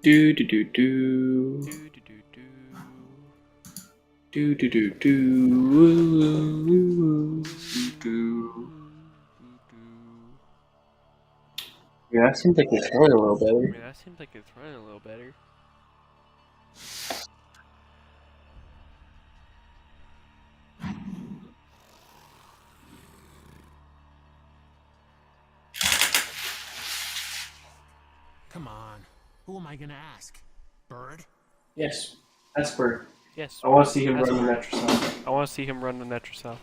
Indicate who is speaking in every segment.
Speaker 1: Do do do do. Do do do do. Yeah, that seems like it's running a little better.
Speaker 2: Yeah, that seems like it's running a little better.
Speaker 3: Come on. Who am I gonna ask? Bird?
Speaker 1: Yes, that's Bird.
Speaker 2: Yes.
Speaker 1: I want to see him
Speaker 2: That's
Speaker 1: run the
Speaker 2: Bird.
Speaker 1: Netracell.
Speaker 2: I want to see him run the Netracell.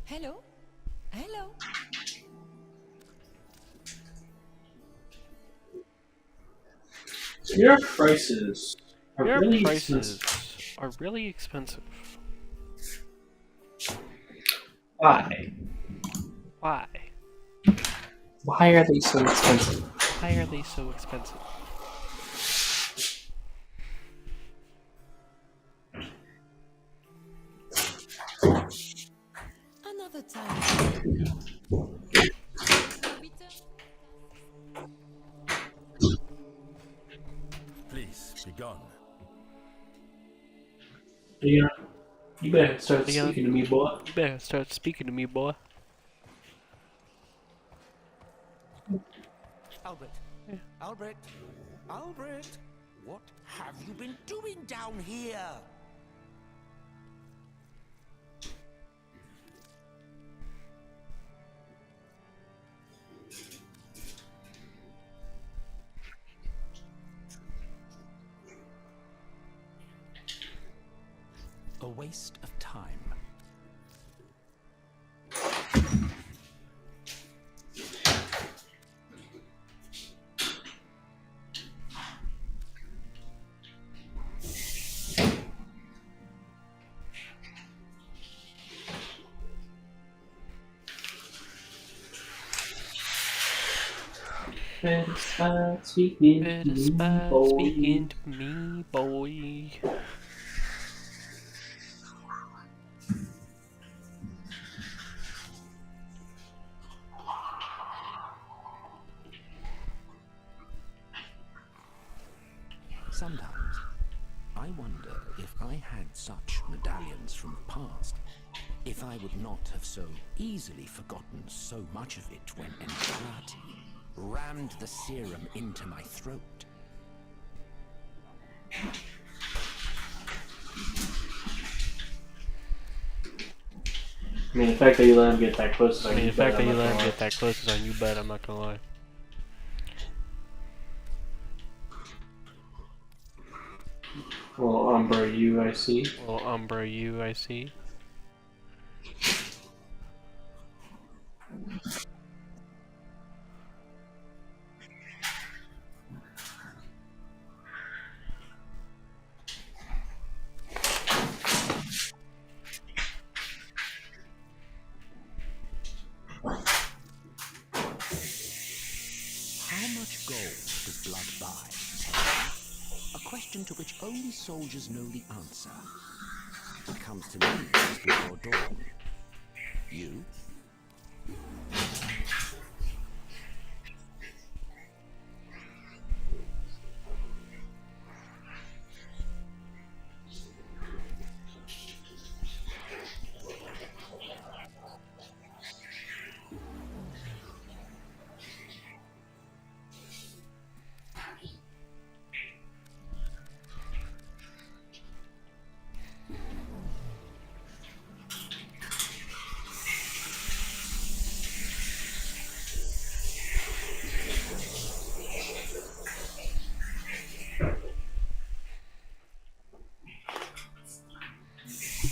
Speaker 4: Hello? Hello?
Speaker 1: Your prices are
Speaker 2: Your
Speaker 1: really
Speaker 2: prices
Speaker 1: expensive.
Speaker 2: are really expensive.
Speaker 1: Why?
Speaker 2: Why?
Speaker 1: Why are they so expensive?
Speaker 2: Why are they so expensive?
Speaker 4: Another time.
Speaker 3: Please, be gone.
Speaker 1: Leon, you better start
Speaker 2: Leon,
Speaker 1: speaking to me, boy.
Speaker 2: you better start speaking to me, boy.
Speaker 5: Albert.
Speaker 2: Yeah.
Speaker 5: Albert. Albert. What have you been doing down here?
Speaker 3: A waste of time.
Speaker 1: Better start speaking to
Speaker 2: Better
Speaker 1: me,
Speaker 2: start
Speaker 1: boy.
Speaker 2: speaking to me, boy.
Speaker 3: Sometimes, I wonder if I had such medallions from the past, if I would not have so easily forgotten so much of it when Entrati rammed the serum into my throat.
Speaker 1: I mean, the fact that you let him get that close is
Speaker 2: I
Speaker 1: on
Speaker 2: mean,
Speaker 1: you,
Speaker 2: the fact
Speaker 1: but
Speaker 2: that
Speaker 1: I'm
Speaker 2: you
Speaker 1: not
Speaker 2: let
Speaker 1: gonna
Speaker 2: him
Speaker 1: lie.
Speaker 2: get that close is on you, bet. I'm not gonna lie.
Speaker 1: Well, Umbra, you, I see.
Speaker 2: Well, Umbra, you, I see.
Speaker 3: How much gold does blood buy, Terry? A question to which only soldiers know the answer. It comes to me just before dawn. You?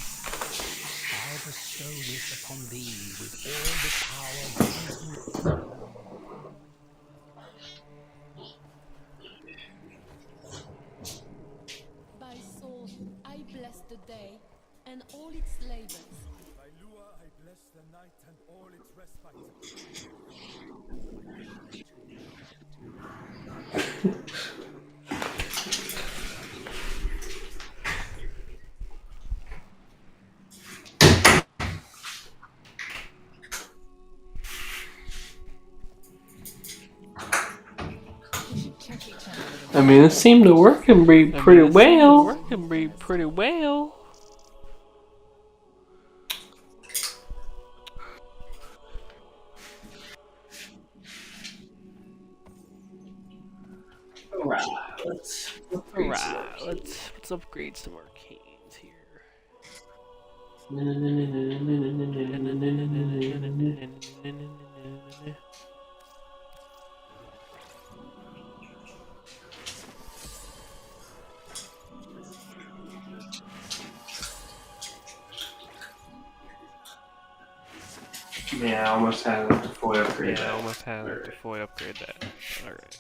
Speaker 3: I'll bestow this upon thee with all the power granted.
Speaker 4: the day and all its labors.
Speaker 5: By Lua, I bless the night and all its respite.
Speaker 1: I mean, it seemed to work and be pretty well.
Speaker 2: Working pretty well.
Speaker 1: Alright, let's upgrade some
Speaker 2: Alright,
Speaker 1: arcades.
Speaker 2: let's upgrade some arcades here.
Speaker 1: Yeah, I almost had enough to fully upgrade
Speaker 2: Yeah, I
Speaker 1: that.
Speaker 2: almost had enough to fully upgrade that. Alright.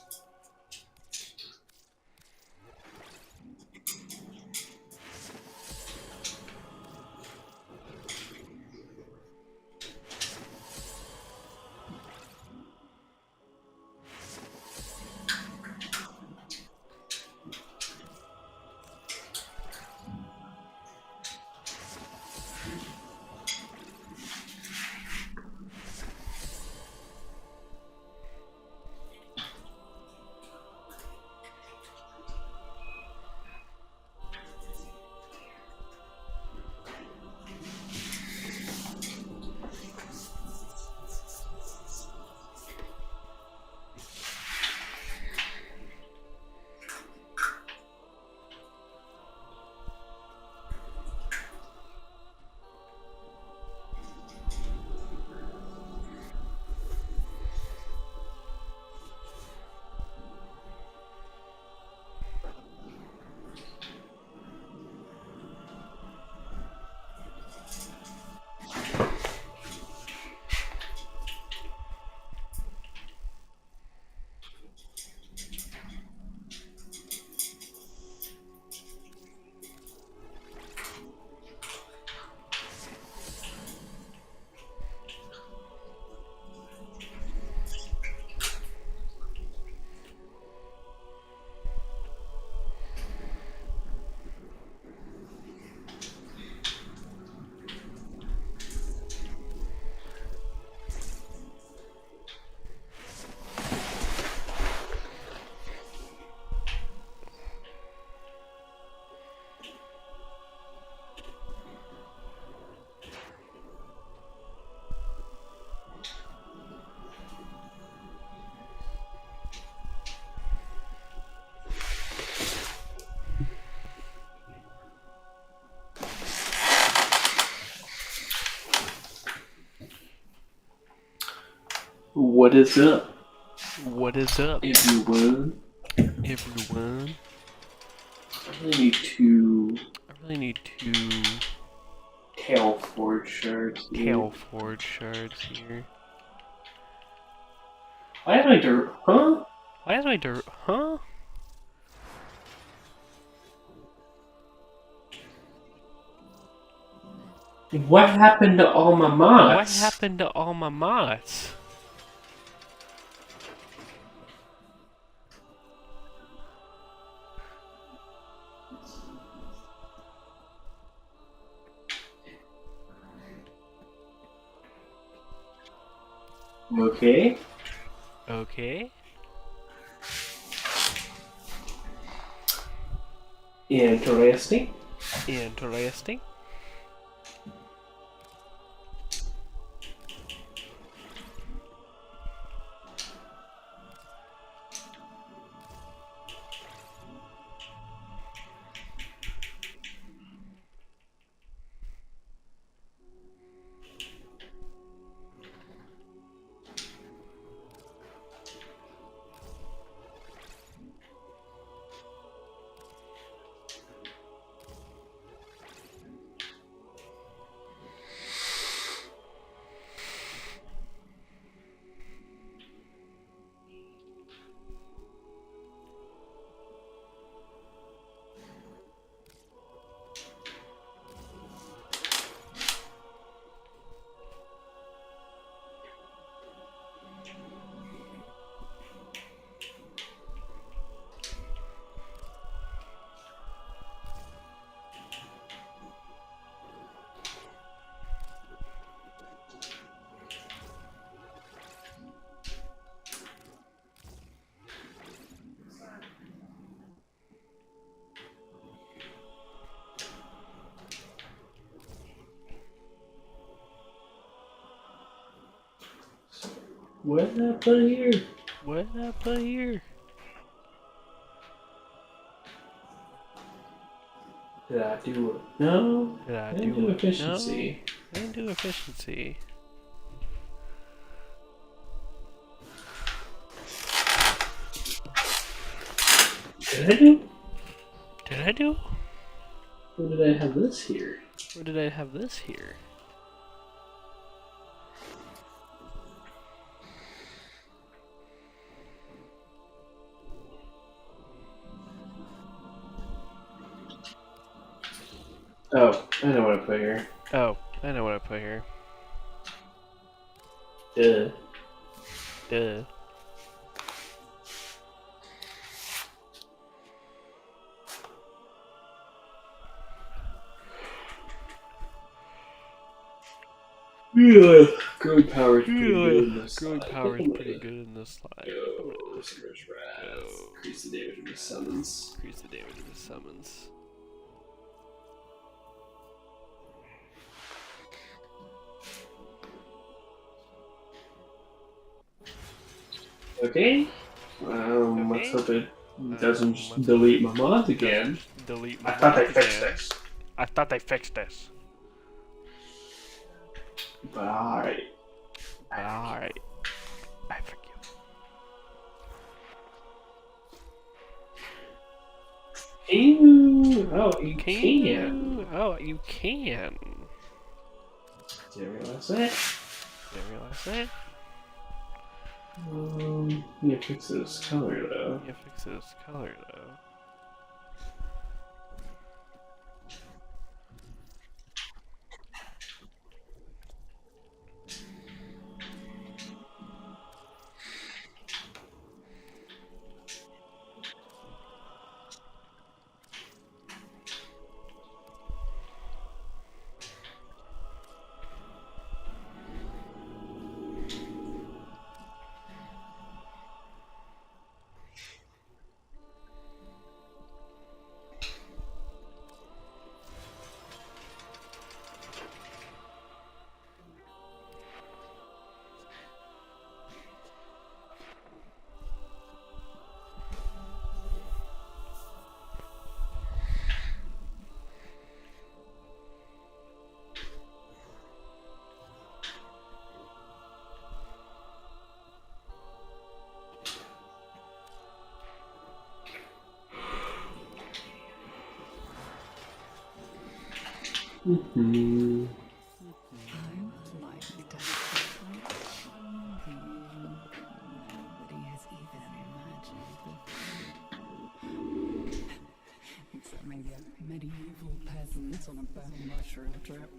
Speaker 1: What is up,
Speaker 2: What is up,
Speaker 1: everyone?
Speaker 2: everyone?
Speaker 1: I really need two
Speaker 2: I really need two
Speaker 1: tail forge shards here.
Speaker 2: tail forge shards here.
Speaker 1: Why am I dirt? Huh?
Speaker 2: Why is my dirt? Huh?
Speaker 1: What happened to all my mods?
Speaker 2: What happened to all my mods?
Speaker 1: Okay.
Speaker 2: Okay.
Speaker 1: Interesting.
Speaker 2: Interesting.
Speaker 1: What did I put here?
Speaker 2: What did I put here?
Speaker 1: Did I do it? No.
Speaker 2: Did I
Speaker 1: didn't
Speaker 2: do it?
Speaker 1: efficiency.
Speaker 2: No, I didn't do efficiency.
Speaker 1: Did I do?
Speaker 2: Did I do?
Speaker 1: Or did I have this here?
Speaker 2: Or did I have this here?
Speaker 1: Oh, I know what I put here.
Speaker 2: Oh, I know what I put here.
Speaker 1: Duh.
Speaker 2: Duh.
Speaker 1: Yeah. Growing power is pretty good in this
Speaker 2: Growing
Speaker 1: slide.
Speaker 2: power is pretty good in this slide.
Speaker 1: Go, Summer's Wrath. Increase the damage of his summons.
Speaker 2: Increase the damage of the summons.
Speaker 1: Okay. Let's hope it doesn't delete my mods again.
Speaker 2: Delete my
Speaker 1: I thought they
Speaker 2: mods
Speaker 1: fixed
Speaker 2: again.
Speaker 1: this.
Speaker 2: I thought they fixed this.
Speaker 1: But alright.
Speaker 2: Alright. I forgive.
Speaker 1: Ew. Oh, you can.
Speaker 2: Oh, you can.
Speaker 1: Didn't realize that.
Speaker 2: Didn't realize that.
Speaker 1: You fix this color though.
Speaker 2: You fix this color though.
Speaker 1: Mm-hmm.
Speaker 6: Nobody has even imagined. Except maybe a medieval peasant on a bone mushroom trip.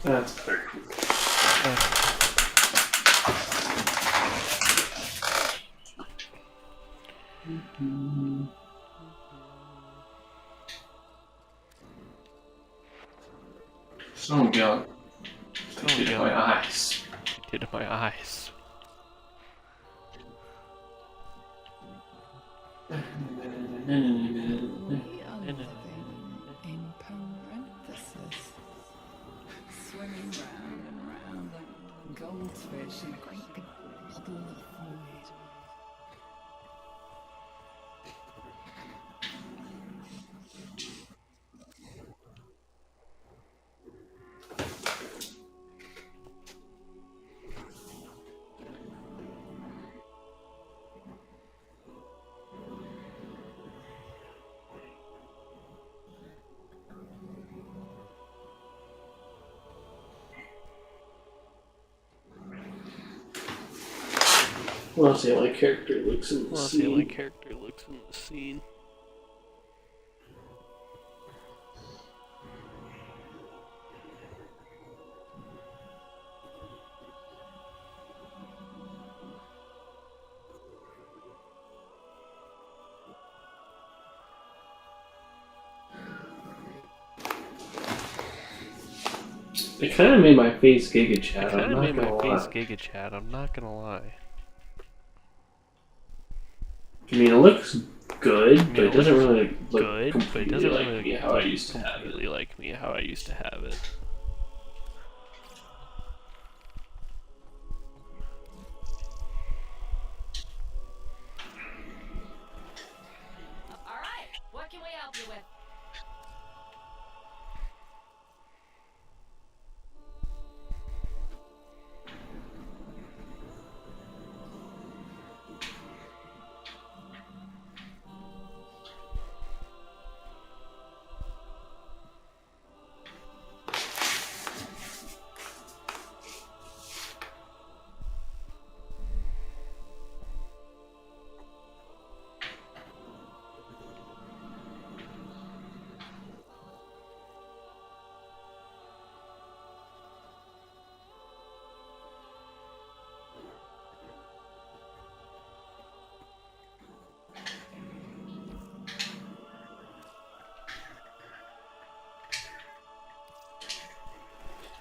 Speaker 1: That's better. So young. Did my eyes.
Speaker 2: Did my eyes.
Speaker 6: We are living in Poland.
Speaker 1: We'll see how my character looks in the
Speaker 2: Well, see how my
Speaker 1: scene.
Speaker 2: character looks in the scene.
Speaker 1: It kind of made my face Giga
Speaker 2: It
Speaker 1: Chat.
Speaker 2: kind
Speaker 1: I'm
Speaker 2: of
Speaker 1: not
Speaker 2: made my
Speaker 1: gonna
Speaker 2: face
Speaker 1: lie.
Speaker 2: Giga Chat, I'm not gonna lie.
Speaker 1: I mean, it looks good,
Speaker 2: I
Speaker 1: but
Speaker 2: mean,
Speaker 1: it
Speaker 2: it
Speaker 1: doesn't
Speaker 2: looks
Speaker 1: really look
Speaker 2: good, but it
Speaker 1: completely
Speaker 2: doesn't
Speaker 1: like
Speaker 2: really
Speaker 1: me how I
Speaker 2: look
Speaker 1: used to have
Speaker 2: completely
Speaker 1: it.
Speaker 2: like me how I used to have it.
Speaker 4: All right, what can we help you with?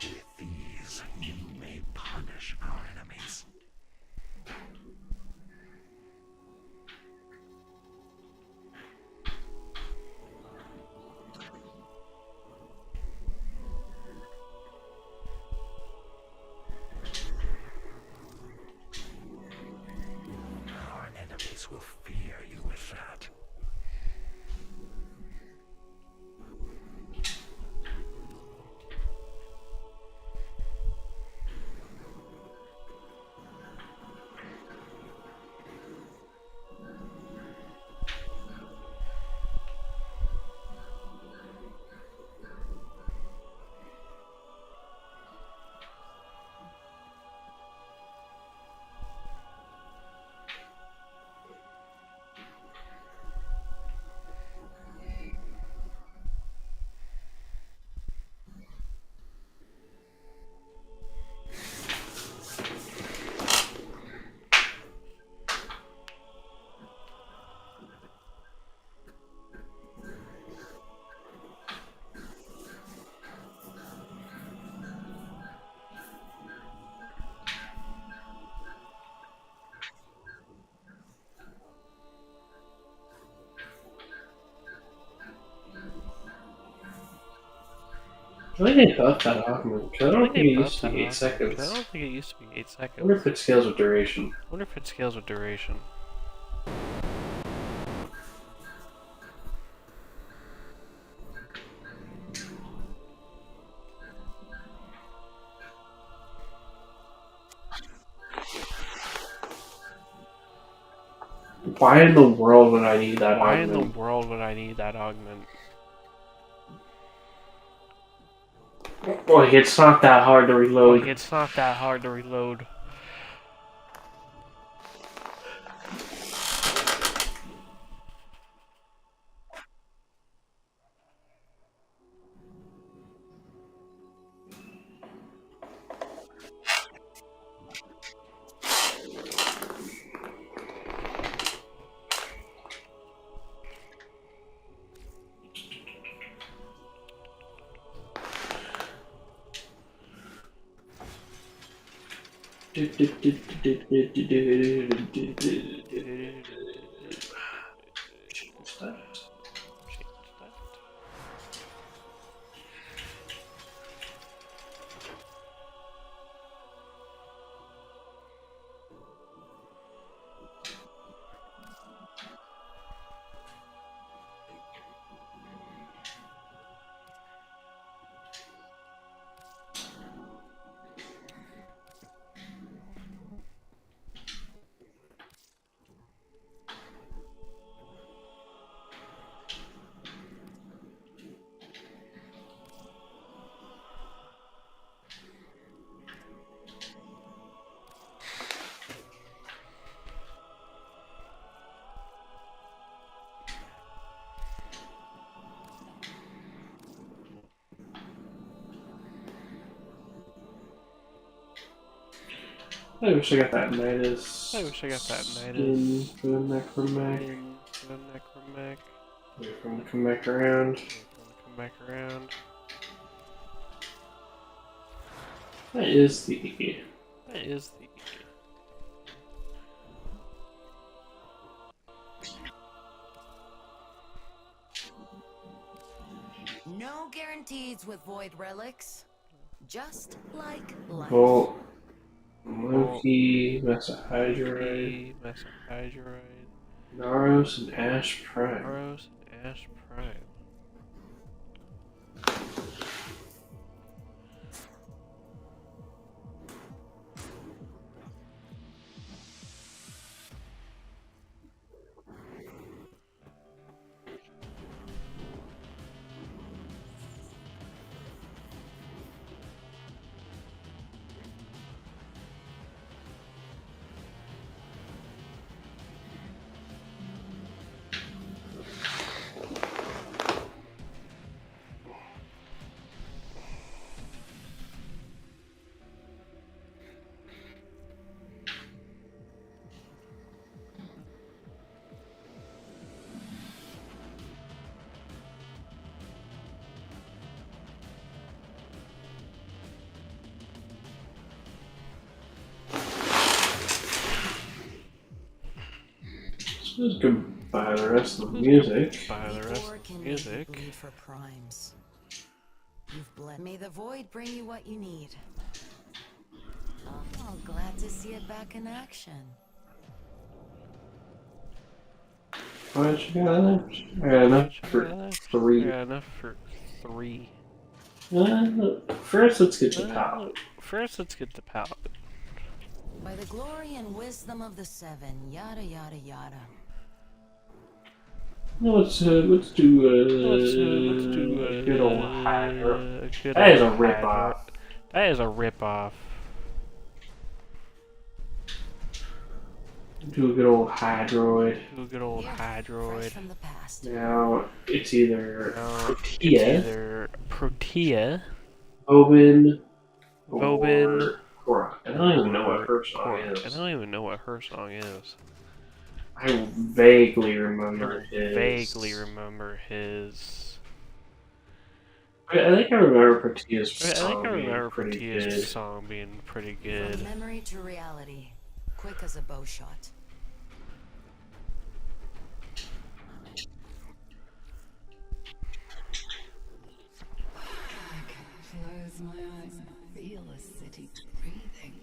Speaker 3: With these, you may punish our enemies. Our enemies will fear you with that.
Speaker 1: Why did they buff that augment? Because I
Speaker 2: I
Speaker 1: don't
Speaker 2: think
Speaker 1: think
Speaker 2: they
Speaker 1: it
Speaker 2: buffed
Speaker 1: used to
Speaker 2: that
Speaker 1: be 8
Speaker 2: off, 'cause I
Speaker 1: seconds.
Speaker 2: don't think it used to be 8
Speaker 1: I
Speaker 2: seconds.
Speaker 1: wonder if it scales with duration.
Speaker 2: I wonder if it scales with duration.
Speaker 1: Why in the world would I need that
Speaker 2: Why in the
Speaker 1: augment?
Speaker 2: world would I need that augment?
Speaker 1: Like, it's not that hard to
Speaker 2: Like,
Speaker 1: reload.
Speaker 2: it's not that hard to reload.
Speaker 1: I wish I got that Midas.
Speaker 2: I wish I got that
Speaker 1: skin
Speaker 2: Midas.
Speaker 1: for the Necromech.
Speaker 2: In the Necromech.
Speaker 1: Wait for him to come back around.
Speaker 2: Come back around.
Speaker 1: That is the.
Speaker 2: That is the.
Speaker 4: No guarantees with void relics. Just like life.
Speaker 1: Volt. Loki. Mesahydride.
Speaker 2: Mesahydride.
Speaker 1: Naros and Ash Prime.
Speaker 2: Aros and Ash Prime.
Speaker 1: Let's goodbye the rest of the music.
Speaker 2: By the rest
Speaker 4: Before
Speaker 2: of the
Speaker 4: can
Speaker 2: music.
Speaker 4: bleed for primes. You've bled. May the void bring you what you need. Oh, glad to see it back in action.
Speaker 1: What you got left? I got enough for
Speaker 2: I
Speaker 1: 3.
Speaker 2: got enough for 3.
Speaker 1: First, let's get the power.
Speaker 2: First, let's get the palette.
Speaker 4: By the glory and wisdom of the seven, yada yada yada.
Speaker 1: No, let's do
Speaker 2: Let's do
Speaker 1: a good old Hydra.
Speaker 2: good
Speaker 1: That is a
Speaker 2: old
Speaker 1: ripoff.
Speaker 2: Hydra. That is a ripoff.
Speaker 1: Do a good old Hydroid.
Speaker 2: Do a good old
Speaker 4: Here,
Speaker 2: Hydroid.
Speaker 4: fresh from the past.
Speaker 1: Now, it's either
Speaker 2: It's
Speaker 1: Protea,
Speaker 2: either Protea,
Speaker 1: Vobin,
Speaker 2: Vobin,
Speaker 1: or Korok. I don't even know what her song
Speaker 2: I
Speaker 1: is.
Speaker 2: don't even know what her song is.
Speaker 1: I vaguely
Speaker 2: I
Speaker 1: remember his.
Speaker 2: vaguely remember his.
Speaker 1: I think I remember Protea's
Speaker 2: I
Speaker 1: song
Speaker 2: think I remember
Speaker 1: being pretty
Speaker 2: Protea's
Speaker 1: good.
Speaker 2: song being pretty
Speaker 4: From
Speaker 2: good.
Speaker 4: memory to reality, quick as a bow shot.
Speaker 6: I can close my eyes and feel the city breathing.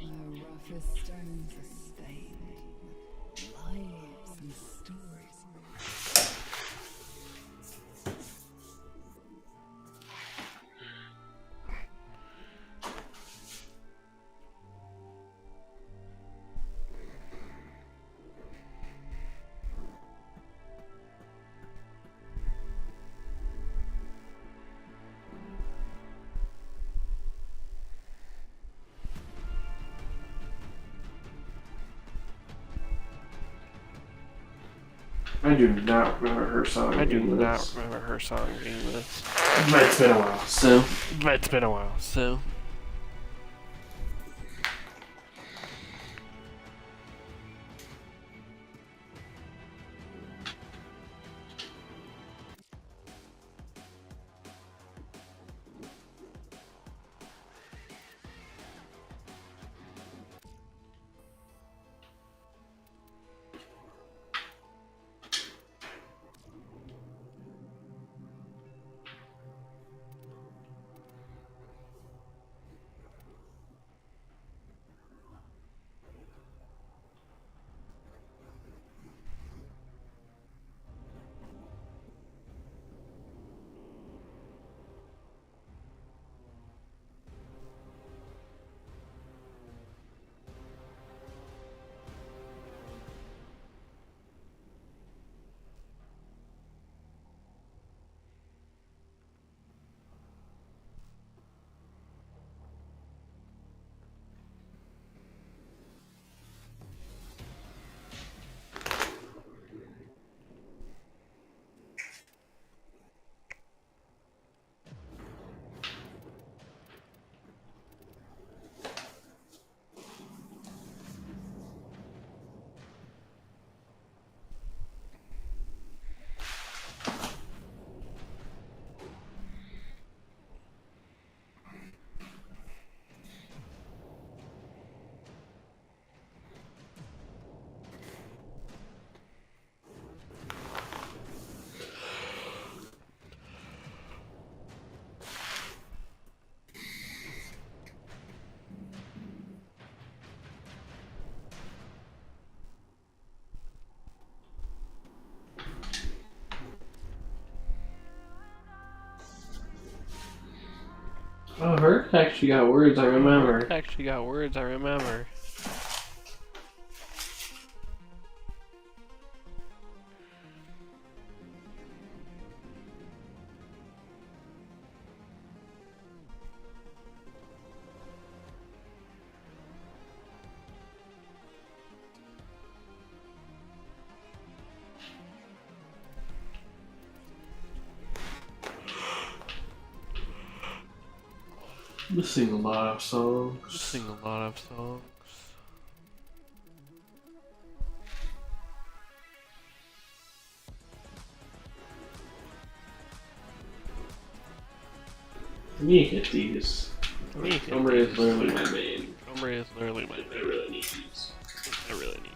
Speaker 6: All the roughest stones are stained with lives and stories.
Speaker 1: I do not remember her song.
Speaker 2: I do
Speaker 1: being
Speaker 2: not
Speaker 1: this.
Speaker 2: remember her song being this.
Speaker 1: But it's been a while, so.
Speaker 2: But it's been a while, so.
Speaker 1: Actually got words I remember.
Speaker 2: Actually got words I remember.
Speaker 1: Missing a lot of songs.
Speaker 2: Sing a lot of songs.
Speaker 1: I need to get these.
Speaker 2: Me,
Speaker 1: Umbre is literally my main.
Speaker 2: Umbre is literally my
Speaker 1: I
Speaker 2: favorite.
Speaker 1: really need these.
Speaker 2: I really need these.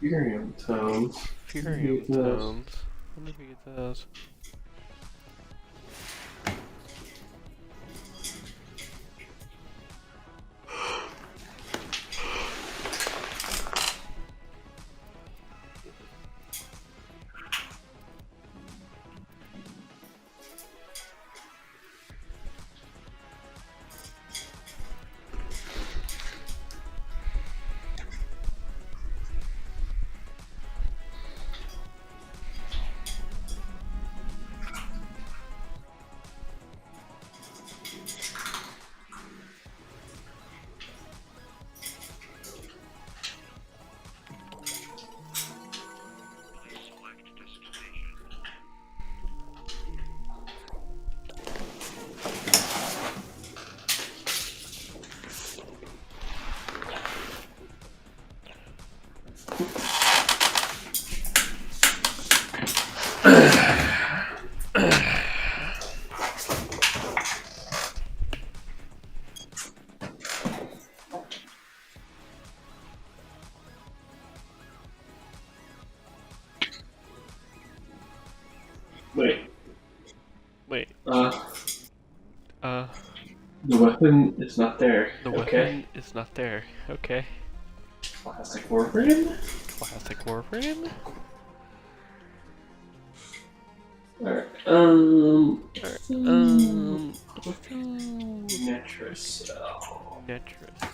Speaker 1: Furium tones.
Speaker 2: Furium
Speaker 1: Get those.
Speaker 2: tones. I wonder if we get those.
Speaker 1: Wait.
Speaker 2: Wait.
Speaker 1: The weapon is not there.
Speaker 2: The
Speaker 1: Okay.
Speaker 2: weapon is not there. Okay.
Speaker 1: Classic Warframe.
Speaker 2: Classic Warframe.
Speaker 1: Alright. Netracell.
Speaker 2: Netracell.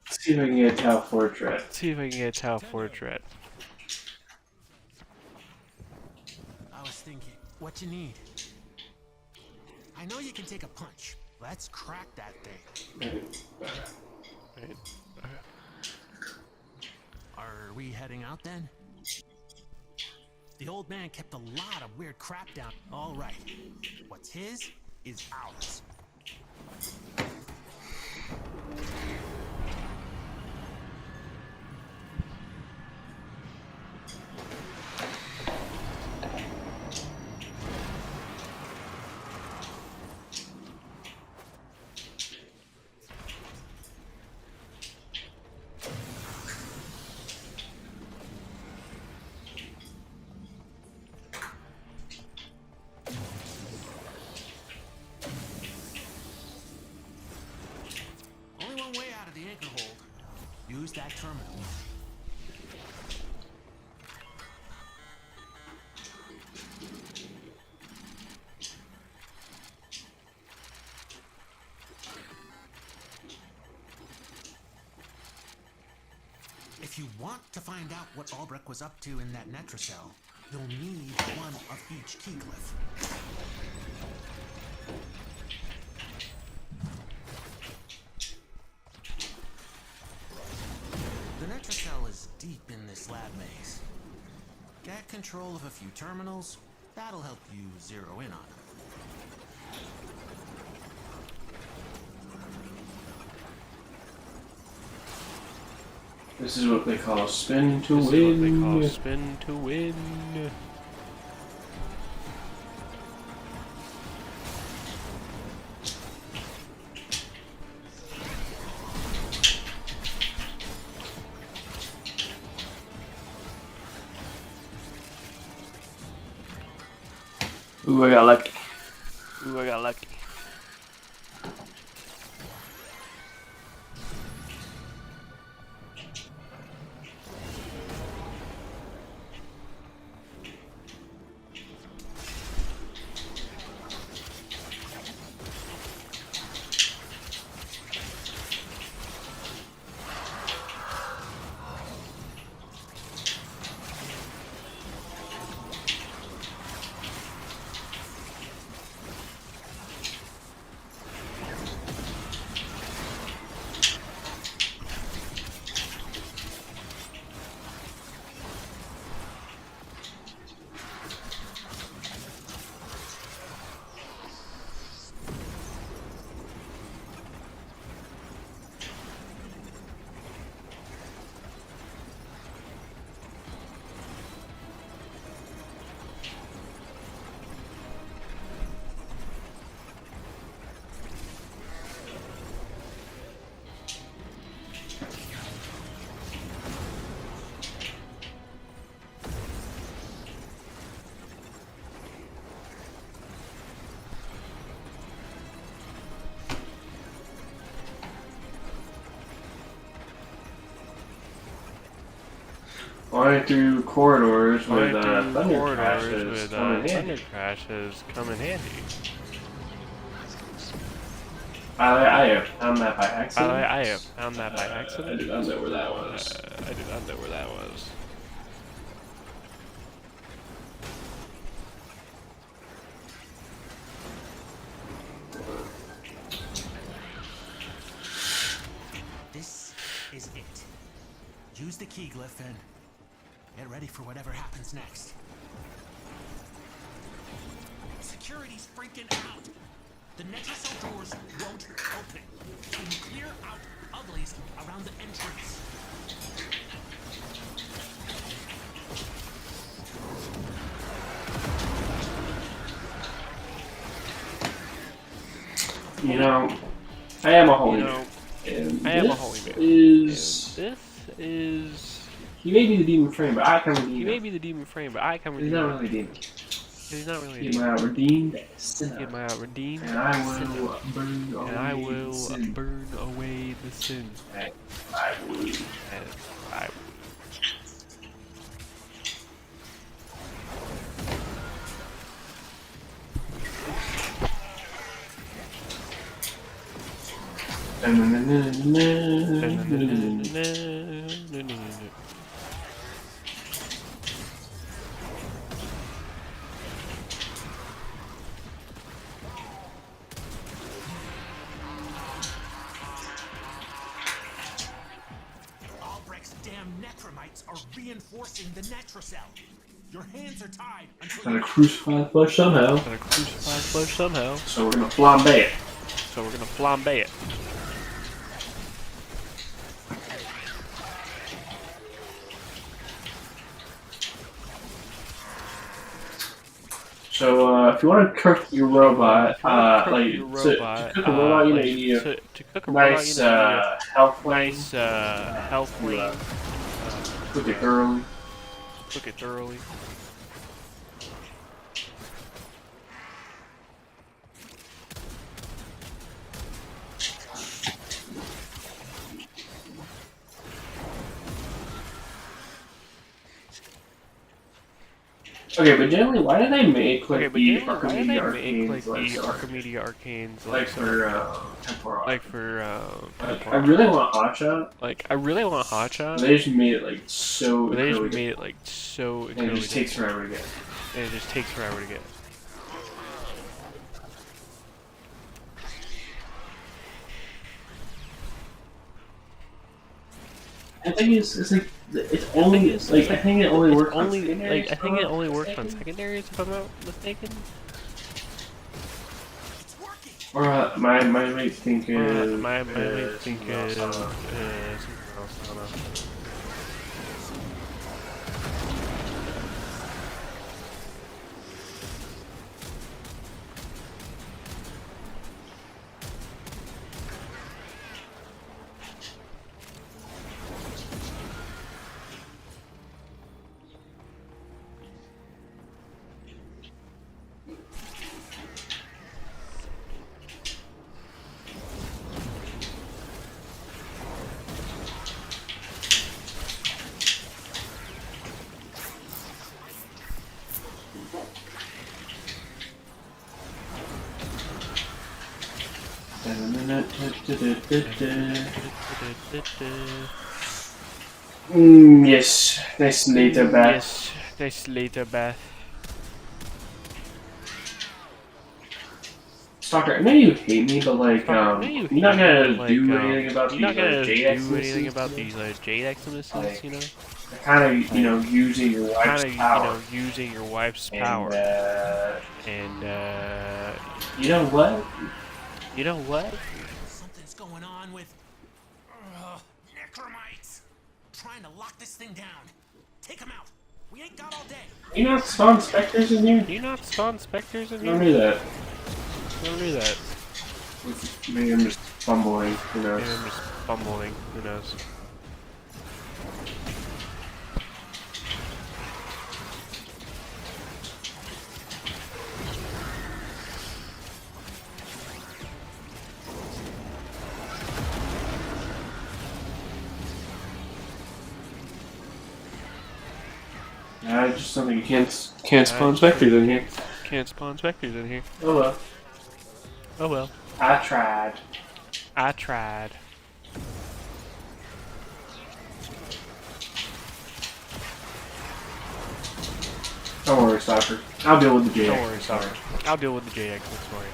Speaker 1: Let's see if I can get a Tau Fortret.
Speaker 2: Let's see if I can get a Tau Fortret.
Speaker 5: I was thinking, what you need? I know you can take a punch. Let's crack that thing.
Speaker 2: Right.
Speaker 5: Are we heading out then? The old man kept a lot of weird crap down. All right. What's his is ours. Only one way out of the anchor hold. Use that terminal. If you want to find out what Albrecht was up to in that Netracell, you'll need one of each key glyph. The Netracell is deep in this lab maze. Get control of a few terminals, that'll help you zero in on it.
Speaker 1: This is what they call spin to
Speaker 2: This
Speaker 1: win.
Speaker 2: is what they call spin to win.
Speaker 1: Ooh, I got lucky.
Speaker 2: Ooh, I got lucky.
Speaker 1: Going through corridors
Speaker 2: Going
Speaker 1: with
Speaker 2: through
Speaker 1: thunder
Speaker 2: corridors
Speaker 1: crashes
Speaker 2: with
Speaker 1: come in handy.
Speaker 2: thunder crashes come in handy.
Speaker 1: I have found that by
Speaker 2: By the
Speaker 1: accident.
Speaker 2: way, I have found that by
Speaker 1: I
Speaker 2: accident.
Speaker 1: do not know where that was.
Speaker 2: I did not know where that was.
Speaker 5: This is it. Use the key glyph and get ready for whatever happens next. Security's freaking out. The Netracell doors won't open. Can you clear out uglies around the entrance?
Speaker 1: You know, I am a holy
Speaker 2: You
Speaker 1: man.
Speaker 2: know,
Speaker 1: And
Speaker 2: I am a
Speaker 1: this
Speaker 2: holy man.
Speaker 1: is...
Speaker 2: And this is.
Speaker 1: He may be the demon frame, but I can redeem
Speaker 2: He
Speaker 1: him.
Speaker 2: may be the demon frame, but I can
Speaker 1: He's
Speaker 2: redeem
Speaker 1: not
Speaker 2: him.
Speaker 1: really a demon.
Speaker 2: He's not really a
Speaker 1: He
Speaker 2: demon.
Speaker 1: my redeemed
Speaker 2: He
Speaker 1: sinner.
Speaker 2: my redeemed
Speaker 1: And I
Speaker 2: sinner.
Speaker 1: will burn away
Speaker 2: And I
Speaker 1: the
Speaker 2: will
Speaker 1: sin.
Speaker 2: burn away the sin.
Speaker 1: And I will.
Speaker 2: And I will.
Speaker 5: Albrecht's damn necromites are reinforcing the Netracell. Your hands are tied until
Speaker 1: Gotta crucify the flesh somehow.
Speaker 2: Gotta crucify the flesh somehow.
Speaker 1: So we're gonna flambe it.
Speaker 2: So we're gonna flambe it.
Speaker 1: So if you want to cook your robot, like
Speaker 2: Your
Speaker 1: to
Speaker 2: robot,
Speaker 1: cook a robot, you
Speaker 2: like,
Speaker 1: need
Speaker 2: to cook a robot,
Speaker 1: nice
Speaker 2: you know,
Speaker 1: health
Speaker 2: you
Speaker 1: flame.
Speaker 2: need nice health flame.
Speaker 1: Cook it thoroughly.
Speaker 2: Cook it thoroughly.
Speaker 1: Okay, but generally, why do they make like
Speaker 2: Okay, but
Speaker 1: the
Speaker 2: generally, why do
Speaker 1: Archimedes
Speaker 2: they
Speaker 1: arcanes
Speaker 2: make like the
Speaker 1: so-
Speaker 2: Archimedes arcanes
Speaker 1: like for temporal?
Speaker 2: like for
Speaker 1: Like, I really want hotshot.
Speaker 2: like I really want hotshot,
Speaker 1: They just made it like so.
Speaker 2: but they just
Speaker 1: really
Speaker 2: made it like so
Speaker 1: good. And it just takes forever to get.
Speaker 2: and it just takes forever to get.
Speaker 1: I think it's like it's only
Speaker 2: it's
Speaker 1: like I
Speaker 2: like-
Speaker 1: think it only
Speaker 2: It's
Speaker 1: works on
Speaker 2: only
Speaker 1: secondaries,
Speaker 2: like I think it
Speaker 1: if I'm
Speaker 2: only
Speaker 1: not
Speaker 2: works on
Speaker 1: mistaken.
Speaker 2: secondaries if I'm not mistaken.
Speaker 5: it's working.
Speaker 1: Or my mate think is
Speaker 2: My mate think
Speaker 1: something else,
Speaker 2: is
Speaker 1: I don't know.
Speaker 2: something else. I don't know.
Speaker 1: Yes, nice later back.
Speaker 2: Yes, nice later bath.
Speaker 1: Stalker, I know you hate me, but like,
Speaker 2: I know you
Speaker 1: you're not
Speaker 2: hate me,
Speaker 1: gonna
Speaker 2: but,
Speaker 1: do anything about
Speaker 2: you're
Speaker 1: these
Speaker 2: not gonna
Speaker 1: Jade
Speaker 2: do
Speaker 1: Exodus,
Speaker 2: anything about
Speaker 1: you know?
Speaker 2: these Jade Exoduses,
Speaker 1: Like,
Speaker 2: you know?
Speaker 1: Kind of, you know, using your wife's
Speaker 2: Kind of,
Speaker 1: power.
Speaker 2: using your wife's
Speaker 1: And,
Speaker 2: power. And,
Speaker 1: you know what?
Speaker 2: you know what?
Speaker 5: Something's going on with necromites. Trying to lock this thing down. Take them out. We ain't got all day.
Speaker 1: You not spawn specters in here?
Speaker 2: Do you not spawn specters in
Speaker 1: I don't
Speaker 2: here?
Speaker 1: do that.
Speaker 2: I don't do that.
Speaker 1: Maybe I'm just fumbling, who knows.
Speaker 2: Maybe I'm just fumbling. Who knows?
Speaker 1: I just don't think you can't spawn specters in here.
Speaker 2: Can't spawn specters in here.
Speaker 1: Oh well.
Speaker 2: Oh well.
Speaker 1: I tried.
Speaker 2: I tried.
Speaker 1: Don't worry, Stalker. I'll deal with the Jade.
Speaker 2: Don't worry, sorry. I'll deal with the JX for you.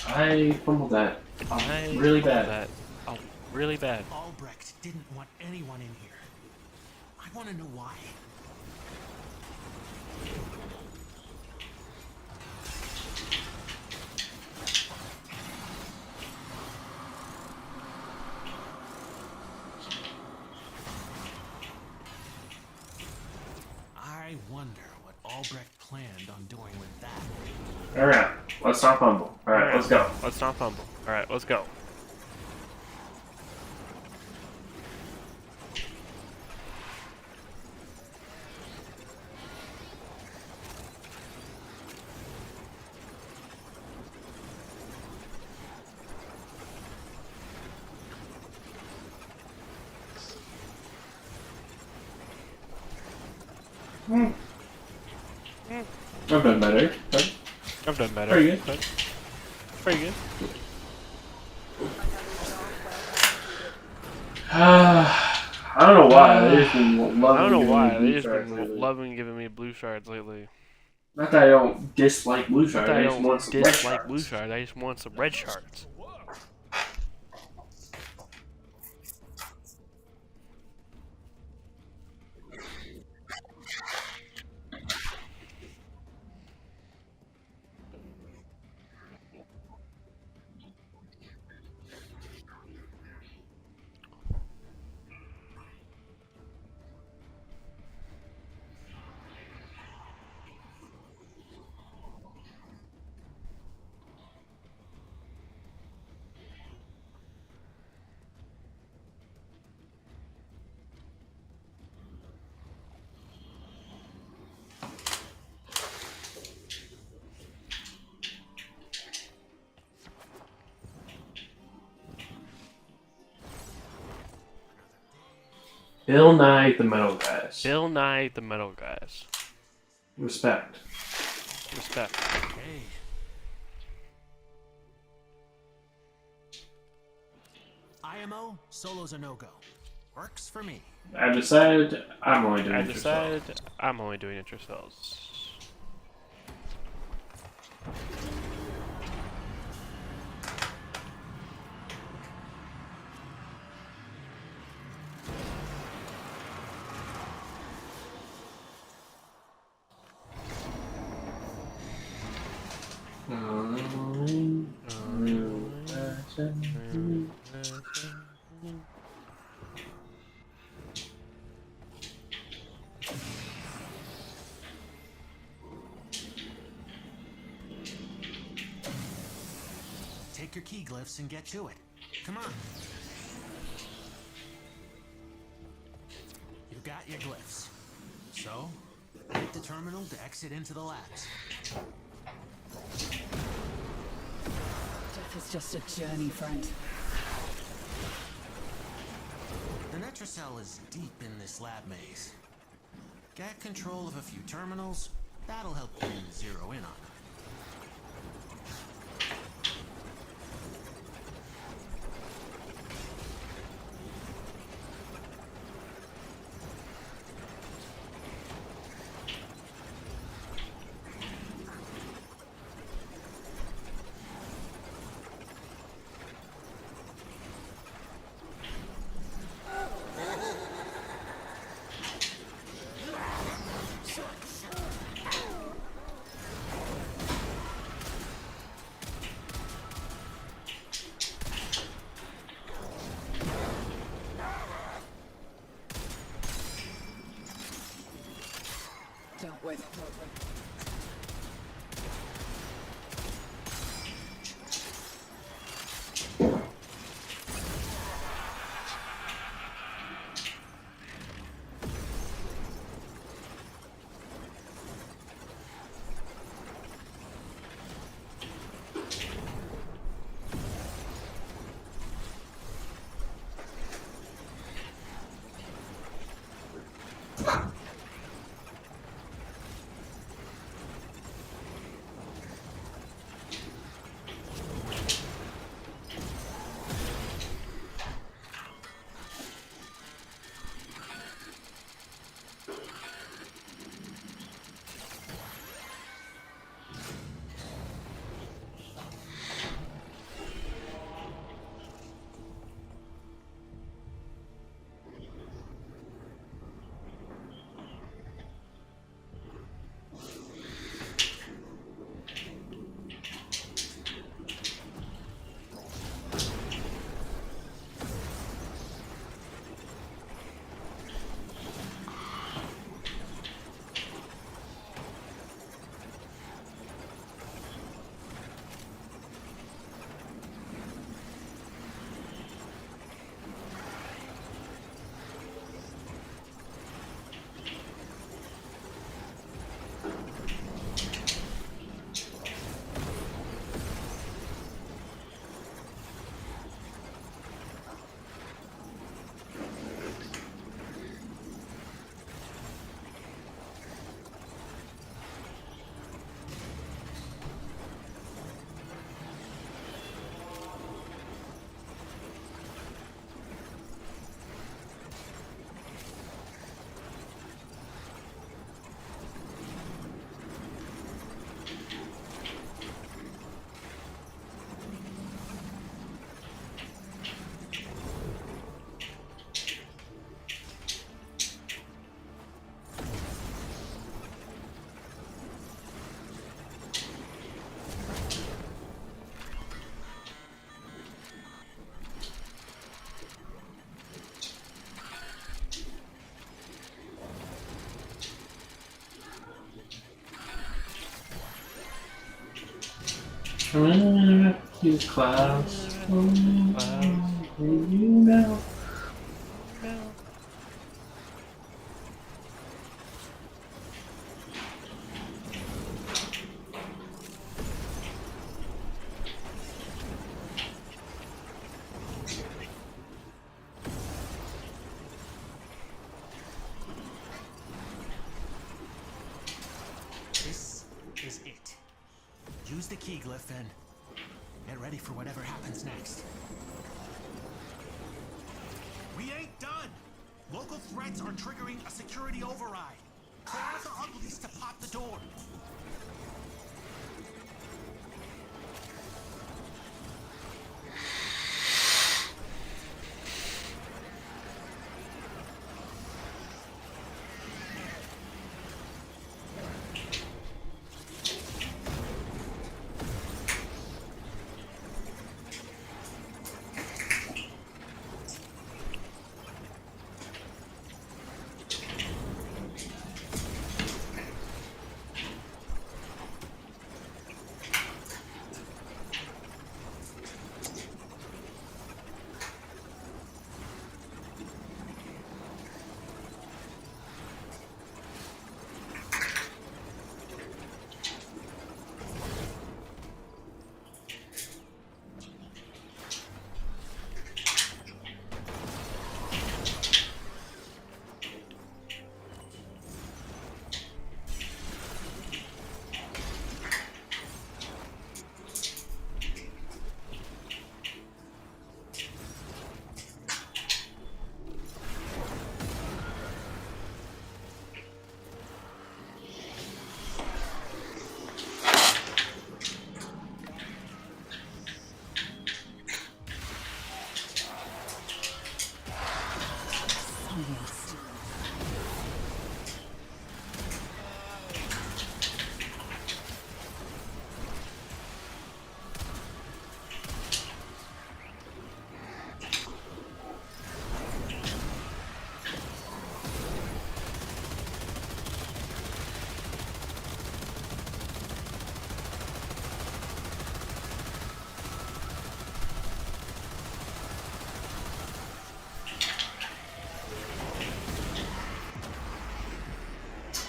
Speaker 1: I fumbled that. Really bad.
Speaker 2: That. Oh, really bad.
Speaker 5: Albrecht didn't want anyone in here. I want to know why. I wonder what Albrecht planned on doing with that.
Speaker 1: Alright, let's not fumble. Alright, let's go.
Speaker 2: Let's not fumble. Alright, let's go.
Speaker 1: I've done better. But
Speaker 2: I've done better.
Speaker 1: Pretty good.
Speaker 2: But pretty good.
Speaker 1: I don't know why. They just been loving
Speaker 2: I don't know
Speaker 1: giving me
Speaker 2: why.
Speaker 1: blue
Speaker 2: They just
Speaker 1: shards
Speaker 2: been
Speaker 1: lately.
Speaker 2: loving giving me blue shards lately.
Speaker 1: Not that I don't dislike blue
Speaker 2: Not
Speaker 1: shards.
Speaker 2: that I
Speaker 1: I just
Speaker 2: don't
Speaker 1: want some red
Speaker 2: dislike
Speaker 1: shards.
Speaker 2: blue shards. I just want some red shards.
Speaker 1: Bill Nye the Metal Guys.
Speaker 2: Bill Nye the Metal Guys.
Speaker 1: Respect.
Speaker 2: Respect.
Speaker 5: Hey. IMO, solo's a no-go. Works for me.
Speaker 1: I decided I'm only doing
Speaker 2: I
Speaker 1: it
Speaker 2: decided I'm only doing it yourselves.
Speaker 5: Take your key glyphs and get to it. Come on. You got your glyphs. So, hit the terminal to exit into the labs.
Speaker 6: Death is just a journey, friend.
Speaker 5: The Netracell is deep in this lab maze. Get control of a few terminals. That'll help you zero in on it.
Speaker 6: Dealt with.
Speaker 1: You clouds. You know.
Speaker 5: This is it. Use the key glyph and get ready for whatever happens next. We ain't done! Local threats are triggering a security override. Call out the uglies to pop the door.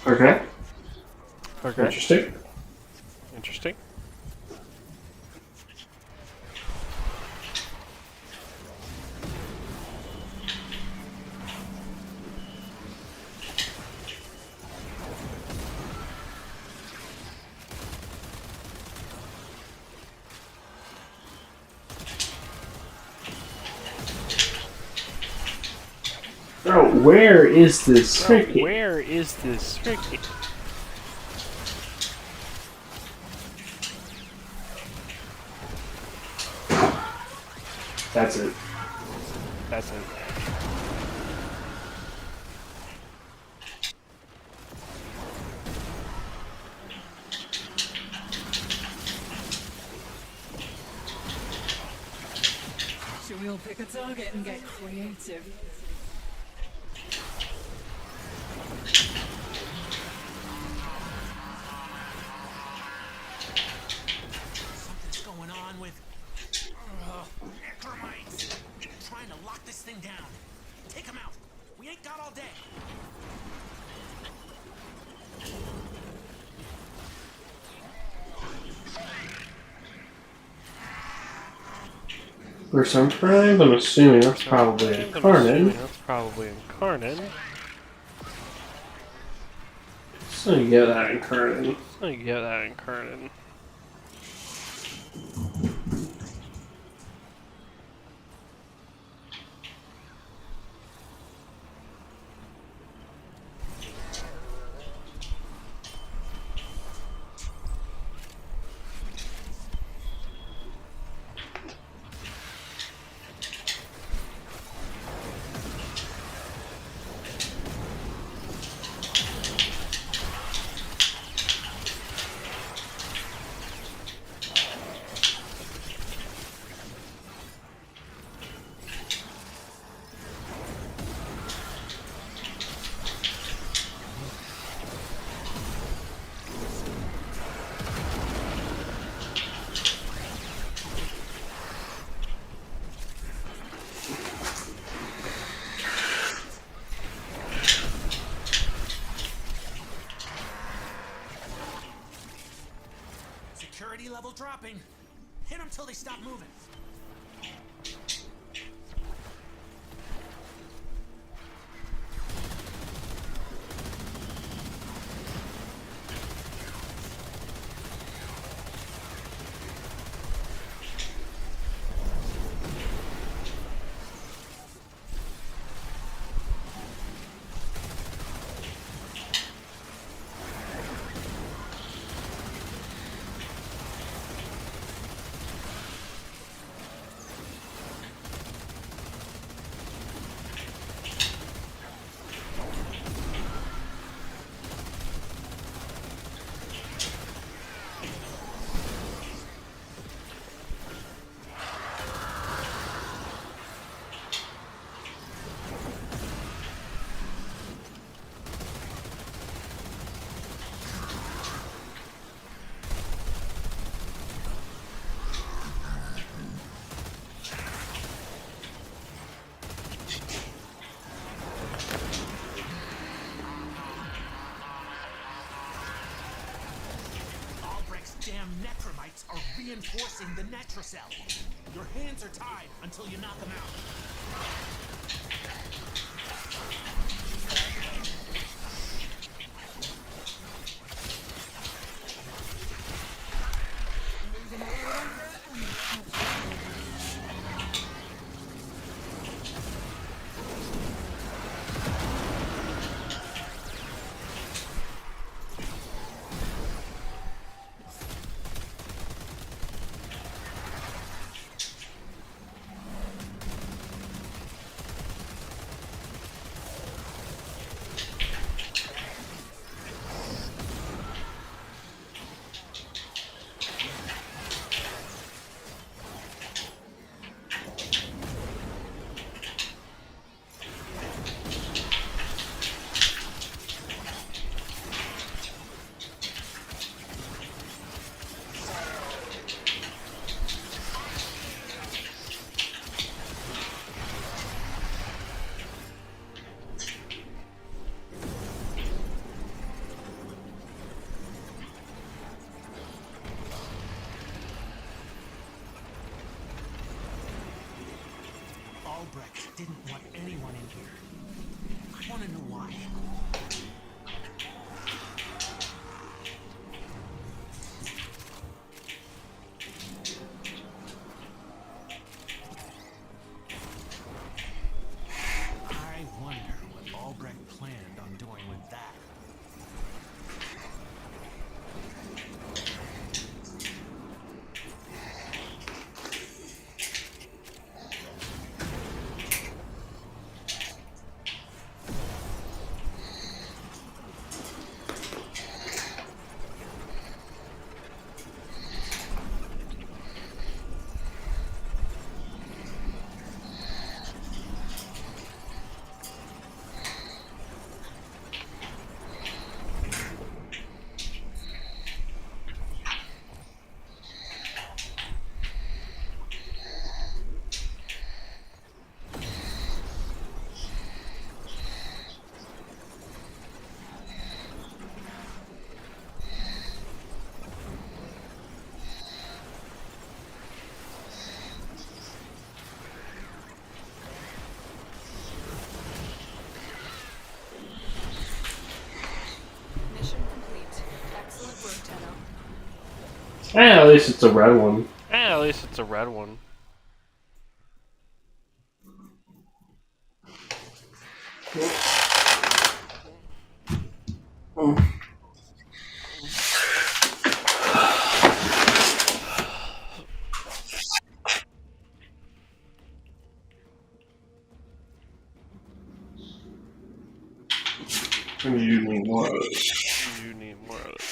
Speaker 1: Okay.
Speaker 2: Okay.
Speaker 1: Interesting.
Speaker 2: Interesting.
Speaker 1: Oh, where is this
Speaker 2: So
Speaker 1: circuit?
Speaker 2: where is this circuit?
Speaker 1: That's it.
Speaker 2: That's it.
Speaker 6: Should we all pick a target and get creative?
Speaker 5: Something's going on with necromites. Trying to lock this thing down. Take them out. We ain't got all day.
Speaker 1: For some primes, I'm assuming that's probably
Speaker 2: I'm assuming
Speaker 1: Incarnate.
Speaker 2: that's probably Incarnate.
Speaker 1: So you get that Incarnate.
Speaker 2: So you get that Incarnate.
Speaker 5: Security level dropping. Hit them till they stop moving. Damn necromites are reinforcing the Netrocell. Your hands are tied until you knock them out. Albrecht didn't want anyone in here. I want to know why. I wonder what Albrecht planned on doing with that.
Speaker 6: Mission complete. Excellent work, Tenno.
Speaker 1: Eh, at least it's a red one.
Speaker 2: At least it's a red one.
Speaker 1: You need more of those.
Speaker 2: You need more of it.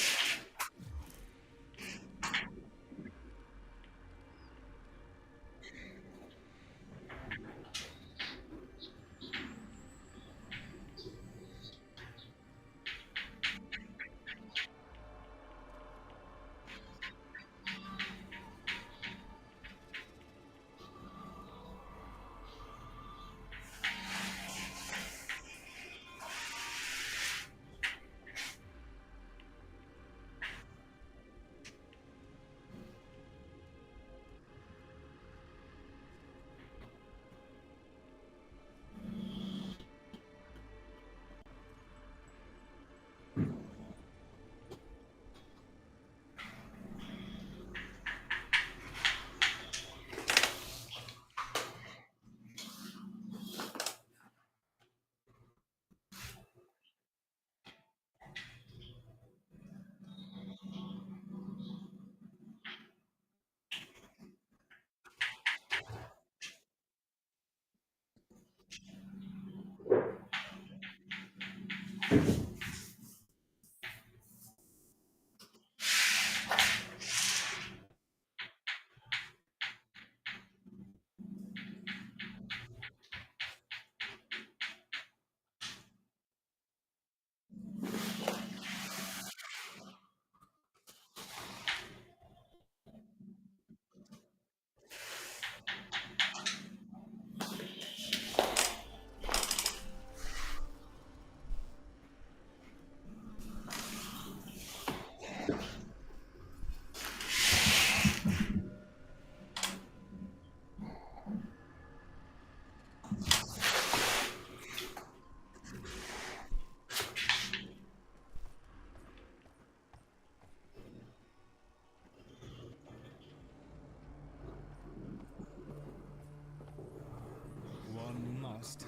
Speaker 5: One must.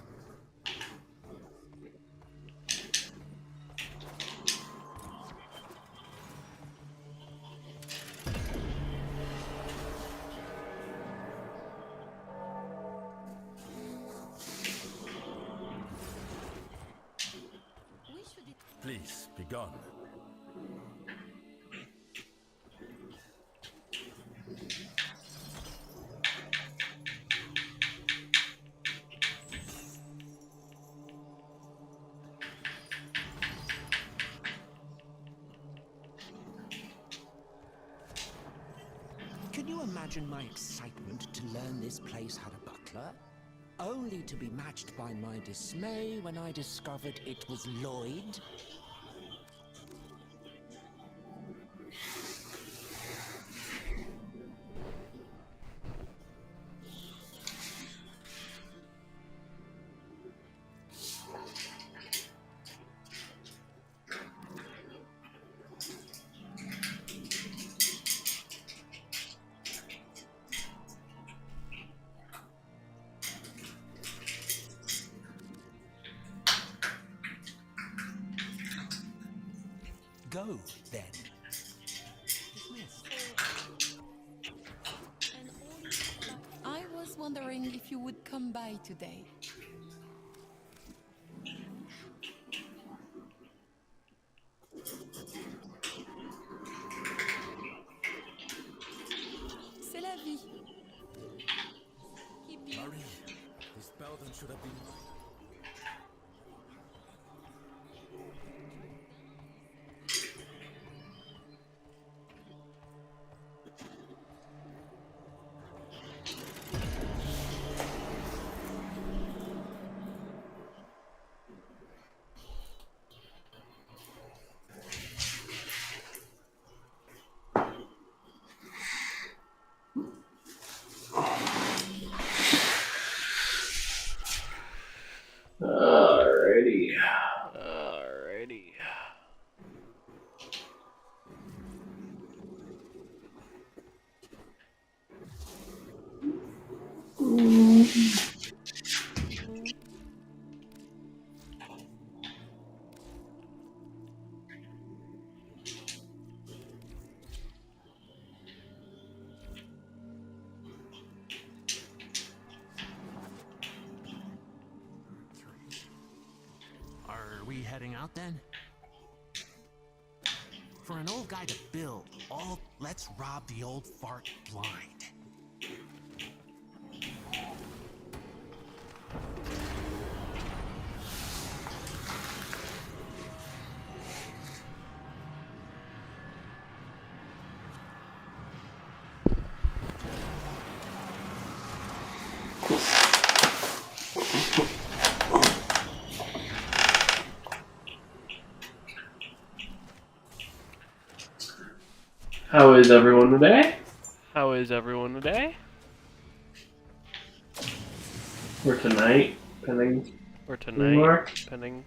Speaker 3: Please, be gone. Can you imagine my excitement to learn this place had a butler? Only to be matched by my dismay when I discovered it was Lloyd. go, then? Dismissed.
Speaker 4: I was wondering if you would come by today. C'est la vie.
Speaker 3: Marie, this Belden should have been...
Speaker 1: Alrighty.
Speaker 2: Alrighty.
Speaker 5: Are we heading out then? For an old guy to build, let's rob the old fart blind.
Speaker 1: How is everyone today?
Speaker 2: How is everyone today?
Speaker 1: Or tonight, depending.
Speaker 2: Or
Speaker 1: Who you are?
Speaker 2: tonight, depending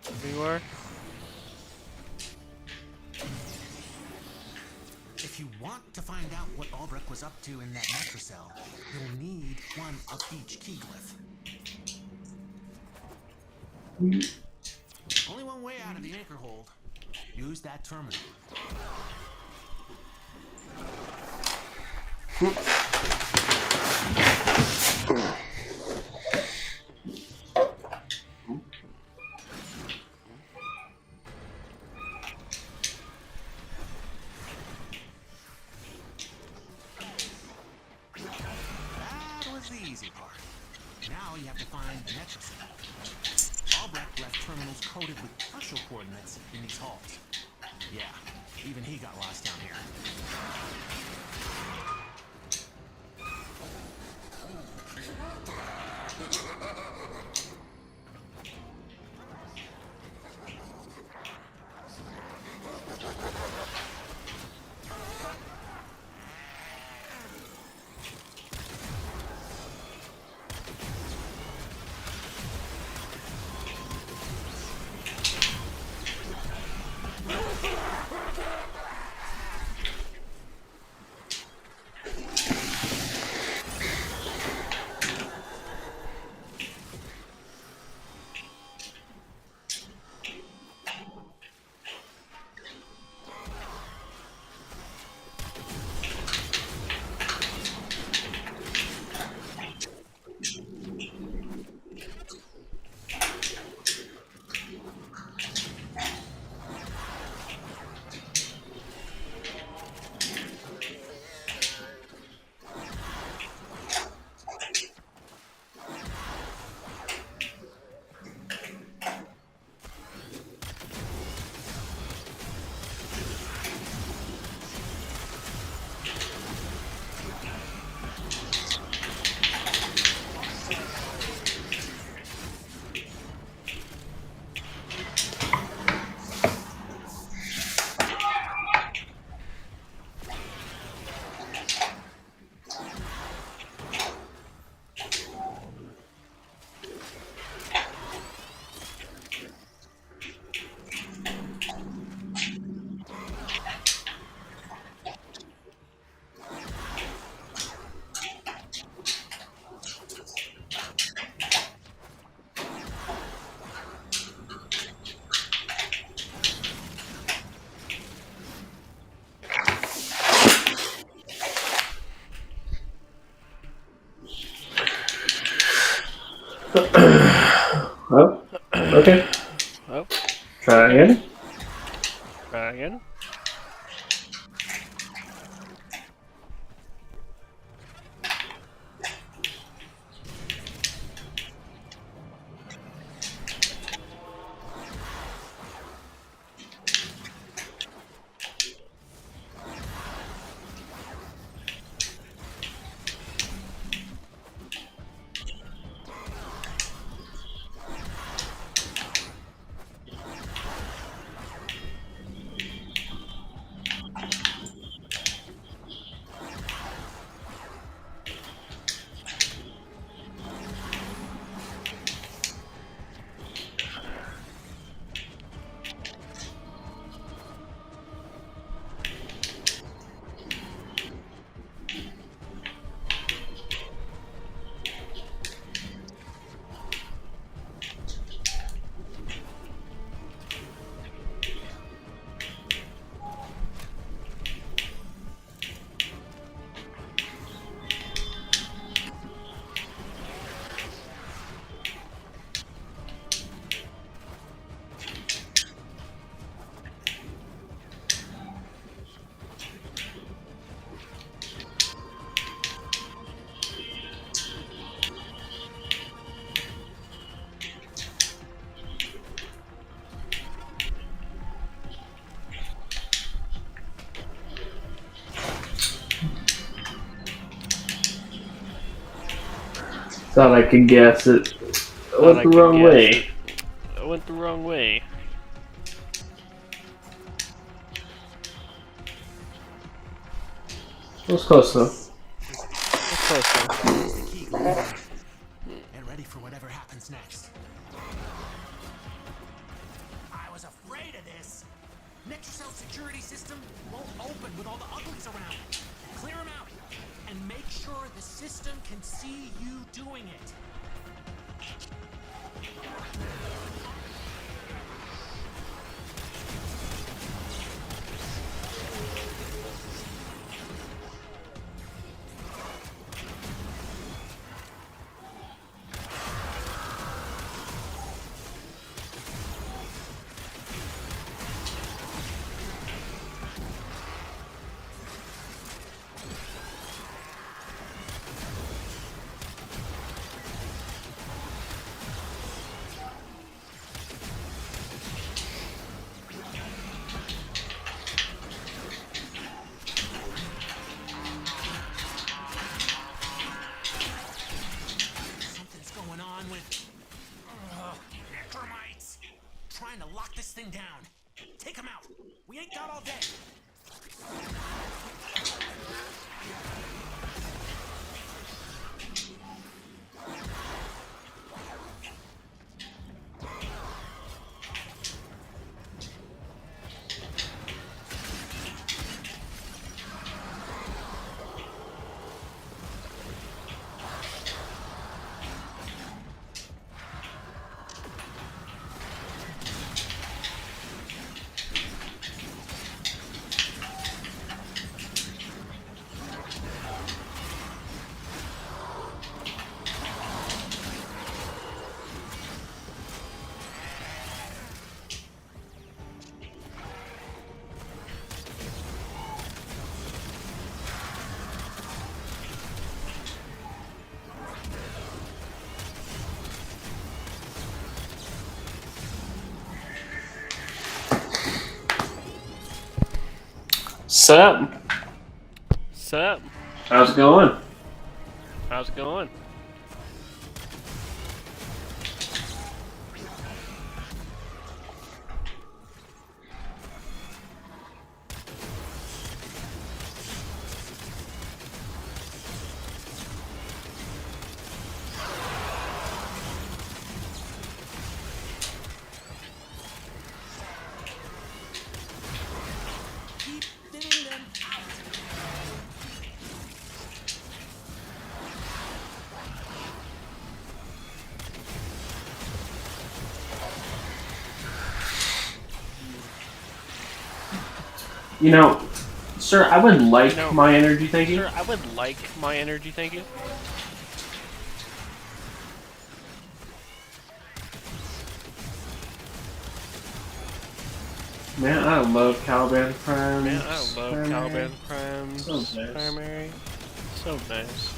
Speaker 2: who you are.
Speaker 5: If you want to find out what Albrecht was up to in that nectar cell, you'll need one of each key glyph. Only one way out of the anchor hold. Use that terminal. That was the easy part. Now you have to find the nectar cell. Albrecht left terminals coated with partial coordinates in these halls. Yeah, even he got lost down here.
Speaker 1: Oh, okay.
Speaker 2: Oh,
Speaker 1: Try again.
Speaker 2: try again.
Speaker 1: Thought I could guess it. I
Speaker 2: Thought
Speaker 1: went
Speaker 2: I
Speaker 1: the
Speaker 2: could
Speaker 1: wrong
Speaker 2: guess
Speaker 1: way.
Speaker 2: it. I went the wrong way.
Speaker 1: It was close though.
Speaker 2: That's close though.
Speaker 5: Here's the key, Glenn. Get ready for whatever happens next. I was afraid of this. Netrocell security system won't open with all the uglies around. Clear them out and make sure the system can see you doing it. Something's going on with termites. Trying to lock this thing down. Take them out. We ain't got all day.
Speaker 1: Sup?
Speaker 2: Sup?
Speaker 1: How's it going?
Speaker 2: How's it going?
Speaker 5: Keep thinning them out.
Speaker 1: You know, sir, I would like
Speaker 2: No.
Speaker 1: my energy, thank you.
Speaker 2: Sir, I would like my energy, thank you.
Speaker 1: Man, I love Caliban Prime's
Speaker 2: Man, I love
Speaker 1: primary.
Speaker 2: Caliban Prime's
Speaker 1: So nice.
Speaker 2: primary. So nice.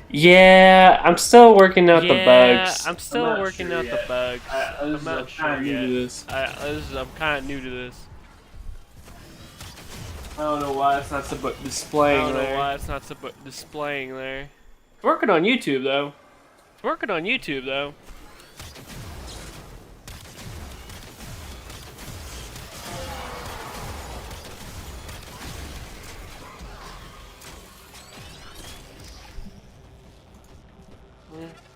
Speaker 1: Yeah, I'm still working out the bugs.
Speaker 2: I'm still
Speaker 1: not
Speaker 2: working
Speaker 1: sure
Speaker 2: out
Speaker 1: yet.
Speaker 2: the bugs. I'm not sure
Speaker 1: New
Speaker 2: yet.
Speaker 1: to this.
Speaker 2: I'm kind of new to this.
Speaker 1: I don't know why it's not
Speaker 2: I
Speaker 1: displaying
Speaker 2: don't know
Speaker 1: there.
Speaker 2: why it's not displaying there.
Speaker 1: It's working on YouTube though.
Speaker 2: It's working on YouTube though.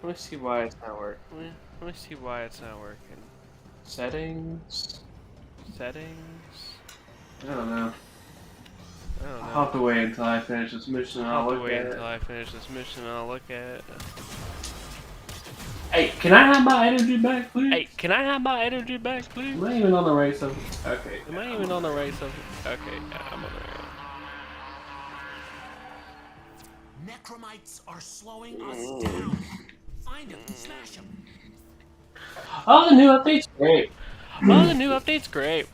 Speaker 1: Let me see why it's not working.
Speaker 2: Let me see why it's not working.
Speaker 1: Settings.
Speaker 2: Settings.
Speaker 1: I don't know.
Speaker 2: I don't know.
Speaker 1: I'll have to wait until I finish this mission and I'll
Speaker 2: I'll have to
Speaker 1: look
Speaker 2: wait
Speaker 1: at
Speaker 2: until
Speaker 1: it.
Speaker 2: I finish this mission and I'll look at it.
Speaker 1: Hey, can I have my energy back, please?
Speaker 2: Hey, can I have my energy back, please?
Speaker 1: Am I even on the right stuff? Okay.
Speaker 2: Am I even on the right stuff? Okay, yeah, I'm on the right.
Speaker 5: Necromites are slowing us down. Find them, smash them.
Speaker 1: Oh, the new update's great.
Speaker 2: Oh, the new update's great.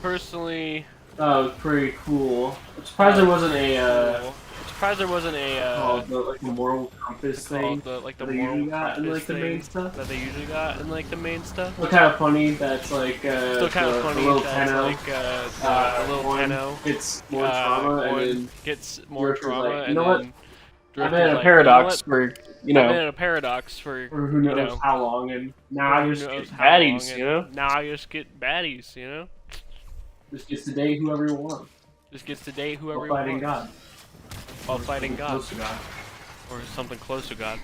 Speaker 1: Personally, that was pretty cool. I'm surprised there wasn't a
Speaker 2: cool. I'm surprised there wasn't a
Speaker 1: like a moral compass thing
Speaker 2: the like the
Speaker 1: that they
Speaker 2: moral
Speaker 1: usually got in
Speaker 2: compass
Speaker 1: like the main
Speaker 2: thing
Speaker 1: stuff.
Speaker 2: that they usually got in like the main stuff.
Speaker 1: Still kind of funny that's like
Speaker 2: Still kind of
Speaker 1: the
Speaker 2: funny
Speaker 1: little
Speaker 2: that's
Speaker 1: Tenno,
Speaker 2: like the little
Speaker 1: one
Speaker 2: Tenno
Speaker 1: gets more trauma and
Speaker 2: one
Speaker 1: then
Speaker 2: gets more
Speaker 1: Drift is
Speaker 2: trauma
Speaker 1: like, you
Speaker 2: and
Speaker 1: know what?
Speaker 2: then
Speaker 1: I've
Speaker 2: Drift
Speaker 1: been
Speaker 2: is
Speaker 1: in a
Speaker 2: like,
Speaker 1: paradox
Speaker 2: you know
Speaker 1: for
Speaker 2: what? I've been in a paradox for
Speaker 1: for who
Speaker 2: you
Speaker 1: knows
Speaker 2: know,
Speaker 1: how long, and now I
Speaker 2: who
Speaker 1: just
Speaker 2: knows
Speaker 1: get
Speaker 2: how long,
Speaker 1: baddies,
Speaker 2: and
Speaker 1: you know?
Speaker 2: now I just get baddies, you know?
Speaker 1: Just gets to date whoever you want.
Speaker 2: Just gets to date whoever
Speaker 1: While
Speaker 2: he
Speaker 1: fighting
Speaker 2: wants.
Speaker 1: God.
Speaker 2: While fighting God.
Speaker 1: Close to God.
Speaker 2: Or something close to God.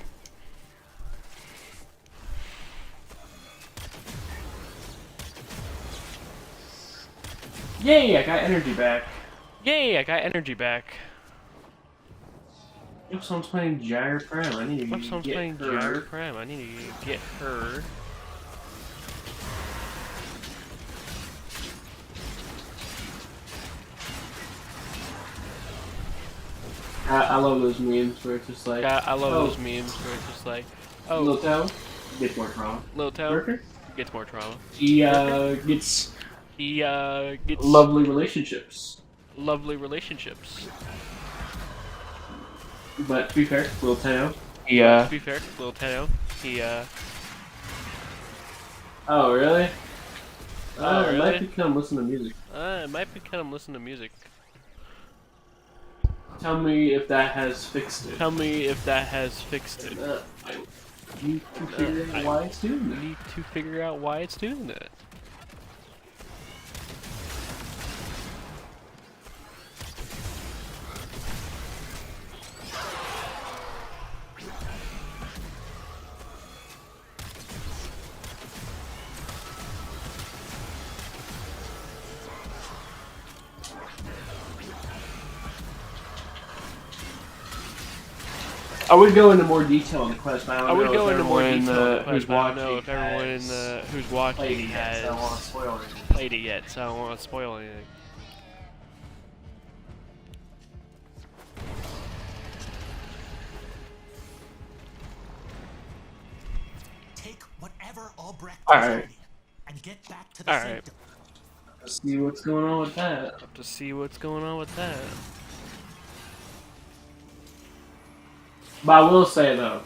Speaker 1: Yay, I got energy back.
Speaker 2: Yay, I got energy back.
Speaker 1: If someone's playing Gyre Prime, I need to
Speaker 2: If someone's
Speaker 1: get
Speaker 2: playing
Speaker 1: her.
Speaker 2: Gyre Prime, I need to get her.
Speaker 1: I love those memes where it's just like,
Speaker 2: Yeah, I love
Speaker 1: oh,
Speaker 2: those memes where it's just like,
Speaker 1: Little
Speaker 2: oh,
Speaker 1: Toe gets more trauma.
Speaker 2: Little Toe
Speaker 1: Worker,
Speaker 2: gets more trauma.
Speaker 1: he gets
Speaker 2: He gets
Speaker 1: lovely relationships.
Speaker 2: lovely relationships.
Speaker 1: But to be fair, Little Toe, he
Speaker 2: To be fair, Little Tenno, he
Speaker 1: oh really?
Speaker 2: Oh,
Speaker 1: It might
Speaker 2: really?
Speaker 1: become listen to music.
Speaker 2: it might be kind of listen to music.
Speaker 1: Tell me if that has fixed it.
Speaker 2: Tell me if that has fixed it.
Speaker 1: I need to figure out why it's doing
Speaker 2: We
Speaker 1: that.
Speaker 2: need to figure out why it's doing that.
Speaker 1: I would go into more detail on the quest, but I
Speaker 2: I
Speaker 1: don't
Speaker 2: would
Speaker 1: know
Speaker 2: go
Speaker 1: if
Speaker 2: into more
Speaker 1: everyone
Speaker 2: detail.
Speaker 1: in, who's
Speaker 2: But I don't
Speaker 1: watching
Speaker 2: know if everyone in
Speaker 1: has
Speaker 2: who's
Speaker 1: played
Speaker 2: watching
Speaker 1: it yet, so I don't want to
Speaker 2: has
Speaker 1: spoil anything.
Speaker 2: played it yet, so I don't want to spoil anything.
Speaker 5: Take whatever Albrecht
Speaker 1: Alright.
Speaker 5: is holding and get back to the
Speaker 2: Alright.
Speaker 5: sanctum.
Speaker 1: Let's see what's going on with that.
Speaker 2: Have to see what's going on with that.
Speaker 1: But I will say though,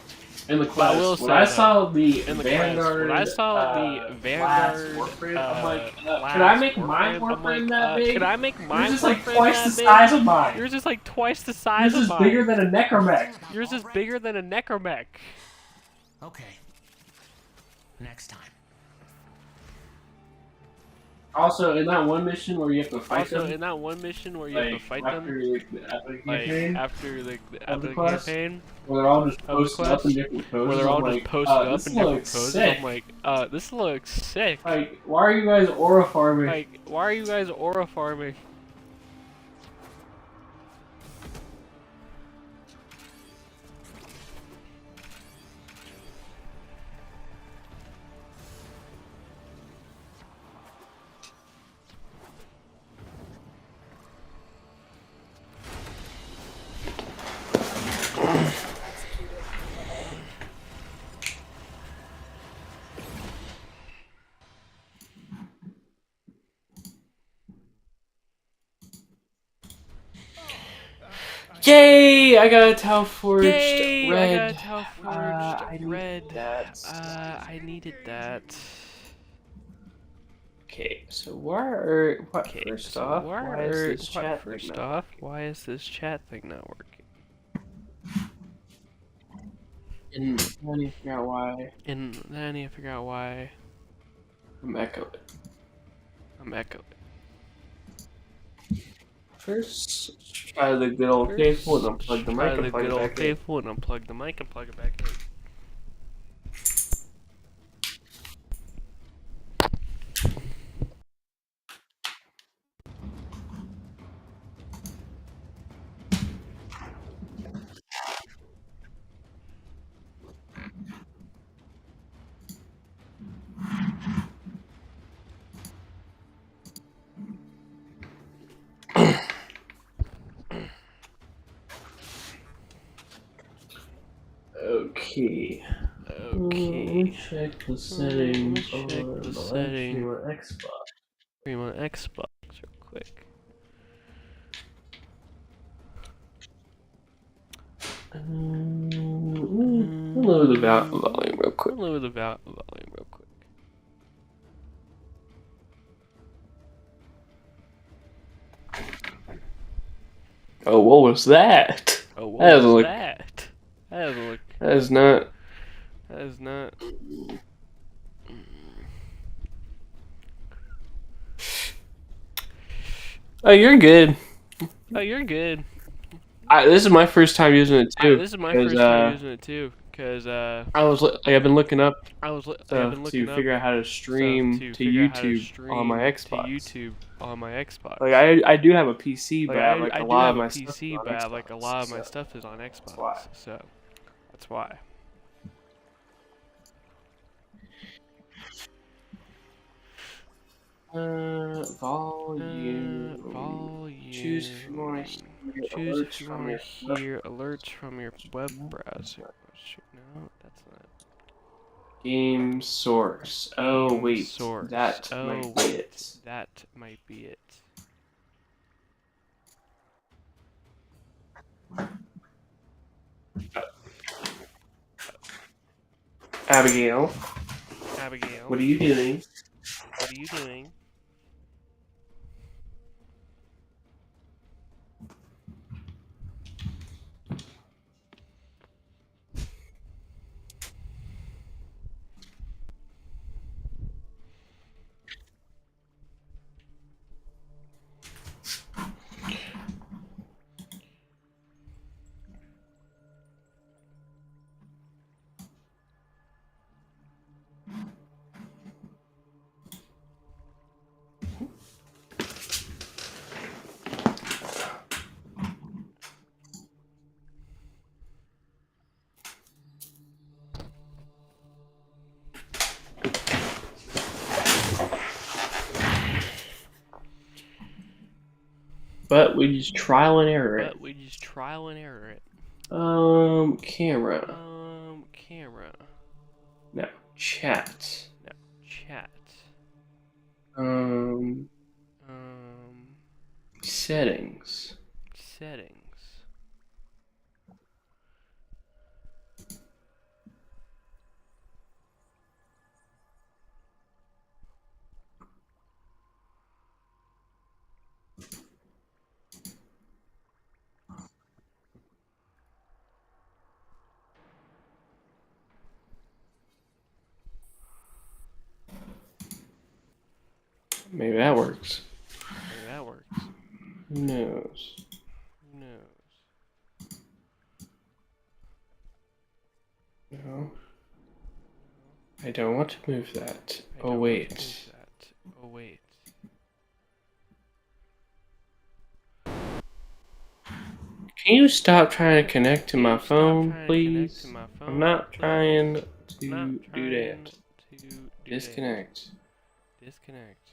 Speaker 1: in the
Speaker 2: But I will
Speaker 1: quest, when
Speaker 2: say,
Speaker 1: I
Speaker 2: though,
Speaker 1: saw the
Speaker 2: in the
Speaker 1: Vanguard,
Speaker 2: quest, when I saw the
Speaker 1: last
Speaker 2: Vanguard,
Speaker 1: Warframe, I'm like, could
Speaker 2: last
Speaker 1: I make my
Speaker 2: Warframe, I'm
Speaker 1: Warframe
Speaker 2: like,
Speaker 1: that big?
Speaker 2: could I make my
Speaker 1: Yours is like
Speaker 2: Warframe
Speaker 1: twice
Speaker 2: that
Speaker 1: the
Speaker 2: big?
Speaker 1: size of mine.
Speaker 2: Yours is like twice the size
Speaker 1: Yours
Speaker 2: of
Speaker 1: is
Speaker 2: mine.
Speaker 1: bigger than a necromech.
Speaker 2: Yours is bigger than a necromech.
Speaker 5: Okay. Next time.
Speaker 1: Also, in that one mission where you have to fight
Speaker 2: Also,
Speaker 1: them,
Speaker 2: in that one mission where you have to fight them,
Speaker 1: after the
Speaker 2: like
Speaker 1: campaign,
Speaker 2: after the
Speaker 1: quest,
Speaker 2: campaign,
Speaker 1: where they're all just
Speaker 2: of the
Speaker 1: posted up in
Speaker 2: quest,
Speaker 1: different poses,
Speaker 2: where they're all
Speaker 1: I'm
Speaker 2: just
Speaker 1: like,
Speaker 2: posted up
Speaker 1: this
Speaker 2: in different
Speaker 1: looks
Speaker 2: poses,
Speaker 1: sick.
Speaker 2: I'm like, this looks sick.
Speaker 1: Like, why are you guys aura farming?
Speaker 2: Like, why are you guys aura farming?
Speaker 1: Yay! I got a Tau forged
Speaker 2: Yay!
Speaker 1: red.
Speaker 2: I got a Tau forged
Speaker 1: I need
Speaker 2: red.
Speaker 1: that.
Speaker 2: I needed that.
Speaker 1: Okay, so what?
Speaker 2: Okay,
Speaker 1: First
Speaker 2: so
Speaker 1: off, why is this chat thing
Speaker 2: first
Speaker 1: not
Speaker 2: off, why is this chat thing not working?
Speaker 1: And I need to figure out why
Speaker 2: And then I need to figure out why
Speaker 1: I'm echoing.
Speaker 2: I'm echoing.
Speaker 1: First, try the good old faithful and unplug the
Speaker 2: try
Speaker 1: mic
Speaker 2: the
Speaker 1: and plug
Speaker 2: good
Speaker 1: it
Speaker 2: old
Speaker 1: back in.
Speaker 2: faithful and unplug the mic and plug it back in.
Speaker 1: Okay. Let me check the settings on the live stream on Xbox.
Speaker 2: Stream on Xbox real quick.
Speaker 1: Lower the volume real quick.
Speaker 2: Lower the volume real quick.
Speaker 1: Oh, what was that?
Speaker 2: Oh, what
Speaker 1: That doesn't
Speaker 2: was
Speaker 1: look.
Speaker 2: that? That doesn't look.
Speaker 1: That is not.
Speaker 2: That is not.
Speaker 1: Oh, you're good.
Speaker 2: Oh, you're good.
Speaker 1: This is my first time using it too.
Speaker 2: This is my
Speaker 1: 'cause,
Speaker 2: first time using it too, cause
Speaker 1: I've been looking up
Speaker 2: I've been
Speaker 1: stuff
Speaker 2: looking
Speaker 1: to
Speaker 2: up
Speaker 1: figure out how to
Speaker 2: stuff
Speaker 1: stream
Speaker 2: to
Speaker 1: to
Speaker 2: figure out how to
Speaker 1: YouTube on my
Speaker 2: stream
Speaker 1: Xbox.
Speaker 2: to YouTube on my Xbox.
Speaker 1: Like I do have a PC,
Speaker 2: Like,
Speaker 1: but
Speaker 2: I
Speaker 1: a
Speaker 2: do
Speaker 1: lot
Speaker 2: have
Speaker 1: of
Speaker 2: a
Speaker 1: my stuff is
Speaker 2: PC,
Speaker 1: on
Speaker 2: but
Speaker 1: Xbox,
Speaker 2: like a lot of my
Speaker 1: so
Speaker 2: stuff is on Xbox,
Speaker 1: why.
Speaker 2: so that's why.
Speaker 1: Volume.
Speaker 2: Volume.
Speaker 1: Choose if you want to hear
Speaker 2: Choose
Speaker 1: alerts
Speaker 2: if you
Speaker 1: from
Speaker 2: want
Speaker 1: your
Speaker 2: to hear alerts from your web browser. Oh, shoot, no, that's not.
Speaker 1: game source. Oh
Speaker 2: Game
Speaker 1: wait,
Speaker 2: source.
Speaker 1: that
Speaker 2: Oh,
Speaker 1: might be
Speaker 2: wait,
Speaker 1: it.
Speaker 2: that might be it.
Speaker 1: Abigail,
Speaker 2: Abigail,
Speaker 1: what are you doing?
Speaker 2: what are you doing?
Speaker 1: But we just trial and error it.
Speaker 2: But we just trial and error it.
Speaker 1: Camera.
Speaker 2: Camera.
Speaker 1: No, chat.
Speaker 2: No, chat.
Speaker 1: Settings.
Speaker 2: Settings.
Speaker 1: Maybe that works.
Speaker 2: Maybe that works.
Speaker 1: Who knows?
Speaker 2: Who knows?
Speaker 1: No. I don't want to move that.
Speaker 2: I
Speaker 1: Oh
Speaker 2: don't
Speaker 1: wait.
Speaker 2: want to move that. Oh wait.
Speaker 1: Can you stop trying to connect to
Speaker 2: Can
Speaker 1: my
Speaker 2: you stop
Speaker 1: phone,
Speaker 2: trying to
Speaker 1: please?
Speaker 2: connect to my
Speaker 1: I'm
Speaker 2: phone,
Speaker 1: not
Speaker 2: please?
Speaker 1: trying to
Speaker 2: I'm not
Speaker 1: do
Speaker 2: trying
Speaker 1: that.
Speaker 2: to do
Speaker 1: Disconnect.
Speaker 2: that. Disconnect.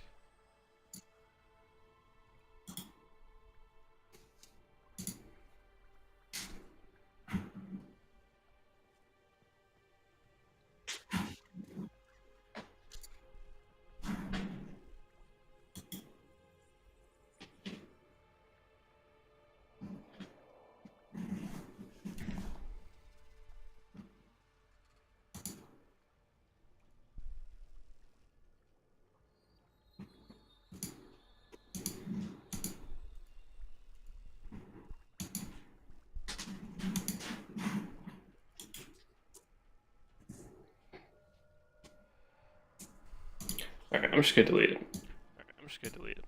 Speaker 1: Alright, I'm just gonna delete it.
Speaker 2: Alright, I'm just gonna delete it.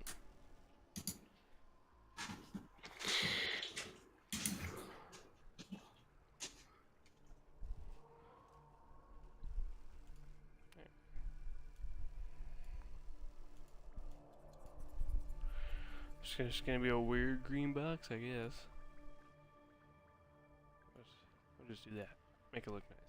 Speaker 2: It's just gonna be a weird green box, I guess. We'll just do that. Make it look nice.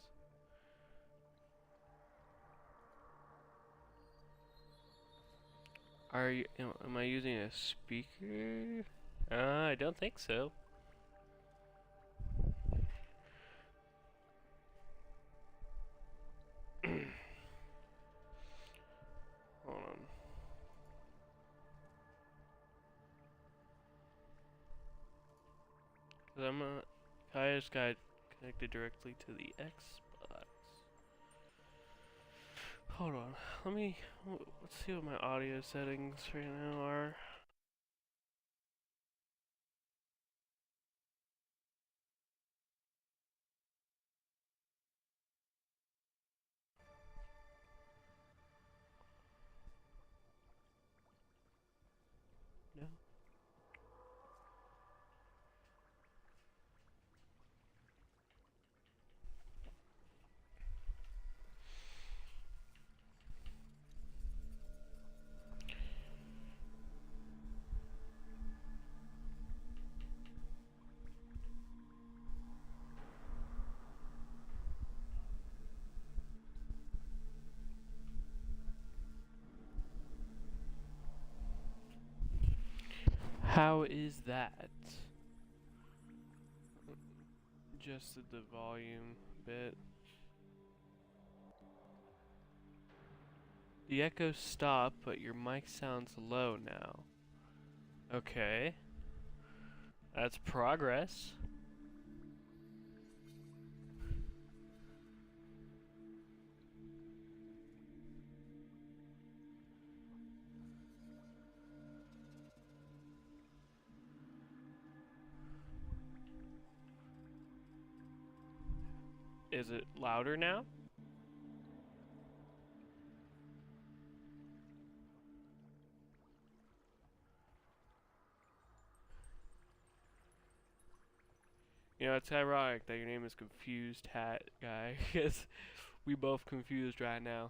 Speaker 2: Am I using a speaker? I don't think so. Hold on. I just got connected directly to the Xbox. Hold on. Let's see what my audio settings right now are. No. How is that? Adjusted the volume a bit. The echo stopped, but your mic sounds low now. Okay. That's progress. Is it louder now? You know, it's ironic that your name is Confused Hat Guy, because we both confused right now.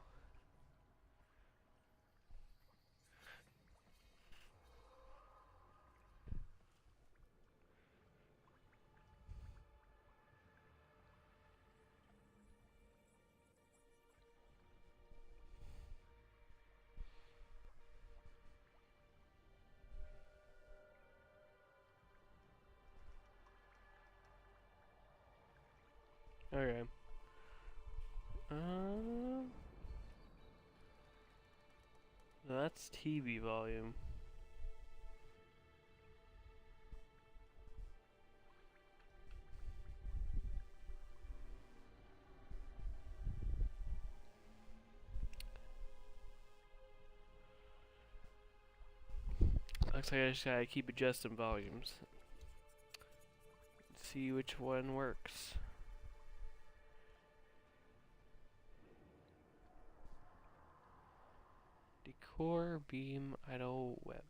Speaker 2: Okay. That's TV volume. Looks like I just gotta keep adjusting volumes. See which one works. Decor, beam, idle, web.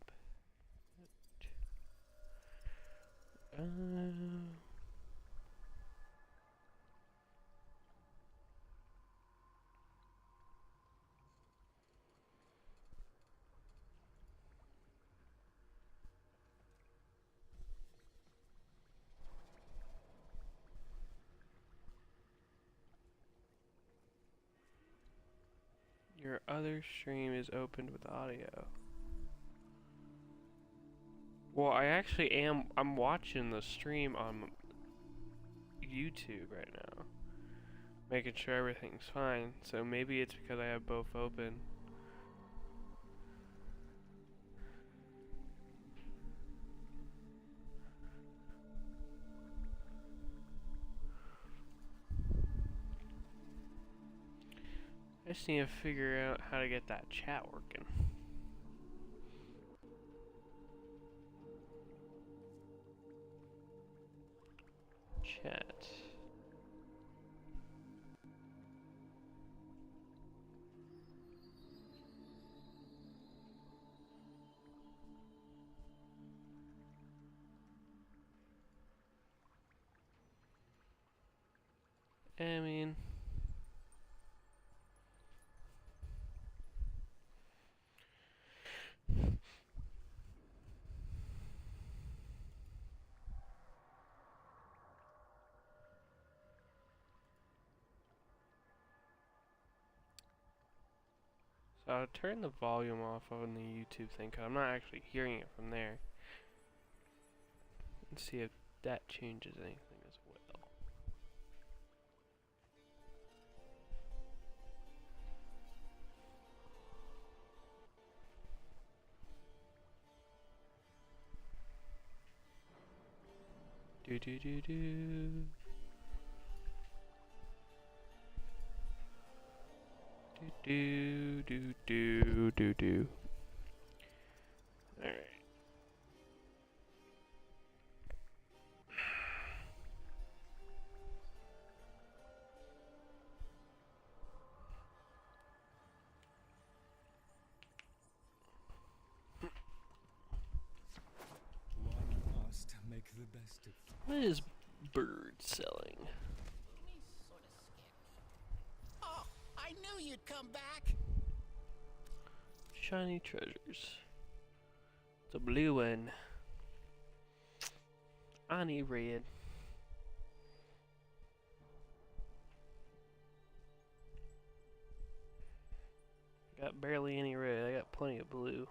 Speaker 2: Your other stream is opened with audio. Well, I'm watching the stream on YouTube right now. Making sure everything's fine. So maybe it's because I have both open. I just need to figure out how to get that chat working. Chat. I mean, so I'll turn the volume off on the YouTube thing, because I'm not actually hearing it from there. Let's see if that changes anything as well. Do do do do. Do do do do do. Alright.
Speaker 7: One must make the best of.
Speaker 2: What is bird selling?
Speaker 3: Oh, I knew you'd come back.
Speaker 2: Shiny treasures. It's a blue one. I need red. Got barely any red. I got plenty of blue.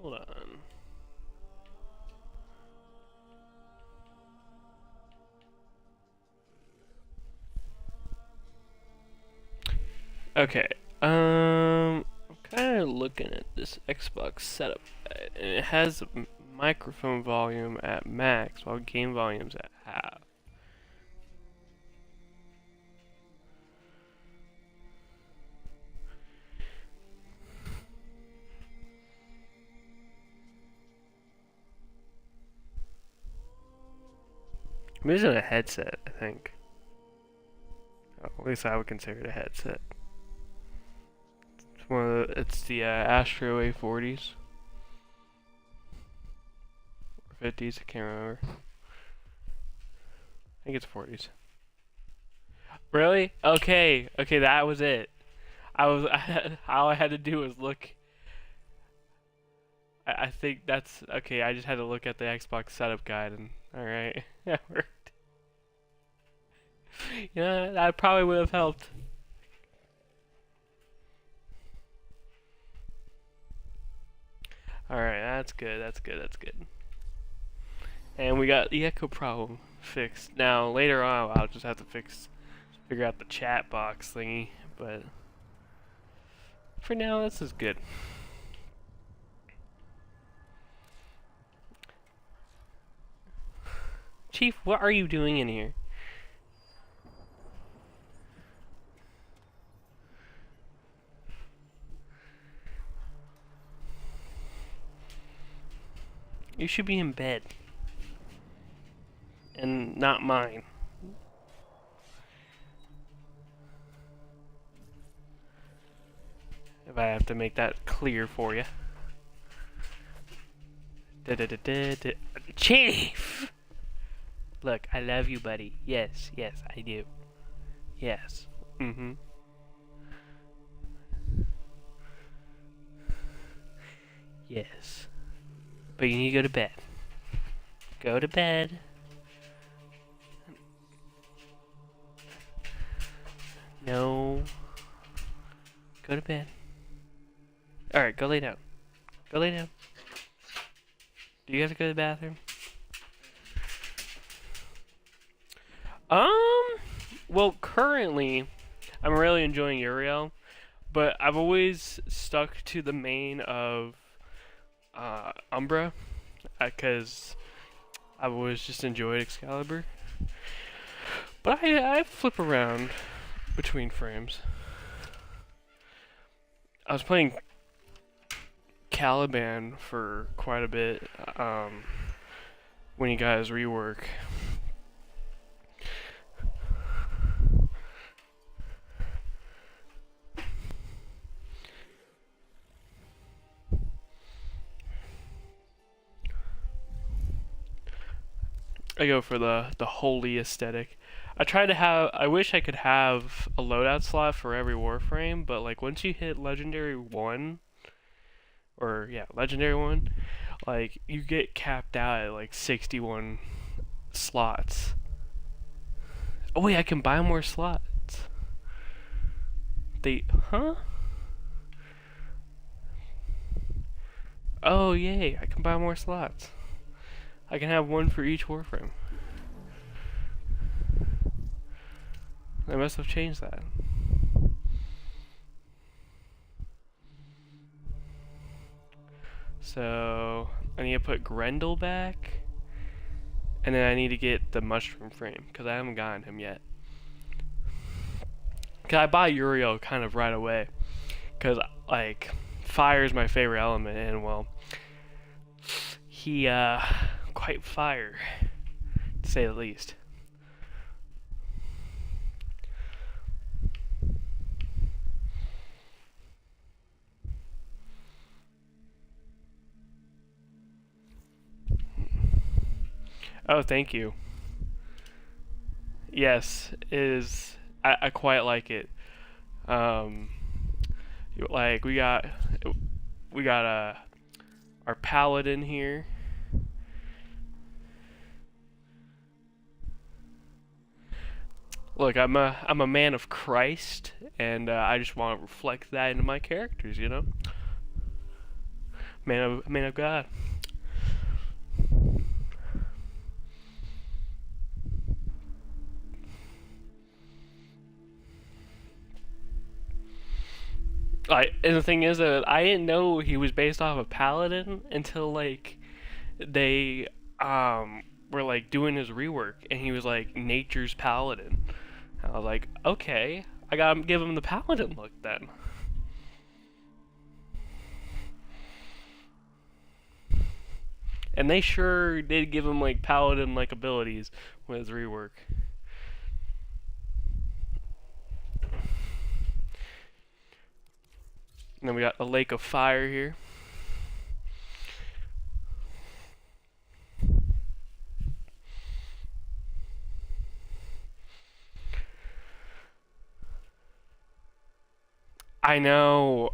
Speaker 2: Hold on. Okay. I'm kind of looking at this Xbox setup, and it has microphone volume at max while game volume's at half. I'm using a headset, I think. Oh, at least I would consider it a headset. It's the Astro A40s. Or 50s, I can't remember. I think it's 40s. Really? Okay, that was it. All I had to do was look. I think that's okay. I just had to look at the Xbox setup guide, and all right, that worked. Yeah, that probably would have helped. All right, that's good. That's good. That's good. And we got the echo problem fixed. Now later on, I'll just have to figure out the chat box thingy. But for now, this is good. Chief, what are you doing in here? You should be in bed. And not mine. If I have to make that clear for you. Chief! Look, I love you, buddy. Yes, I do. Yes. Mm-hmm. Yes. But you need to go to bed. Go to bed. No. Go to bed. Alright, go lay down. Go lay down. Do you have to go to the bathroom? Well, currently, I'm really enjoying Uriel, but I've always stuck to the main of Umbra, because I've always just enjoyed Excalibur. But I flip around between frames. I was playing Caliban for quite a bit when you guys rework. I go for the holy aesthetic. I wish I could have a loadout slot for every Warframe, but like once you hit Legendary 1, or yeah, Legendary 1, like you get capped out at like 61 slots. Oh wait, I can buy more slots. Huh? Oh yay, I can buy more slots. I can have one for each Warframe. I must have changed that. So I need to put Grendel back, and then I need to get the mushroom frame because I haven't gotten him yet. Cause I bought Uriel kind of right away, cause like fire is my favorite element, and well, he quite fire, to say the least. Oh, thank you. Yes, I quite like it. Like we got our paladin here. Look, I'm a man of Christ, and I just want to reflect that into my characters, you know. Man of God. And the thing is that I didn't know he was based off of Paladin until like they were like doing his rework, and he was like Nature's Paladin. I was like, okay, I gotta give him the Paladin look then. And they sure did give him like Paladin like abilities with his rework. And then we got the Lake of Fire here. I know.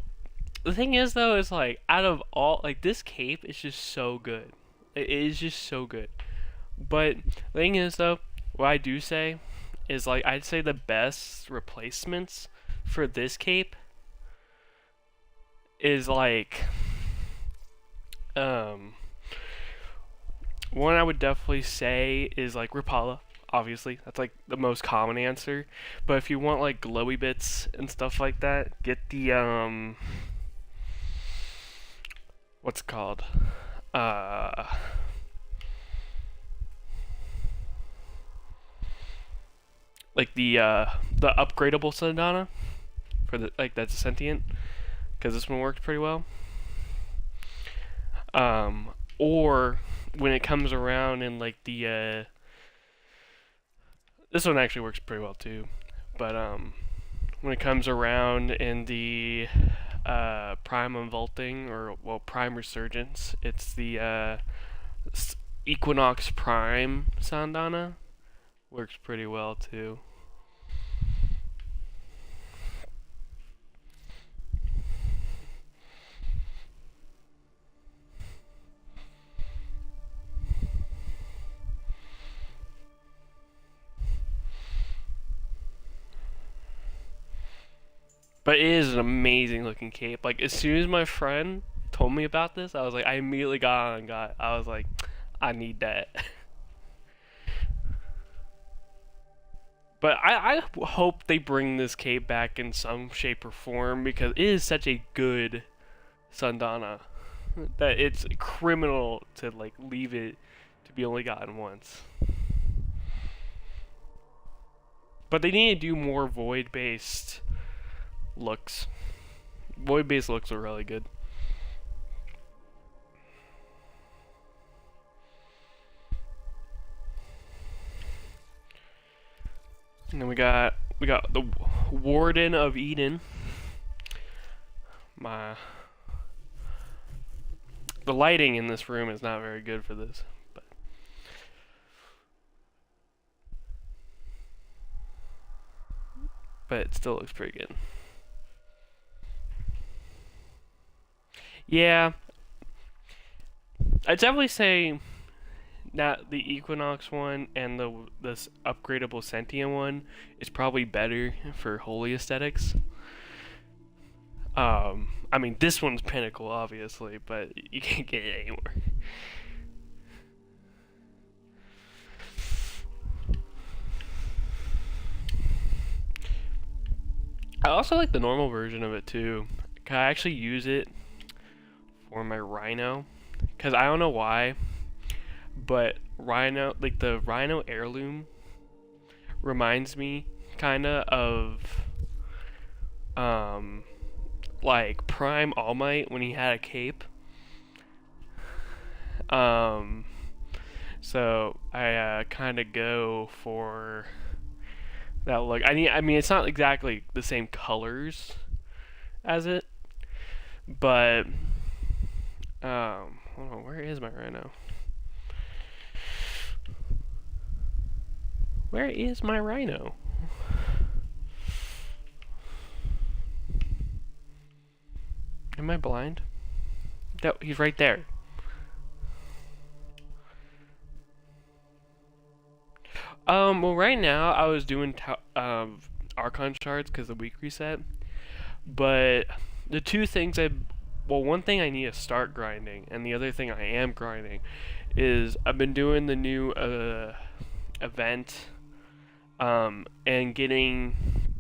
Speaker 2: The thing is though, is like out of all, like this cape is just so good. It is just so good. But the thing is though, what I do say is like I'd say the best replacements for this cape is like one I would definitely say is like Rapala. Obviously, that's like the most common answer. But if you want like glowy bits and stuff like that, get the what's it called? Like the upgradable Sundana for the like that's sentient, because this one worked pretty well. Or when it comes around in like the this one actually works pretty well too, but when it comes around in the Prime Unvaulting, or well Prime Resurgence, it's the Equinox Prime Sandana. Works pretty well too. But it is an amazing looking cape. Like, as soon as my friend told me about this, I was like, I immediately got on and I was like, I need that. But I hope they bring this cape back in some shape or form, because it is such a good Sundana that it's criminal to like leave it to be only gotten once. But they need to do more void-based looks. Void-based looks are really good. And then we got the Warden of Eden. The lighting in this room is not very good for this, but it still looks pretty good. Yeah, I'd definitely say that the Equinox one and this upgradable Sentient one is probably better for holy aesthetics. I mean, this one's pinnacle, obviously, but you can't get it anymore. I also like the normal version of it too. I actually use it for my Rhino, because I don't know why, but Rhino, like the Rhino heirloom, reminds me kinda of like Prime All Might when he had a cape. So I kind of go for that look. I mean, it's not exactly the same colors as it, but hold on, where is my Rhino? Where is my Rhino? Am I blind? No, he's right there. Well, right now I was doing Archon shards because of the week reset, but the two things one thing I need to start grinding, and the other thing I am grinding, is I've been doing the new event, and getting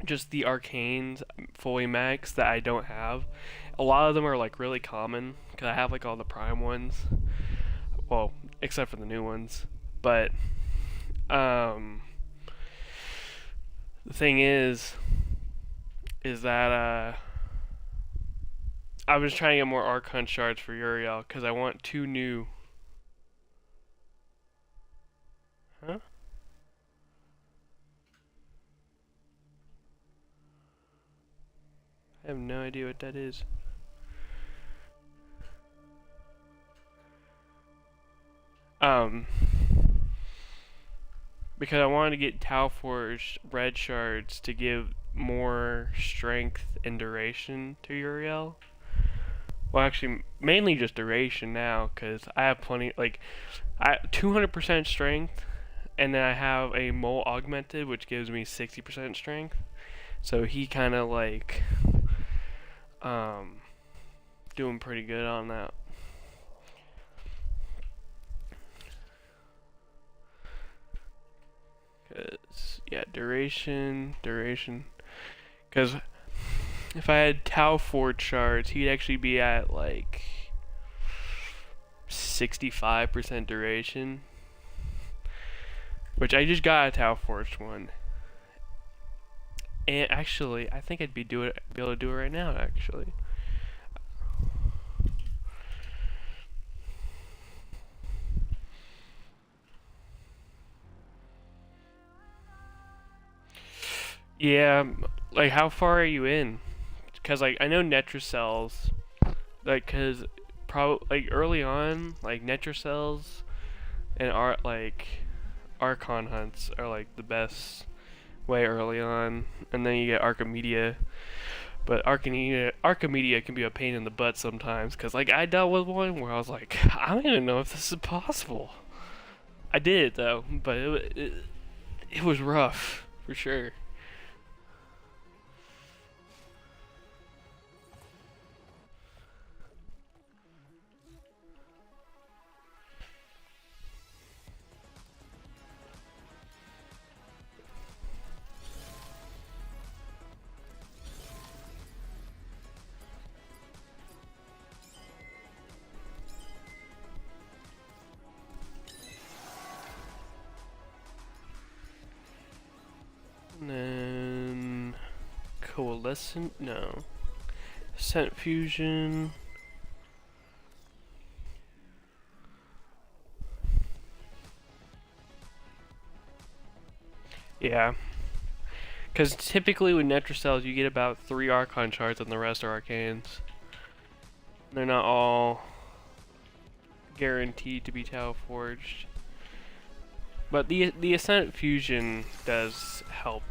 Speaker 2: just the arcanes fully maxed that I don't have. A lot of them are like really common because I have like all the prime ones, well, except for the new ones. But the thing is that I was trying to get more Archon shards for Uriel because I want 2 new. Huh? I have no idea what that is. Because I wanted to get Tau Forged red shards to give more strength and duration to Uriel. Well, actually, mainly just duration now, because I have plenty, like, 200% strength, and then I have a mole augmented, which gives me 60% strength. So he kind of like, doing pretty good on that. Cause yeah, duration. Cause if I had Tau Forge shards, he'd actually be at like 65% duration. Which I just got a Tau Forged one. And actually, I think I'd be able to do it right now, actually. Yeah, like how far are you in? Because like I know Netracells, like cause like early on, like Netracells and Archon hunts are like the best way early on, and then you get Archimedia. But Archimedia can be a pain in the butt sometimes, because like I dealt with one where I was like, I don't even know if this is possible. I did it though, but it was rough for sure. And then coalescent, no. Scent fusion. Yeah. Because typically with Netrocells you get about 3 Archon shards and the rest are Arcanes. They're not all guaranteed to be Tau Forged. But the Ascent Fusion does help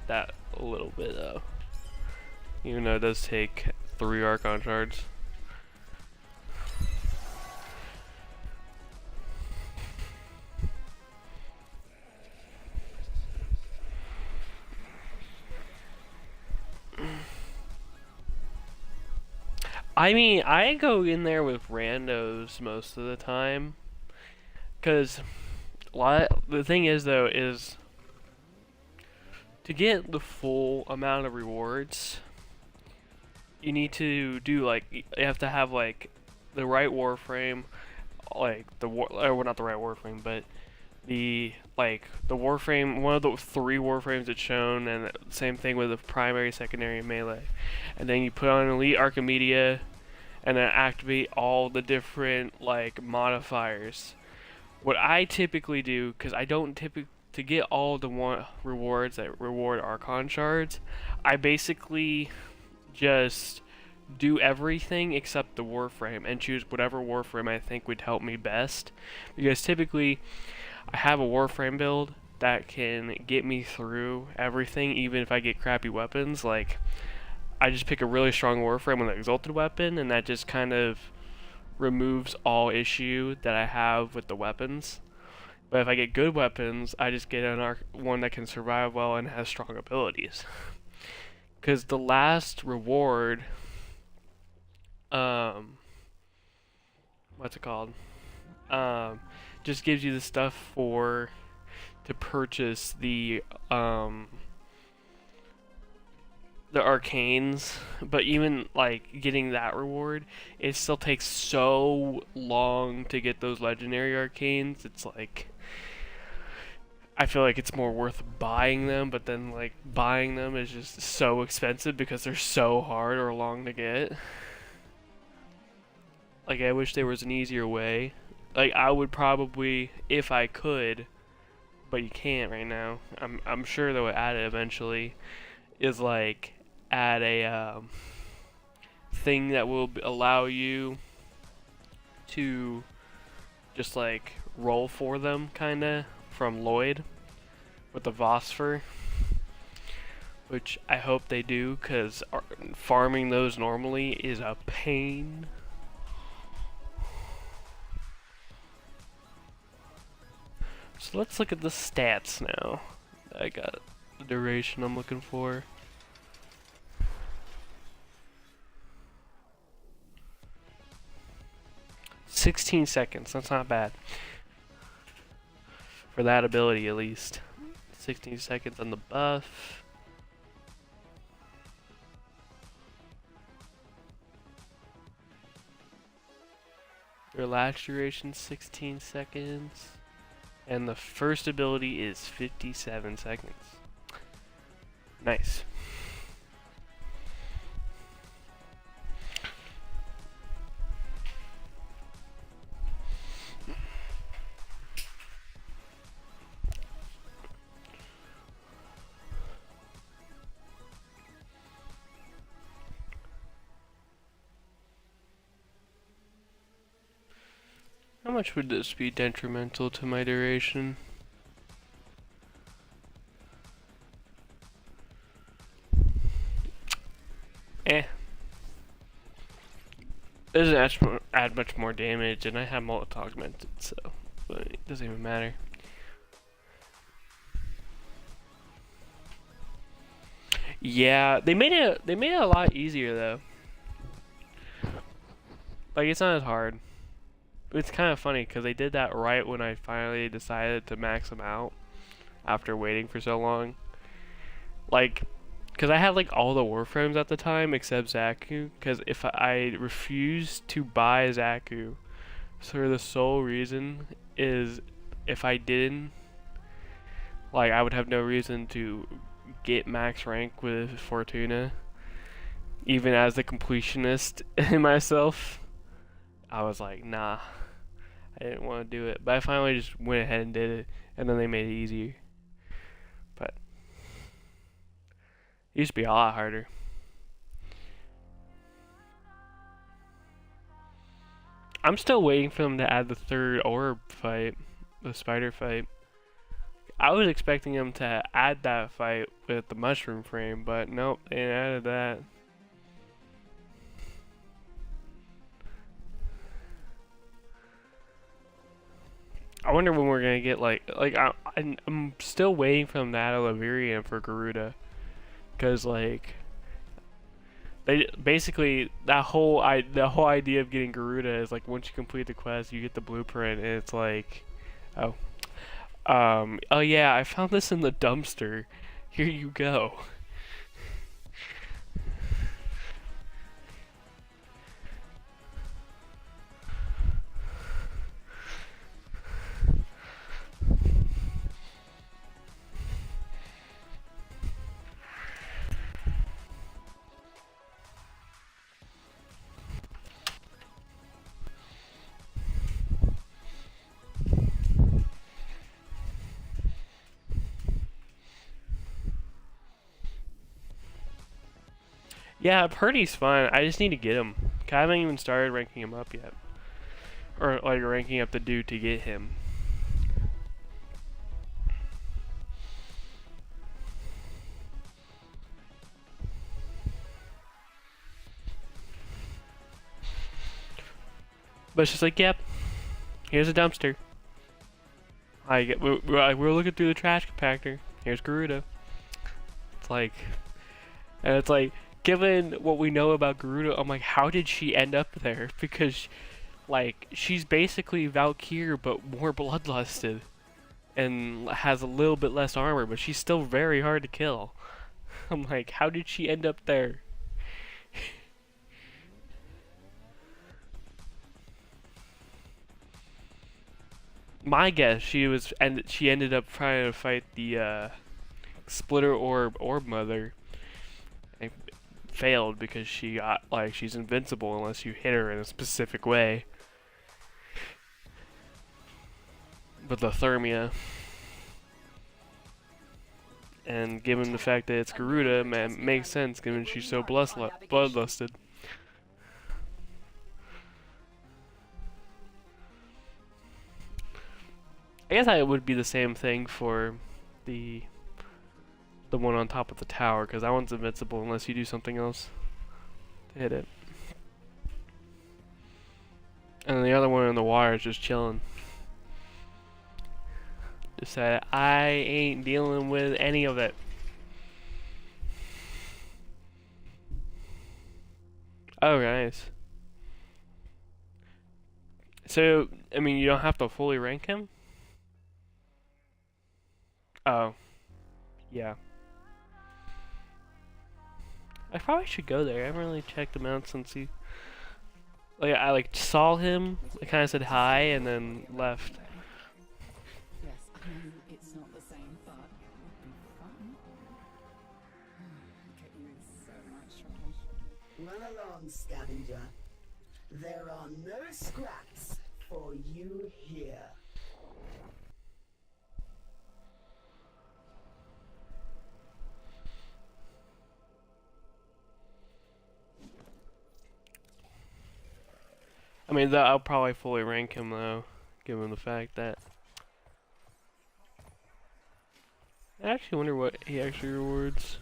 Speaker 2: that a little bit though. Even though it does take 3 Archon shards. I mean, I go in there with randos most of the time. Because the thing is though is to get the full amount of rewards you need to do like you have to have like the right Warframe, like well, not the right Warframe, but the Warframe, one of the 3 Warframes that's shown, and same thing with the primary, secondary, and melee. And then you put on Elite Archimedia and then activate all the different like modifiers. What I typically do, because I don't typically, to get all the rewards that reward Archon shards, I basically just do everything except the Warframe and choose whatever Warframe I think would help me best. Because typically, I have a Warframe build that can get me through everything, even if I get crappy weapons. Like, I just pick a really strong Warframe with an Exalted weapon, and that just kind of removes all issue that I have with the weapons. But if I get good weapons, I just get one that can survive well and has strong abilities. Because the last reward, what's it called? Just gives you the stuff to purchase the arcanes, but even like getting that reward, it still takes so long to get those legendary arcanes. It's like, I feel like it's more worth buying them, but then like buying them is just so expensive because they're so hard or long to get. Like, I wish there was an easier way. Like, I would probably, if I could, but you can't right now. I'm sure they'll add it eventually. Is like add a thing that will allow you to just like roll for them, kinda, from Lloyd with the Vosper, which I hope they do, because farming those normally is a pain. So let's look at the stats now. I got the duration I'm looking for. "16 seconds, that's not bad. For that ability, at least. 16 seconds on the buff. Their last duration, 16 seconds. And the first ability is 57 seconds. Nice. How much would this be detrimental to my duration? It doesn't add much more damage, and I have multi augmented, so but it doesn't even matter. Yeah, they made it a lot easier though. Like, it's not as hard. It's kind of funny because they did that right when I finally decided to max them out after waiting for so long. Like, because I had like all the Warframes at the time except Zaku, because if I refused to buy Zaku, so the sole reason is if I didn't, like, I would have no reason to get max rank with Fortuna, even as the completionist in myself. I was like, nah, I didn't want to do it, but I finally just went ahead and did it, and then they made it easier. But it used to be a lot harder. I'm still waiting for them to add the third orb fight, the spider fight. I was expecting them to add that fight with the mushroom frame, but nope, they added that. I wonder when we're gonna get I'm still waiting for them to add a Lavirian for Garuda, cause like they basically the whole idea of getting Garuda is like once you complete the quest, you get the blueprint, and it's like, oh yeah, I found this in the dumpster. Here you go. Yeah, Purdy's fun. I just need to get him. I haven't even started ranking him up yet. Or, like, ranking up the dude to get him. But it's just like, yep, here's a dumpster. We're looking through the trash compactor. Here's Garuda. It's like, and it's like, given what we know about Garuda, I'm like, how did she end up there? Because, like, she's basically Valkyr, but more bloodlusted. And has a little bit less armor, but she's still very hard to kill. I'm like, how did she end up there? My guess, she ended up trying to fight the Splitter Orb Mother, and failed because she got, like, she's invincible unless you hit her in a specific way. But the Thermia, and given the fact that it's Garuda, man, makes sense given she's so bloodlusted. I guess it would be the same thing for the one on top of the tower, because that one's invincible unless you do something else to hit it. And the other one in the water is just chilling. Just said, I ain't dealing with any of it. Oh, nice. So, I mean, you don't have to fully rank him? Oh. Yeah. I probably should go there. I haven't really checked him out since he... Like, I, like, saw him, I kind of said hi, and then left.
Speaker 6: Yes, I know it's not the same, but it would be fun. Get you in so much trouble.
Speaker 8: Run along, scavenger. There are no scraps for you here.
Speaker 2: I mean, I'll probably fully rank him, though, given the fact that... I actually wonder what he actually rewards.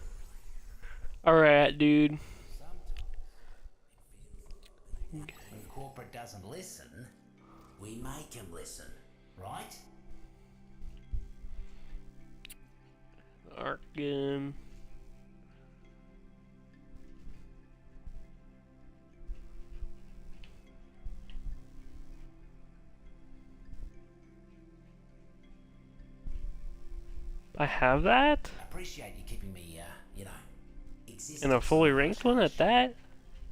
Speaker 2: Alright, dude.
Speaker 3: When corporate doesn't listen, we make him listen, right?
Speaker 2: Arkin. I have that?
Speaker 3: I appreciate you keeping me, you know, existing.
Speaker 2: In a fully ranked one at that?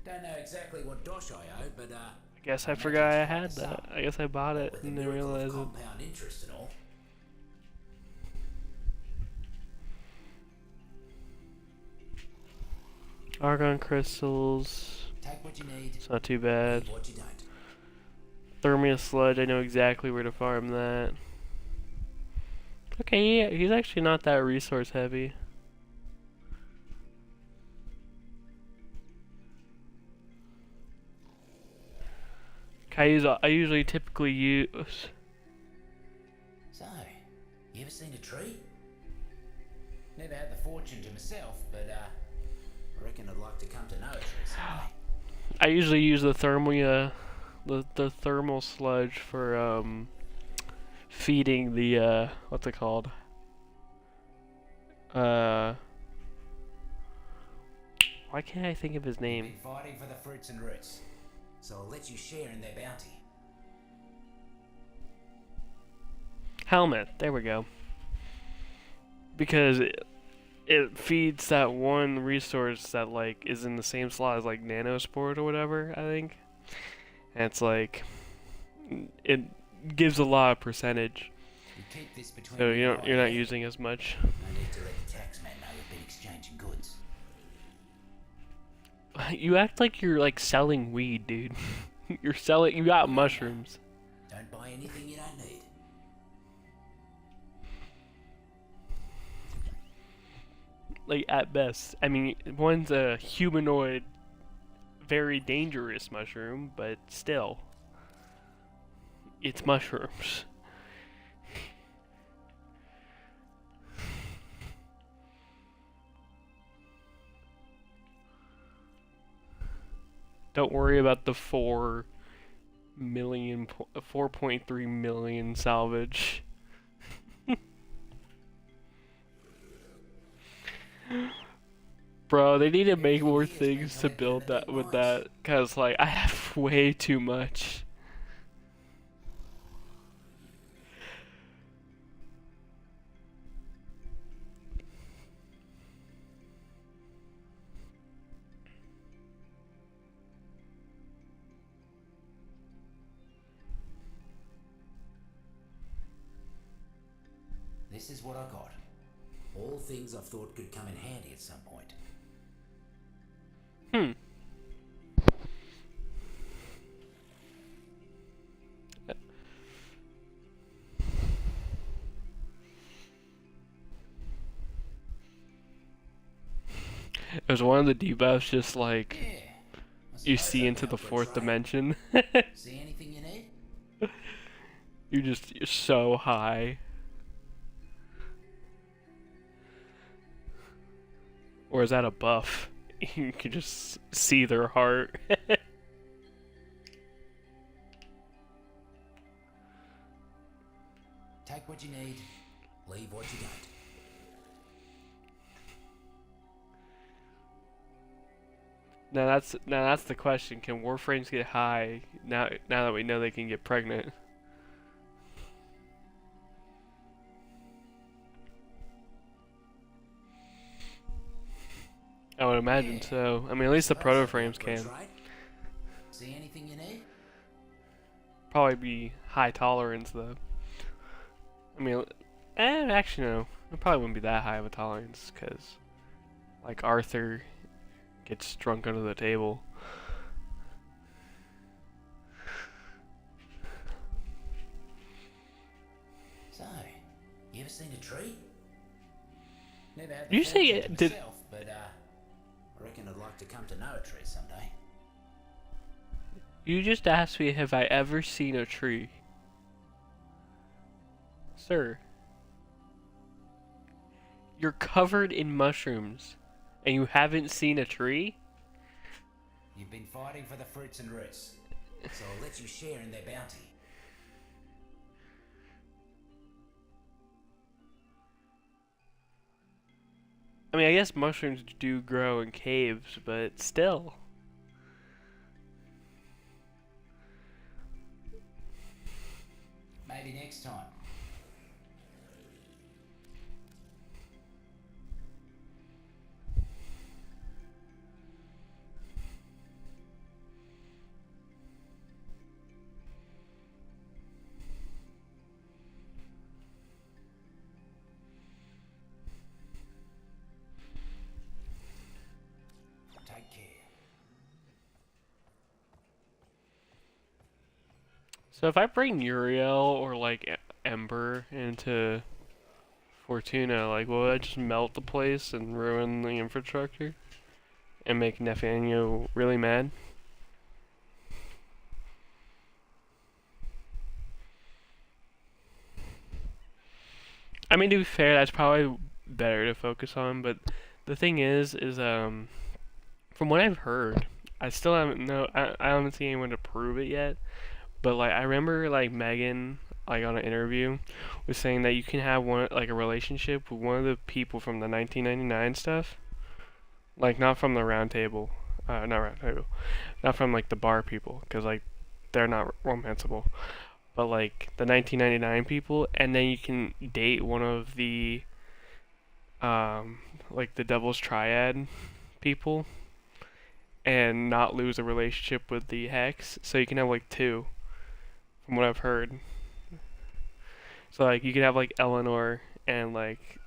Speaker 3: Don't know exactly what dosh I owe, but
Speaker 2: I guess I forgot I had that. I guess I bought it and didn't realize it.
Speaker 3: Compound interest and all.
Speaker 2: Argon crystals.
Speaker 3: Take what you need.
Speaker 2: It's not too bad.
Speaker 3: Leave what you don't.
Speaker 2: Thermia sludge, I know exactly where to farm that. Okay, yeah, he's actually not that resource heavy. I usually typically use...
Speaker 3: So, you ever seen a tree? Never had the fortune to myself, but I reckon I'd like to come to know a tree someday.
Speaker 2: I usually use the thermia, the thermal sludge for feeding the what's it called? Why can't I think of his name?
Speaker 3: Been fighting for the fruits and roots, so I'll let you share in their bounty.
Speaker 2: Helmet. There we go. Because it feeds that one resource that like is in the same slot as like nanosport or whatever, I think. And it's like it gives a lot of percentage.
Speaker 3: You keep this between
Speaker 2: So
Speaker 3: you
Speaker 2: you're not
Speaker 3: and I.
Speaker 2: using as much.
Speaker 3: No need to let the taxman know we've been exchanging goods.
Speaker 2: You act like you're like selling weed, dude. You got mushrooms.
Speaker 3: Don't buy anything you don't need.
Speaker 2: Like at best. I mean, one's a humanoid, very dangerous mushroom, but still. It's mushrooms. Don't worry about the 4.3 million salvage. Bro, they need to make more things to build that with that, cause like I have way too much.
Speaker 3: This is what I got. All things I've thought could come in handy at some point.
Speaker 2: Is one of the debuffs just like
Speaker 3: Yeah.
Speaker 2: you see into the fourth dimension?
Speaker 3: See anything you need?
Speaker 2: You're so high. Or is that a buff? You can just see their heart.
Speaker 3: Take what you need, leave what you don't.
Speaker 2: Now that's the question. Can Warframes get high now that we know they can get pregnant? I would imagine so. I mean, at least the proto frames can.
Speaker 3: See anything you need?
Speaker 2: Probably be high tolerance though. I mean, actually no. It probably wouldn't be that high of a tolerance because, like Arthur, gets drunk under the table.
Speaker 3: So, you ever seen a tree? Never had
Speaker 2: You
Speaker 3: the
Speaker 2: say
Speaker 3: fortune
Speaker 2: it
Speaker 3: to
Speaker 2: did-
Speaker 3: myself, but I reckon I'd like to come to know a tree someday.
Speaker 2: You just asked me, have I ever seen a tree? Sir. You're covered in mushrooms, and you haven't seen a tree?
Speaker 3: You've been fighting for the fruits and roots, so I'll let you share in their bounty.
Speaker 2: I mean, I guess mushrooms do grow in caves, but still.
Speaker 3: Maybe next time.
Speaker 2: So if I bring Uriel or like Ember into Fortuna, like will that just melt the place and ruin the infrastructure and make Nathaniel really mad? I mean, to be fair, that's probably better to focus on, but the thing is from what I've heard, I still haven't I haven't seen anyone to prove it yet. But like I remember like Megan like on an interview was saying that you can have one like a relationship with one of the people from the 1999 stuff, like not from the round table, not round table, not from like the bar people, because like they're not romanceable, but like the 1999 people, and then you can date one of the like the Devil's Triad people and not lose a relationship with the Hex, so you can have like two, from what I've heard. So like you could have like Eleanor and like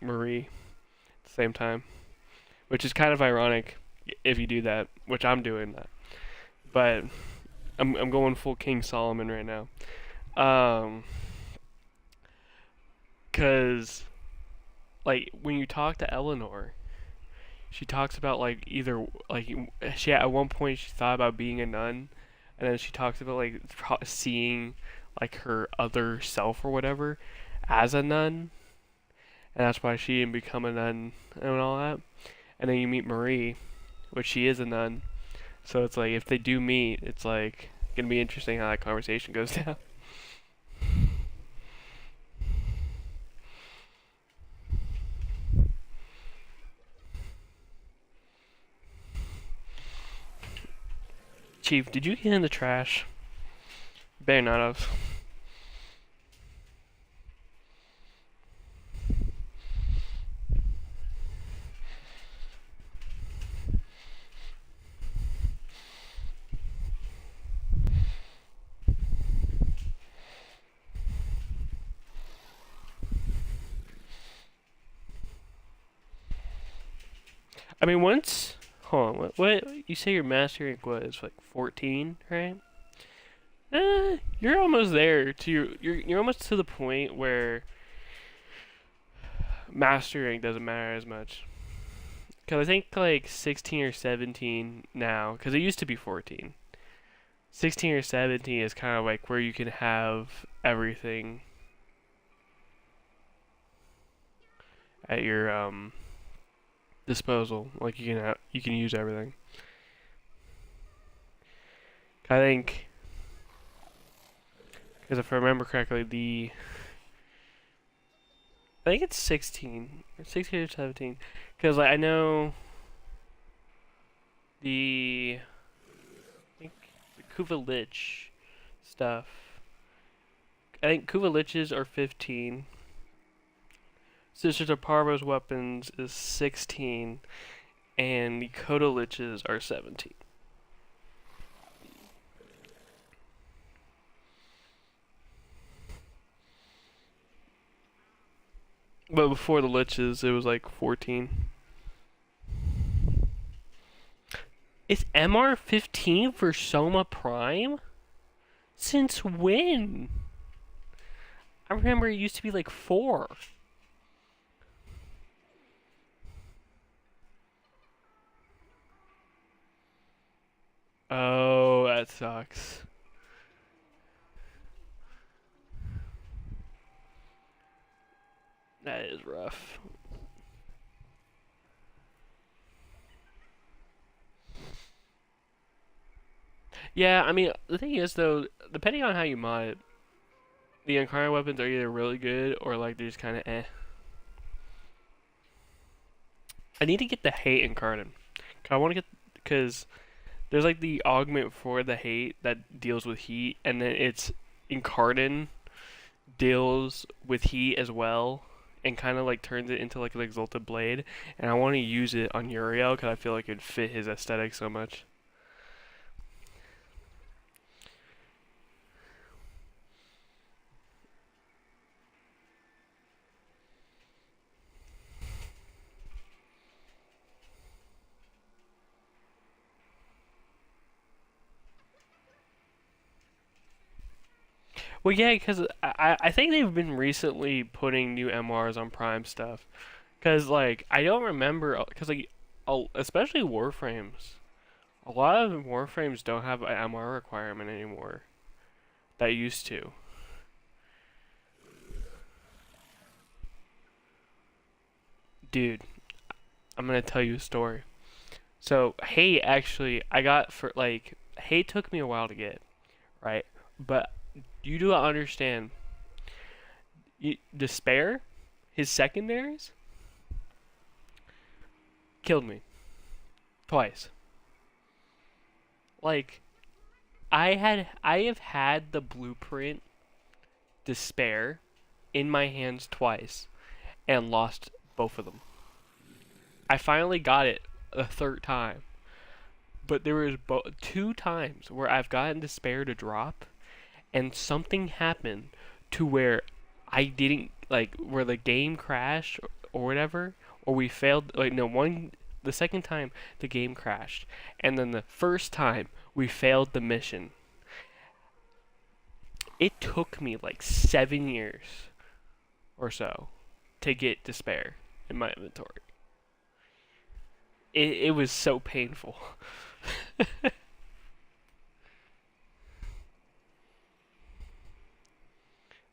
Speaker 2: Marie at the same time, which is kind of ironic if you do that, which I'm doing that. But I'm going full King Solomon right now. 'Cause like when you talk to Eleanor, she talks about like either like she at one point she thought about being a nun, and then she talks about like seeing like her other self or whatever as a nun, and that's why she didn't become a nun and all that. And then you meet Marie, which she is a nun. So it's like if they do meet, it's like gonna be interesting how that conversation goes down. Chief, did you get in the trash? Better not have. I mean, once. Hold on, what? You say your master rank was like 14, right? You're almost there. You're almost to the point where master rank doesn't matter as much. Because I think like 16 or 17 now, because it used to be 14. 16 or 17 is kind of like where you can have everything at your disposal. Like you can use everything. I think, because if I remember correctly, I think it's 16 or 17. Because like, I know I think the Kuva Lich stuff. I think Kuva Liches are 15. Sisters of Parvo's weapons is 16, and the Kodo Liches are 17. But before the Liches, it was like 14. Is MR 15 for Soma Prime? Since when? I remember it used to be like 4. Oh, that sucks. That is rough. Yeah, I mean, the thing is though, depending on how you mod it, the incarnate weapons are either really good or like they're just kind of eh. I need to get the hate incarnate. I want to get, because there's like the augment for the hate that deals with heat, and then it's incarnate deals with heat as well, and kind of like turns it into like an exalted blade. And I want to use it on Uriel because I feel like it'd fit his aesthetic so much. Well, yeah, because I think they've been recently putting new MRs on Prime stuff. Because, like, I don't remember, because, like, especially Warframes. A lot of Warframes don't have an MR requirement anymore. That used to. Dude, I'm gonna tell you a story. So, Hay actually, I got for, like, Hay took me a while to get, right? But you do understand, Despair, his secondaries, killed me. Twice. Like, I have had the blueprint Despair in my hands twice and lost both of them. I finally got it a third time, but there was 2 times where I've gotten Despair to drop and something happened to where I didn't, like, where the game crashed or whatever, or we failed, like, no, the second time the game crashed, and then the first time we failed the mission. It took me like 7 years or so to get Despair in my inventory. It was so painful.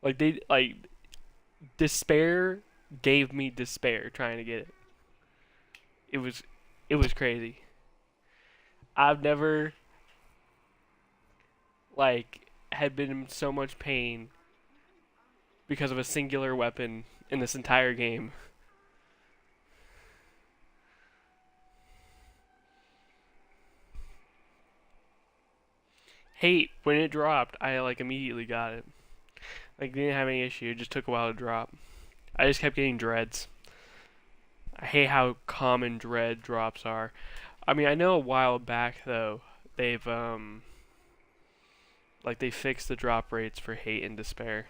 Speaker 2: like Despair gave me despair trying to get it. It was crazy. I've never had been in so much pain because of a singular weapon in this entire game. Hate, when it dropped, I immediately got it. Didn't have any issue, it just took a while to drop. I just kept getting dreads. I hate how common dread drops are. I mean, I know a while back though, they've they fixed the drop rates for Hate and Despair.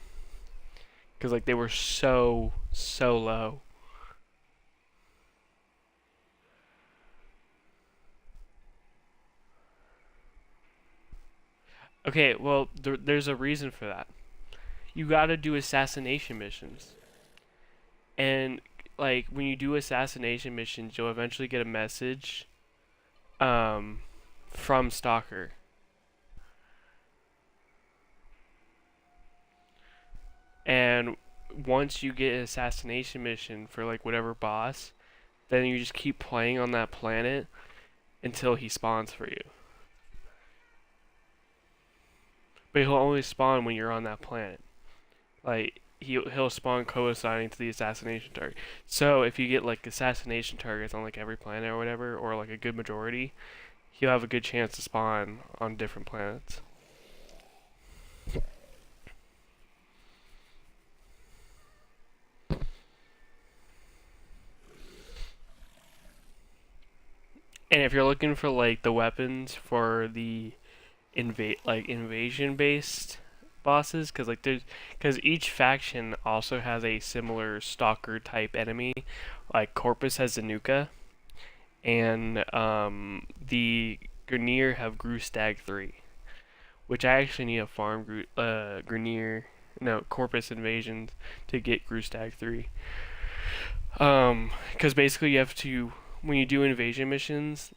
Speaker 2: Cause they were so low. Okay, well, there's a reason for that. You gotta do assassination missions. And, when you do assassination missions, you'll eventually get a message from Stalker. And once you get an assassination mission for, whatever boss, then you just keep playing on that planet until he spawns for you. But he'll only spawn when you're on that planet. He'll spawn co-assigning to the assassination target. So if you get assassination targets on every planet or whatever, or a good majority, he'll have a good chance to spawn on different planets. And if you're looking for the weapons for the invasion based bosses, because each faction also has a similar stalker type enemy. Corpus has Zanuka, and the Grineer have Grewstag 3, which I actually need to farm Corpus invasions to get Grewstag 3. Because basically you have to, when you do invasion missions,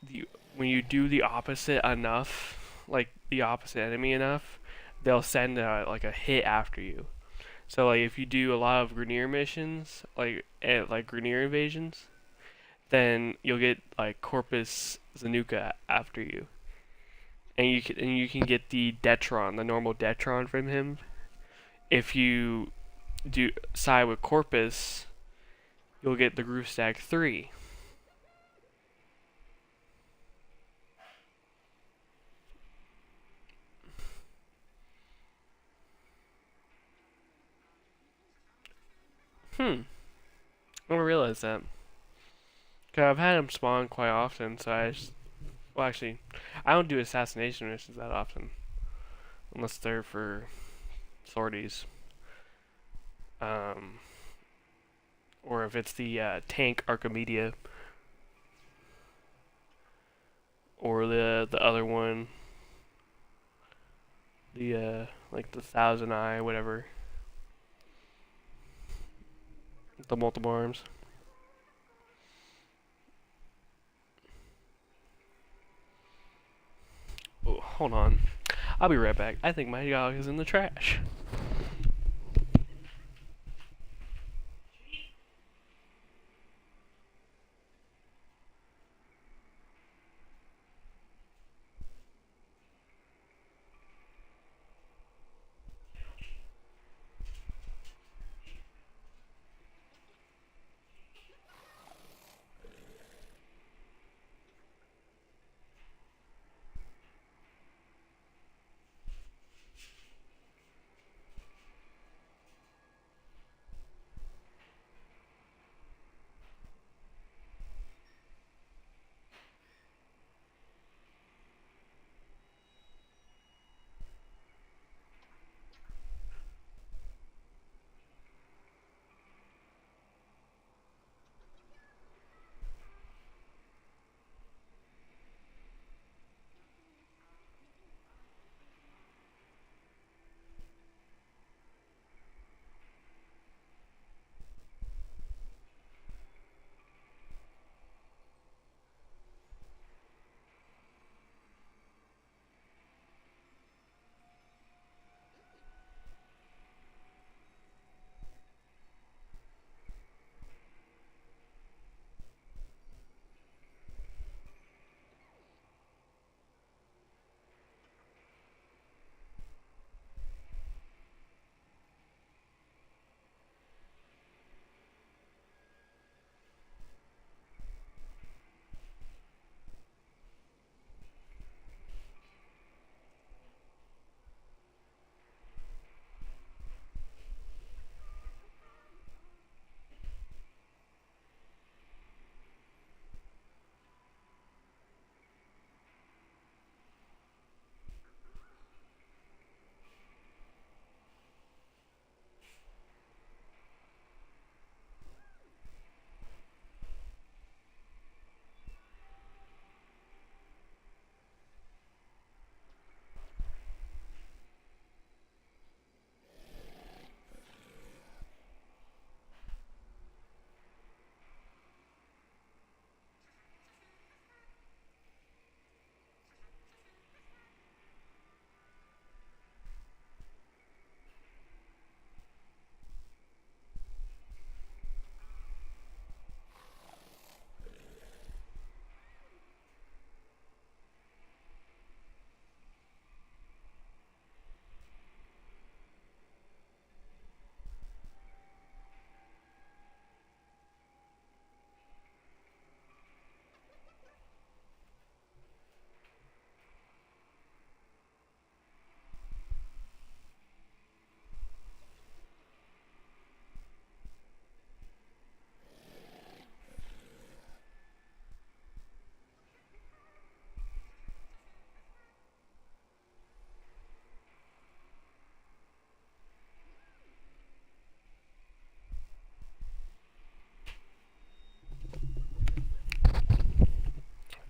Speaker 2: when you do the opposite enough, the opposite enemy enough, they'll send a hit after you. So if you do a lot of Grineer missions, Grineer invasions, then you'll get Corpus Zanuka after you, and you can get the Detron, the normal Detron from him. If you do side with Corpus, you'll get the Grewstag 3. I don't realize that. Cause I've had him spawn quite often, so actually, I don't do assassination missions that often, unless they're for sorties. Or if it's the tank Archimedia, or the other one, the like the Thousand Eye, whatever. The multiple arms. Oh, hold on. I'll be right back. I think my dog is in the trash.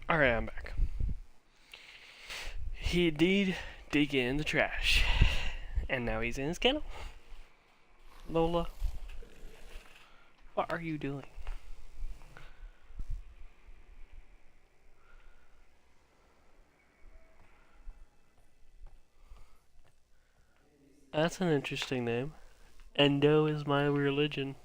Speaker 2: Alright, I'm back. He did dig in the trash. And now he's in his kennel. Lola, what are you doing? That's an interesting name. Endo is my religion.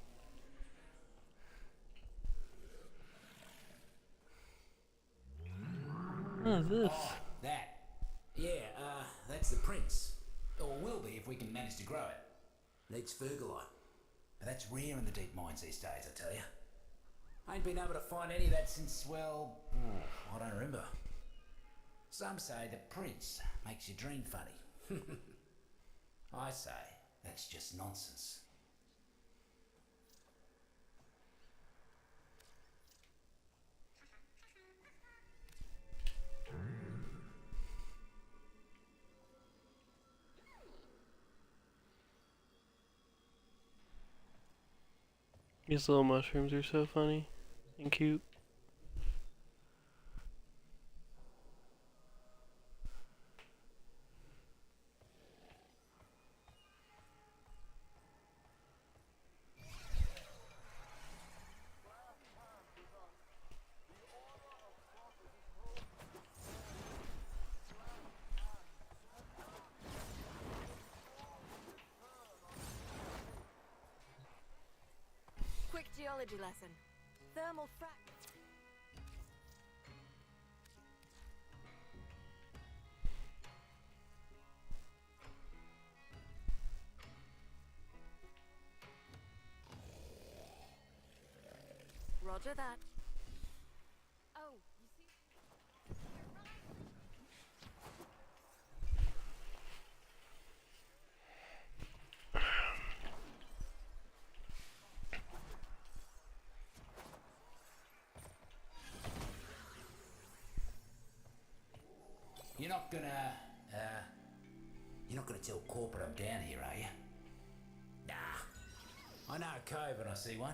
Speaker 2: What is this?
Speaker 3: That. Yeah, that's the prince. Or will be if we can manage to grow it. Needs Fergalite. But that's rare in the deep mines these days, I tell you. I ain't been able to find any of that since, well, I don't remember. Some say the prince makes your dream funny. I say that's just nonsense.
Speaker 2: These little mushrooms are so funny and cute.
Speaker 4: quick geology lesson. Thermal fragments. Roger that. Oh, you see?
Speaker 3: You're not gonna tell corporate I'm down here, are you? Nah. I know a cove when I see one.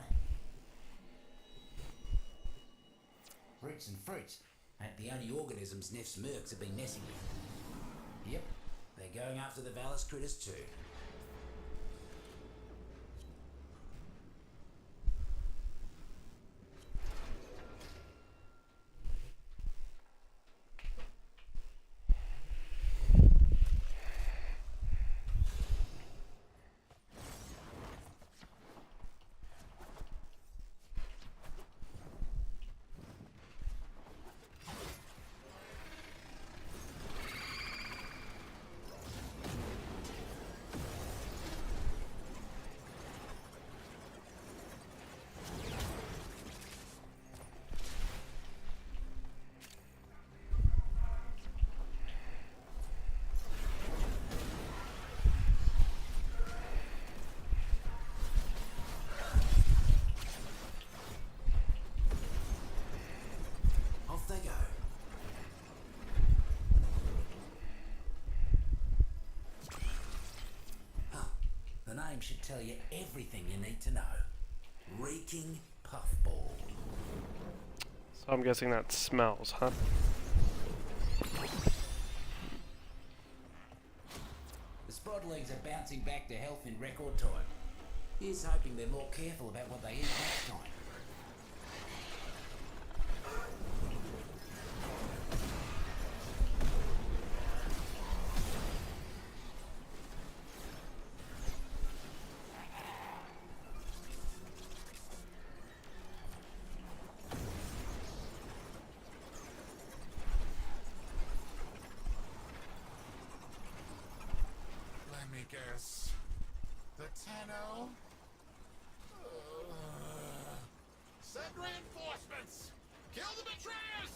Speaker 3: Roots and fruits ain't the only organisms Neff's mercs have been messing with. Yep, they're going after the Valis critters too. Off they go. Oh, the name should tell you everything you need to know. Reeking puffball.
Speaker 2: So I'm guessing that smells, huh?
Speaker 3: The Sprodlings are bouncing back to health in record time. Here's hoping they're more careful about what they eat next time.
Speaker 5: Let me guess. The Tenno? Send reinforcements! Kill the betrayers!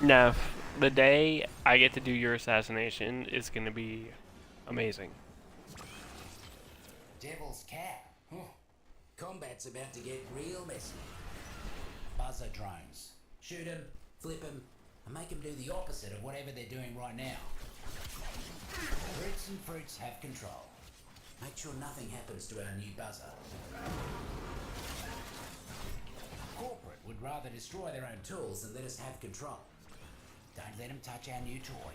Speaker 2: Now, the day I get to do your assassination is going to be amazing.
Speaker 3: Devil's Cap. Huh. Combat's about to get real messy. Buzzer drones. Shoot 'em, flip 'em, and make 'em do the opposite of whatever they're doing right now. Roots and fruits have control. Make sure nothing happens to our new buzzer. Corporate would rather destroy their own tools than let us have control. Don't let them touch our new toy.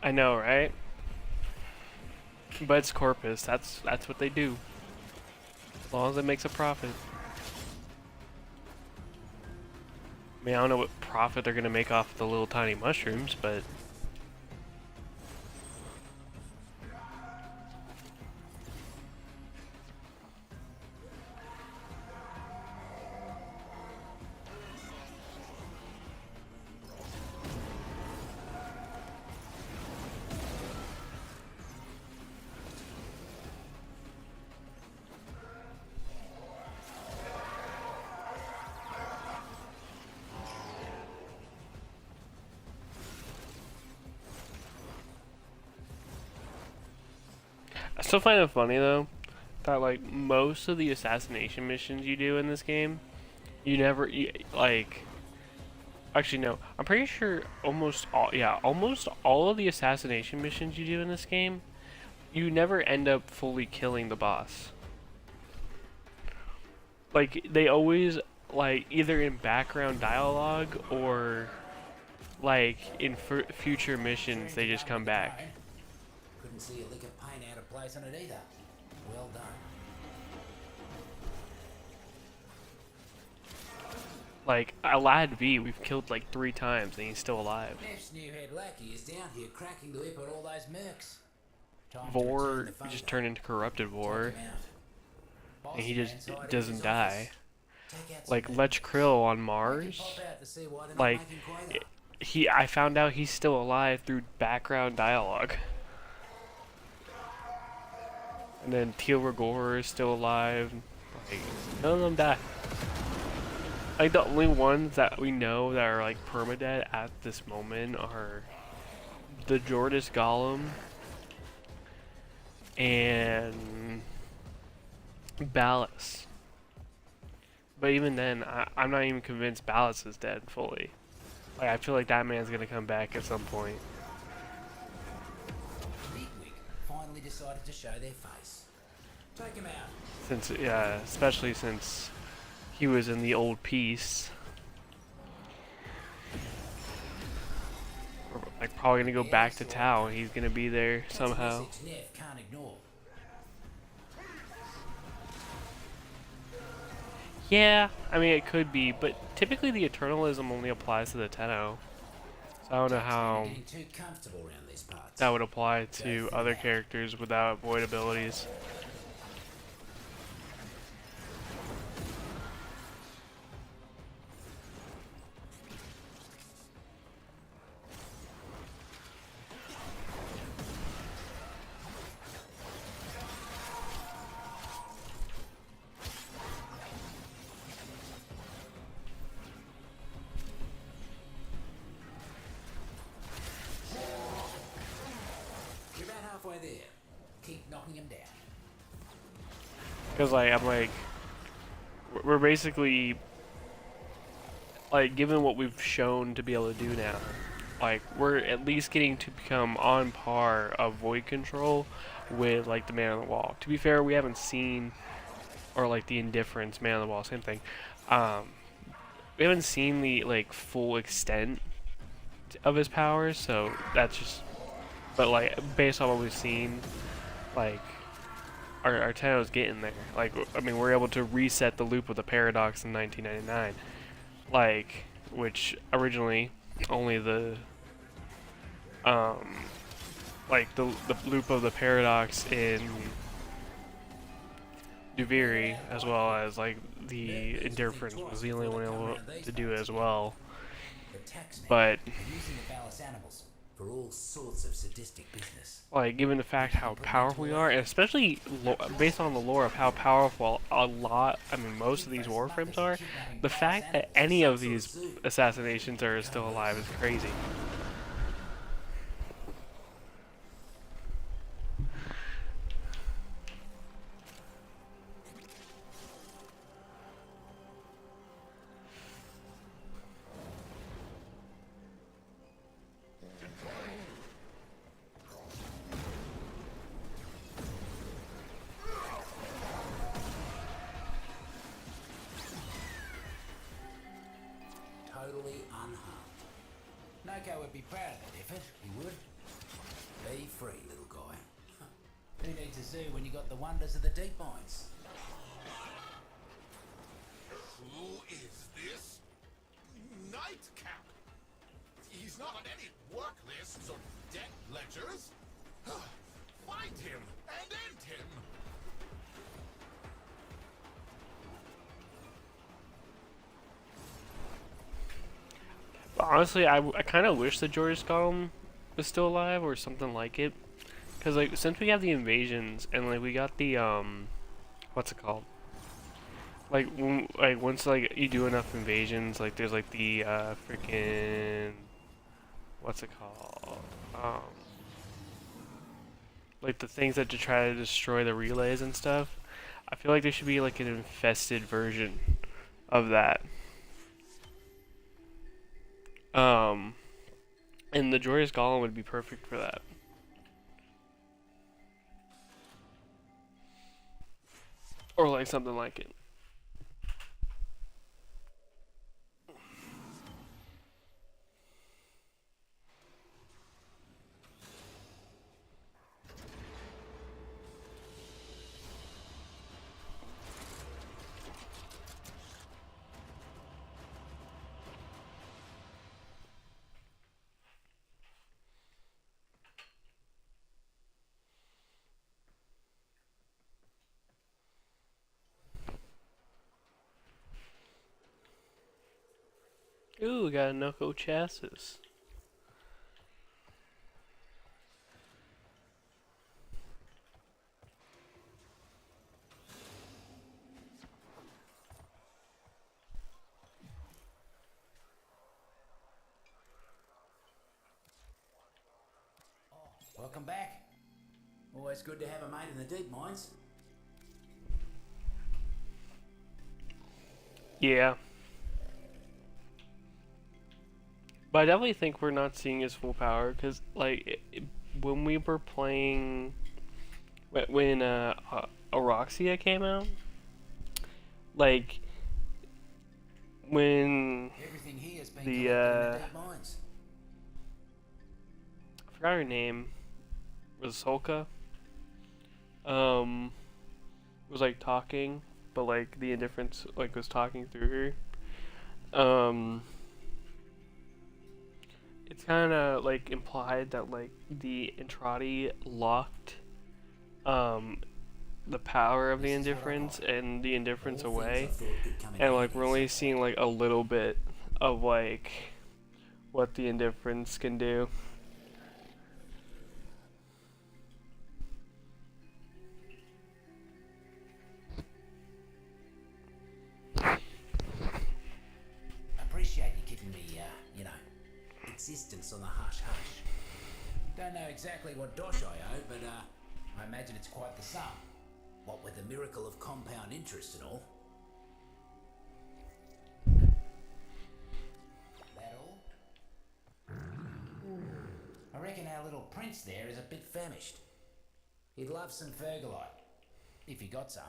Speaker 2: I know, right? But it's Corpus. That's what they do. As long as it makes a profit. I mean, I don't know what profit they're gonna make off the little tiny mushrooms, but I still find it funny though that like most of the assassination missions you do in this game, you never like Actually, no. I'm pretty sure almost all of the assassination missions you do in this game, you never end up fully killing the boss. Like, they always, like, either in background dialogue or, like, in future missions, they just come back.
Speaker 3: Couldn't see a lick of paint out of place on it either. Well done.
Speaker 2: Like, Lad V, we've killed like 3 times and he's still alive.
Speaker 3: Neff's new head lackey is down here cracking the whip on all those mercs. Time to
Speaker 2: Vor
Speaker 3: return the favour.
Speaker 2: just turned into corrupted Vor,
Speaker 3: Take him out.
Speaker 2: and he
Speaker 3: Boss
Speaker 2: just
Speaker 3: man inside
Speaker 2: doesn't
Speaker 3: his
Speaker 2: die.
Speaker 3: office. Take out some
Speaker 2: Like
Speaker 3: people.
Speaker 2: Lech Krill on
Speaker 3: I can
Speaker 2: Mars,
Speaker 3: pop out to see why they're not
Speaker 2: like
Speaker 3: making quota.
Speaker 2: I found out he's still alive through background dialogue. And then Teal Rigor is still alive. Like, none of them die. Like, the only ones that we know that are like permadead at this moment are the Jordis Golem and Ballas. But even then, I'm not even convinced Ballas is dead fully. Like, I feel like that man's gonna come back at some point.
Speaker 3: Bigwig finally decided to show their face. Take him out.
Speaker 2: Since, yeah, especially since he was in the old piece. We're, like, probably gonna go back to Tau, and he's gonna be there somehow.
Speaker 3: That's a message Neff can't ignore.
Speaker 2: Yeah, I mean, it could be, but typically the Eternalism only applies to the Tenno. So I don't know how
Speaker 3: Getting too comfortable around these parts.
Speaker 2: that would apply to other characters without void abilities.
Speaker 3: You're about halfway there. Keep knocking him down.
Speaker 2: Because, like, I'm like, we're basically, like, given what we've shown to be able to do now, like, we're at least getting to become on par of void control with, like, the Man on the Wall. To be fair, we haven't seen, or, like, the Indifference, Man on the Wall, same thing. We haven't seen the, like, full extent of his powers, so that's just, but, like, based on what we've seen, like, our Tenno's getting there. Like, I mean, we're able to reset the loop of the paradox in 1999. Like, which originally only the, like, the loop of the paradox in Duviri, as well as, like, the Indifference was the only one able to do it as well.
Speaker 3: The taxman
Speaker 2: But,
Speaker 3: using the Ballas animals for all sorts of sadistic business.
Speaker 2: like, given the fact how powerful we are, and especially based on the lore of how powerful most of these Warframes are, the fact that any of these assassinations are still alive is crazy.
Speaker 3: Totally unharmed. Noko would be proud of that effort, he would. Be free, little guy. Who needs a zoo when you got the wonders of the deep mines?
Speaker 9: Who is this? Nightcap! He's not on any work lists or debt ledgers. Find him and end him!
Speaker 2: But honestly, I kind of wish the George Golem was still alive or something like it. Because, like, since we have the invasions and, like, we got the, what's it called? Like, once, like, you do enough invasions, like, there's, like, the, freaking, what's it called? Like, the things that to try to destroy the relays and stuff. I feel like there should be, like, an infested version of that. And the Joyous Golem would be perfect for that. Or like something like it. Ooh, we got a Noko chassis.
Speaker 3: Welcome back. Always good to have a mate in the deep mines.
Speaker 2: Yeah. But I definitely think we're not seeing his full power, because, like, when we were playing... When Auroxia came out, like, when
Speaker 3: Everything here has been
Speaker 2: the,
Speaker 3: collected in the deep mines.
Speaker 2: I forgot her name, was Solka, was, like, talking, but, like, the Indifference, like, was talking through her, it's kind of, like, implied that, like, the Entrati locked, the power of the Indifference and the Indifference away, and, like, we're only seeing, like, a little bit of, like, what the Indifference can do.
Speaker 3: Appreciate you keeping me, you know, existence on the hush-hush. Don't know exactly what dosh I owe, but, I imagine it's quite the sum. What with the miracle of compound interest and all. That all? I reckon our little prince there is a bit famished. He'd love some Fergalite, if he got some.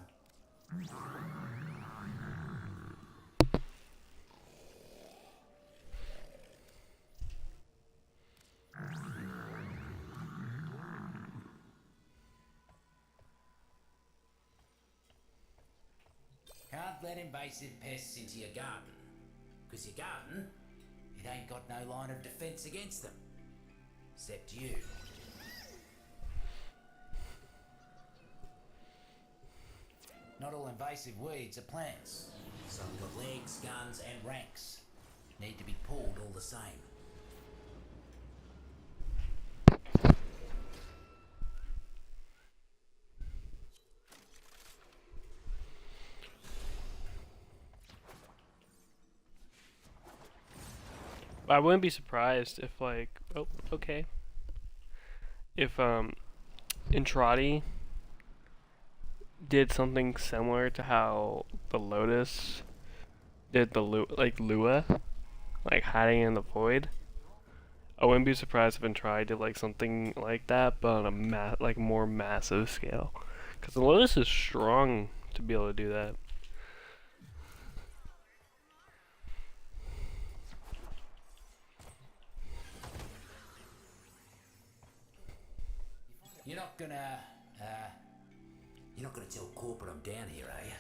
Speaker 3: Can't let invasive pests into your garden. Because your garden, it ain't got no line of defence against them. Except you. Not all invasive weeds are plants. Some got legs, guns and ranks. Need to be pulled all the same.
Speaker 2: I wouldn't be surprised if, like, oh, okay, if Entrati did something similar to how the Lotus did the Lua, like hiding in the void. I wouldn't be surprised if Entrati did like something like that, but on a like more massive scale, because the Lotus is strong to be able to do that.
Speaker 3: You're not gonna tell corporate I'm down here, are you?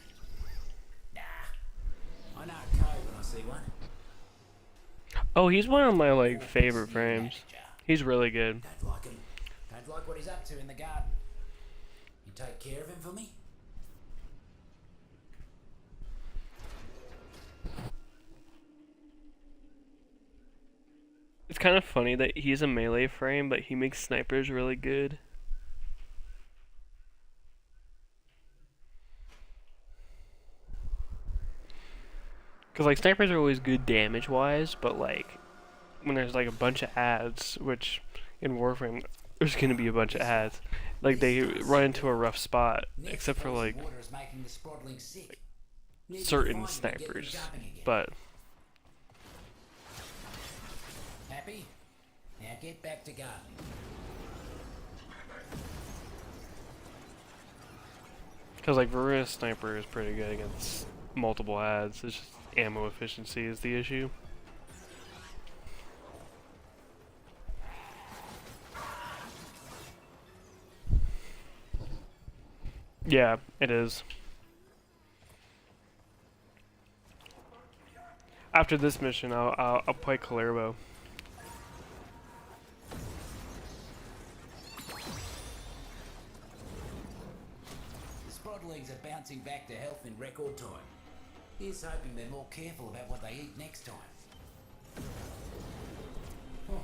Speaker 3: Nah. I know a code when I see one.
Speaker 2: Oh, he's one of my like favorite frames. He's really good.
Speaker 3: Don't like him. Don't like what he's up to in the garden. You take care of him for me?
Speaker 2: It's kind of funny that he's a melee frame, but he makes snipers really good. Because, like, snipers are always good damage-wise, but, like, when there's, like, a bunch of ads, which, in Warframe, there's gonna be a bunch of ads, like, they run into a rough spot, except for, like, certain snipers, but...
Speaker 3: Happy? Now get back to gardening.
Speaker 2: Because like Varuna Sniper is pretty good against multiple ads. It's just ammo efficiency is the issue. Yeah, it is. After this mission, I'll play Kalervo.
Speaker 3: The Sprodlings are bouncing back to health in record time. Here's hoping they're more careful about what they eat next time. Huh.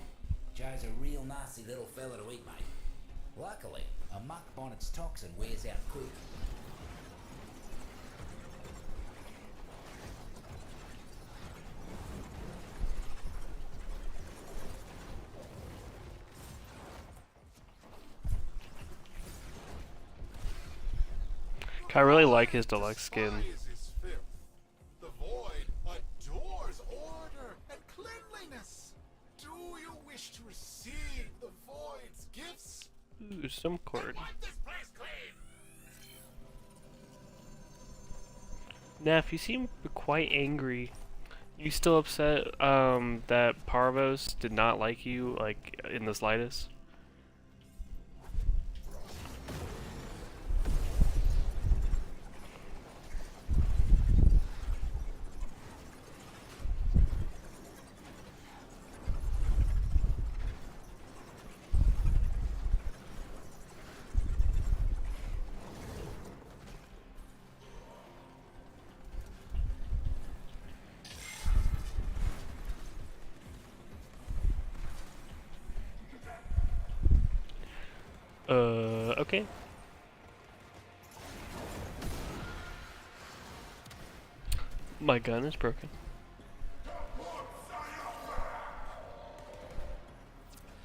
Speaker 3: Joe's a real nasty little fella to eat, mate. Luckily, a muck bonnet's toxin wears out quick.
Speaker 2: I really like his deluxe skin.
Speaker 9: Despises filth. The void adores order and cleanliness. Do you wish to receive the void's gifts?
Speaker 2: Ooh, some cord.
Speaker 9: Want this place clean?
Speaker 2: Neff, you seem quite angry. You still upset that Parvos did not like you, like, in the slightest? Okay. My gun is broken.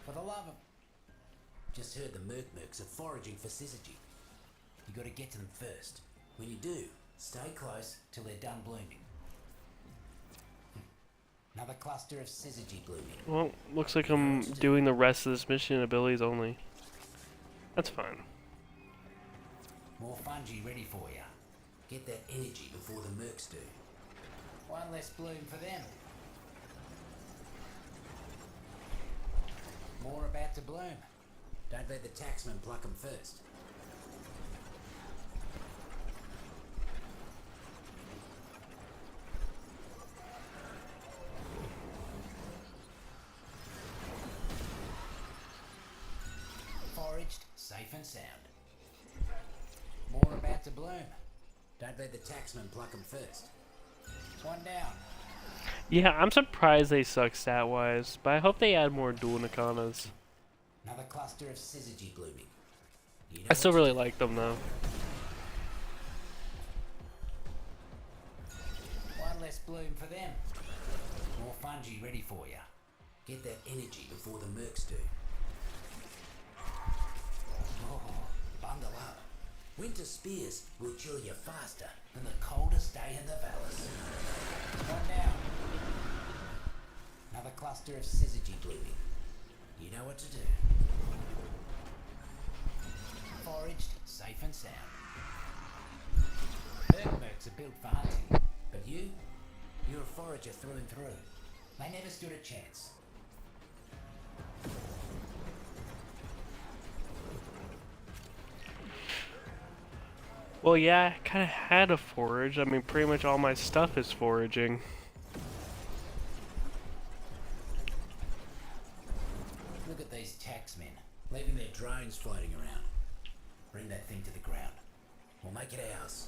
Speaker 3: For the love of... Just heard the Mercs are foraging for syzygy. You gotta get to them first. When you do, stay close till they're done blooming. Another cluster of syzygy blooming.
Speaker 2: Well, looks like I'm doing the rest of this mission abilities only. That's fine.
Speaker 3: More fungi ready for you. Get that energy before the Mercs do. One less bloom for them. More about to bloom. Don't let the taxman pluck them first. Foraged, safe and sound. More about to bloom. Don't let the taxman pluck them first. One down.
Speaker 2: Yeah, I'm surprised they suck stat-wise, but I hope they add more dual Nakanas.
Speaker 3: Another cluster of syzygy blooming. You know
Speaker 2: I still
Speaker 3: what
Speaker 2: really
Speaker 3: to do.
Speaker 2: like them though.
Speaker 3: One less bloom for them. More fungi ready for you. Get that energy before the Mercs do. Oh, bundle up. Winter spears will chill you faster than the coldest day in the valleys. One down. Another cluster of syzygy blooming. You know what to do. Foraged, safe and sound. Mercs are built for hunting, but you're a forager through and through. They never stood a chance.
Speaker 2: Well, yeah, I kind of had a forage. I mean, pretty much all my stuff is foraging.
Speaker 3: Look at these taxmen, leaving their drones floating around. Bring that thing to the ground. We'll make it ours.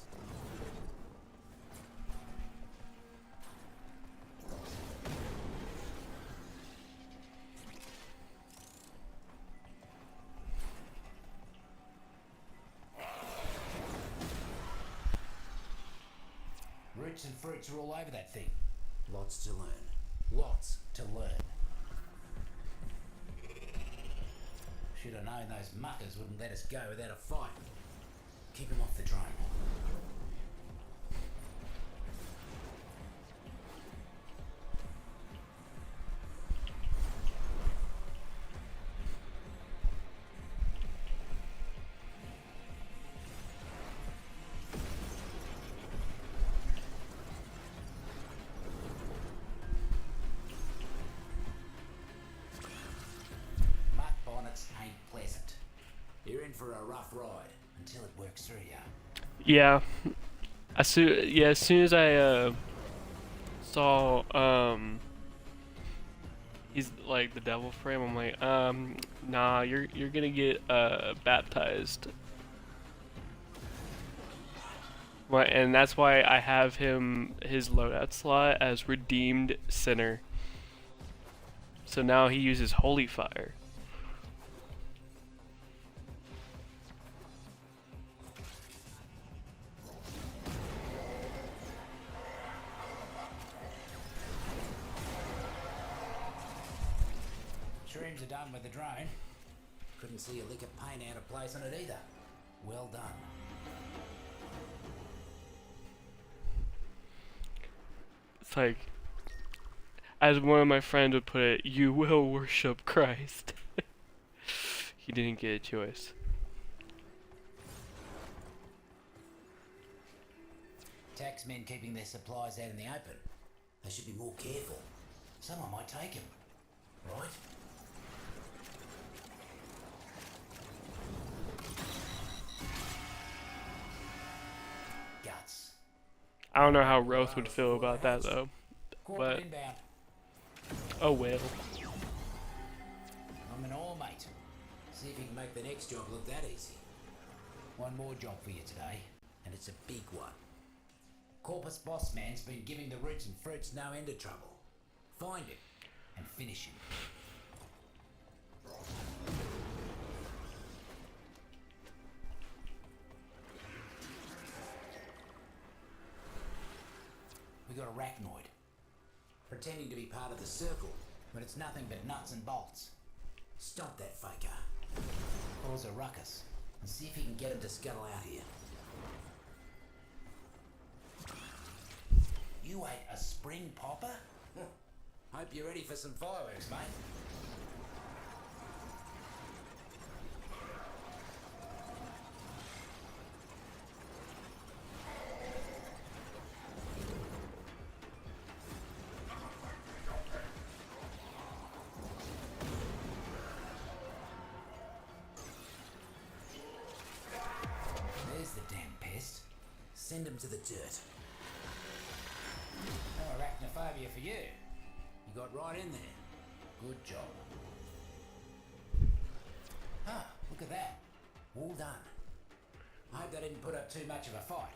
Speaker 3: Roots and fruits are all over that thing. Lots to learn. Lots to learn. Should have known those muckers wouldn't let us go without a fight. Keep them off the drone. in for a rough ride until it works through you.
Speaker 2: Yeah. As soon as I saw he's like the devil frame, I'm like, nah, you're gonna get baptized. And that's why I have his loadout slot as redeemed sinner. So now he uses holy fire.
Speaker 3: Shrooms are done with the drone. Couldn't see a lick of paint out of place on it either. Well done.
Speaker 2: It's like, as one of my friends would put it, you will worship Christ. He didn't get a choice.
Speaker 3: Taxmen keeping their supplies out in the open. They should be more careful. Someone might take them, right? Guts.
Speaker 2: I don't know how Roth would feel about that though, but
Speaker 3: Inbound.
Speaker 2: oh well.
Speaker 3: I'm an all mate. See if you can make the next job look that easy. One more job for you today, and it's a big one. Corpus boss man's been giving the roots and fruits no end of trouble. Find him and finish him. We got a arachnoid, pretending to be part of the circle, but it's nothing but nuts and bolts. Stop that faker. Cause a ruckus, and see if you can get him to scuttle out here. You ate a spring popper? Hope you're ready for some fireworks, mate. There's the damn pest. Send him to the dirt. No arachnophobia for you. You got right in there. Good job. Ah, look at that. All done. I hope they didn't put up too much of a fight.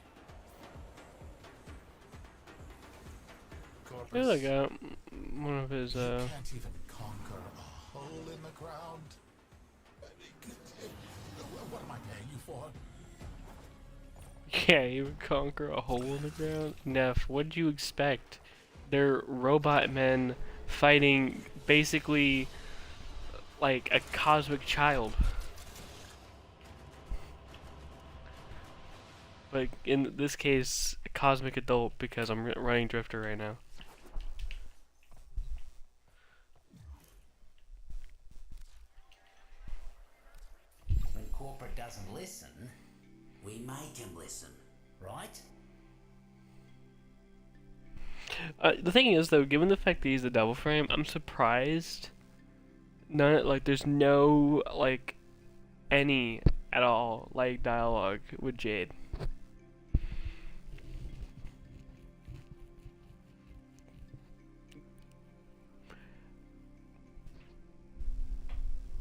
Speaker 2: I feel like one of his
Speaker 9: You can't even conquer a hole in the ground. What am I paying you for?
Speaker 2: can't even conquer a hole in the ground. Neff, what did you expect? They're robot men fighting basically like a cosmic child. Like in this case, a cosmic adult, because I'm running Drifter right now.
Speaker 3: When corporate doesn't listen, we make him listen, right?
Speaker 2: The thing is, though, given the fact that he's the Devil Frame, I'm surprised. There's no any at all dialogue with Jade.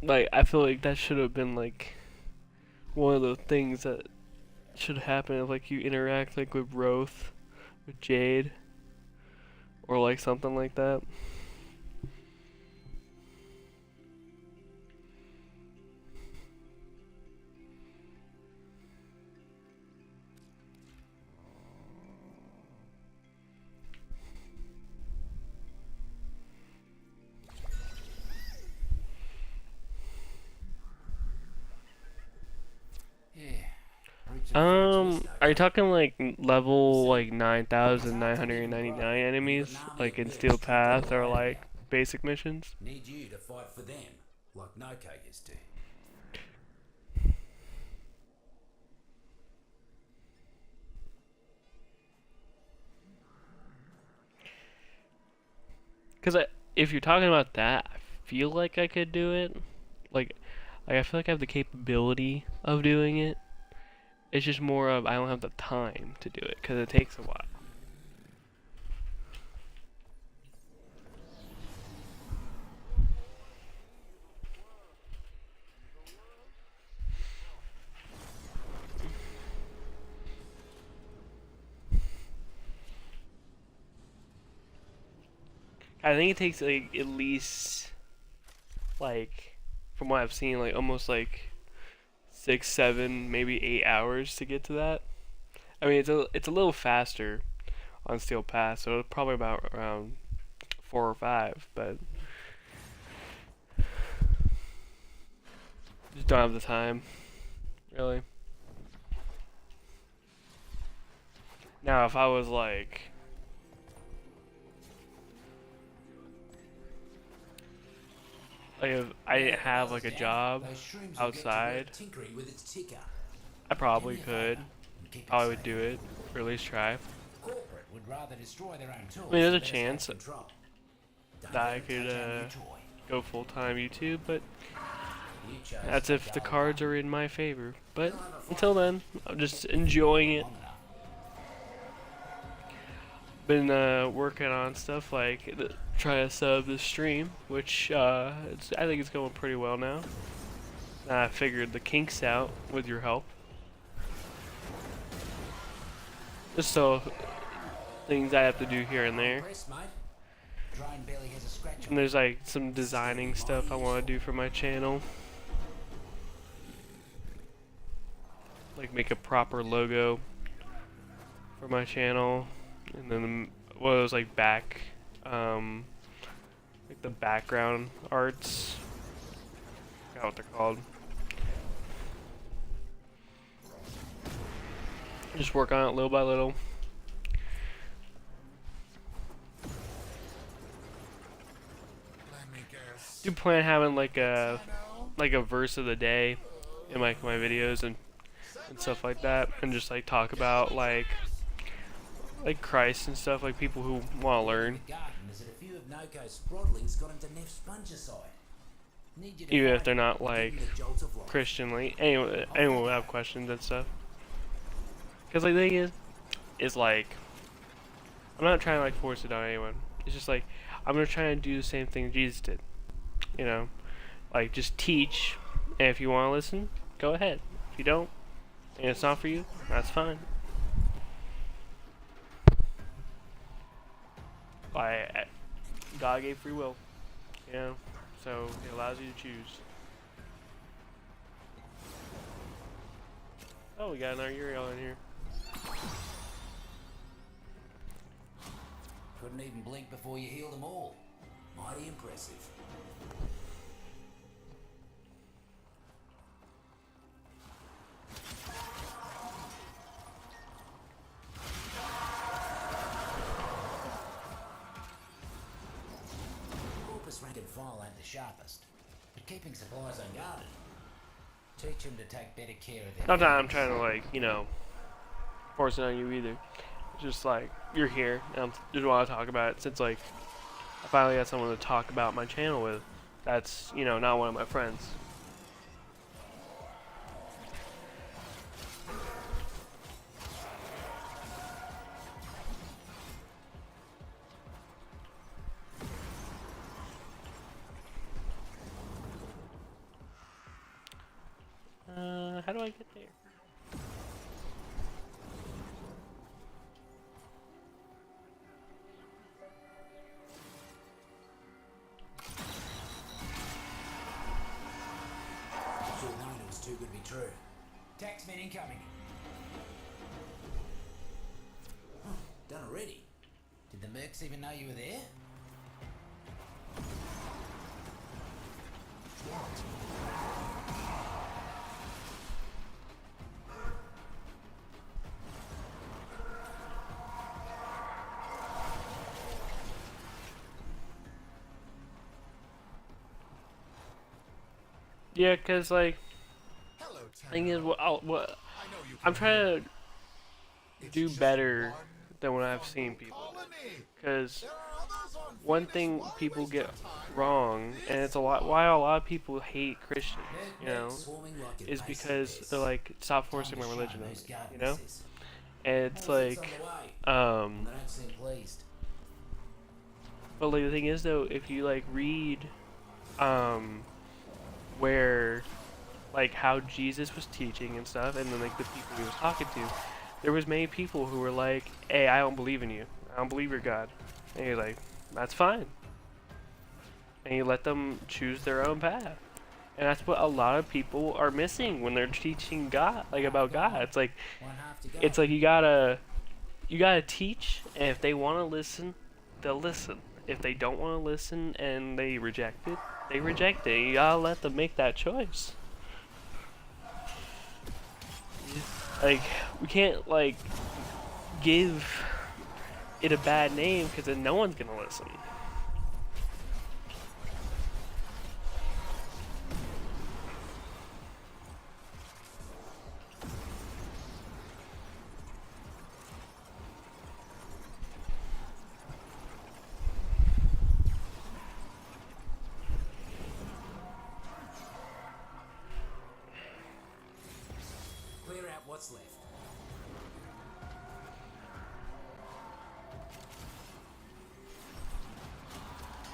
Speaker 2: I feel like that should have been one of the things that should happen if you interact with Roth, with Jade, or something like that. Are you talking level 9,999 enemies in Steel Path or basic missions?
Speaker 3: Need you to fight for them, like Noko used to.
Speaker 2: Because if you're talking about that, I feel like I could do it. Like, I feel like I have the capability of doing it. It's just more of I don't have the time to do it because it takes a while. I think it takes like at least, like, from what I've seen, like almost like 6, 7, maybe 8 hours to get to that. I mean, it's a little faster on Steel Pass, so it's probably about around 4 or 5, but just don't have the time, really. Now, if I was like if I didn't have like a job outside, I probably could. Probably would do it, or at least try. I mean, there's a chance that I could go full-time YouTube, but that's if the cards are in my favor. But until then, I'm just enjoying it. Been working on stuff like trying to sub the stream, which I think it's going pretty well now. I figured the kinks out with your help. Just so things I have to do here and there. And there's like some designing stuff I want to do for my channel. Like make a proper logo for my channel. And then one of those like like the background arts. I forgot what they're called. Just work on it little by little. Do plan having like a verse of the day in my videos and stuff like that, and just like talk about like Christ and stuff, like people who want to learn. Even if they're not like Christianly, anyone will have questions and stuff. Because like the thing is like, I'm not trying to like force it on anyone. It's just like, I'm gonna try and do the same thing Jesus did. You know, like just teach, and if you want to listen, go ahead. If you don't, and it's not for you, that's fine. God gave free will, you know, so it allows you to choose. Oh, we got another Uriel in here.
Speaker 3: Couldn't even blink before you healed them all. Mighty impressive. Rank and file ain't the sharpest, but keeping supplies unguarded. Teach them to take better care of their.
Speaker 2: Not that I'm trying to like, you know, force it on you either. It's just like you're here, and I just want to talk about it since like I finally got someone to talk about my channel with. That's, you know, not one of my friends. How do I get there?
Speaker 3: Should have known it was too good to be true. Taxman incoming. Oh, done already. Did the mercs even know you were there?
Speaker 2: Yeah, cause like, thing is, I'm trying to do better than what I've seen people. Cause one thing people get wrong, and it's a lot why a lot of people hate Christians, you know, is because they're like, stop forcing my religion on me, you know? And it's like, but like the thing is though, if you like read, where, like how Jesus was teaching and stuff, and then like the people he was talking to, there was many people who were like, hey, I don't believe in you. I don't believe you're God. And he's like, that's fine. And you let them choose their own path. And that's what a lot of people are missing when they're teaching God, like about God. It's like you gotta teach, and if they want to listen, they'll listen. If they don't want to listen and they reject it, they reject it. You gotta let them make that choice. Like, we can't like give it a bad name because then no one's gonna listen.
Speaker 3: Clear out what's left.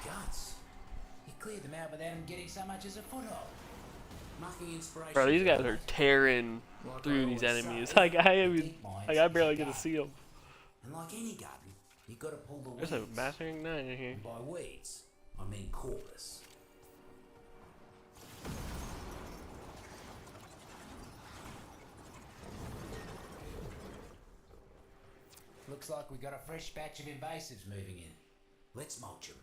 Speaker 3: Guts. He cleared them out without him getting so much as a foothold. Mucking inspiration.
Speaker 2: Bro, these guys are tearing through these enemies. Like I barely get to see them.
Speaker 3: And like any garden, you got to pull the
Speaker 2: There's
Speaker 3: weeds.
Speaker 2: a master igniter here.
Speaker 3: And by weeds, I mean corpus. Looks like we got a fresh batch of invasives moving in. Let's mulch them.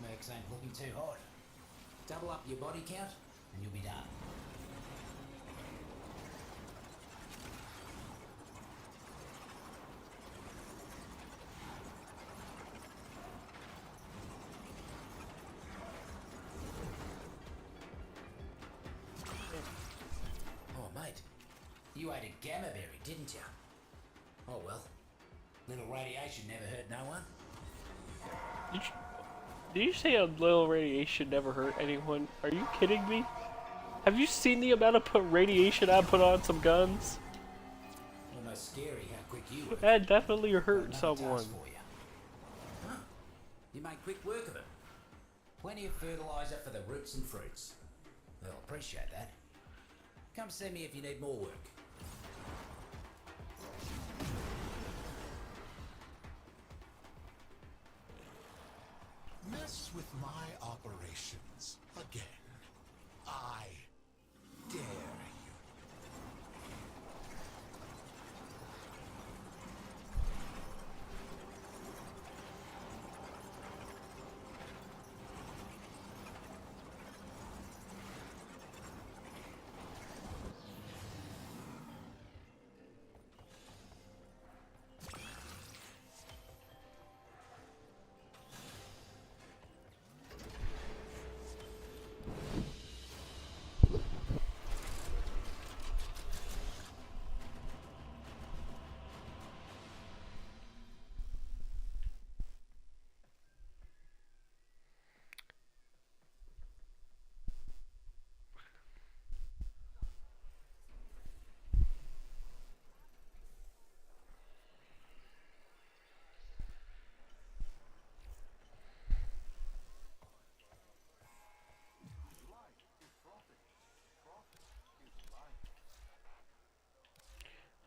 Speaker 3: Mercs ain't looking too hot. Double up your body count and you'll be done. Oh mate, you ate a gamma berry, didn't you? Oh well, little radiation never hurt no one.
Speaker 2: Did you say a little radiation never hurt anyone? Are you kidding me? Have you seen the amount of radiation I put on some guns?
Speaker 3: Almost scary how quick you work.
Speaker 2: That definitely hurt someone.
Speaker 3: For you. Huh. You made quick work of it. Plenty of fertilizer for the roots and fruits. They'll appreciate that. Come see me if you need more work.
Speaker 9: Mess with my operations again. I dare you.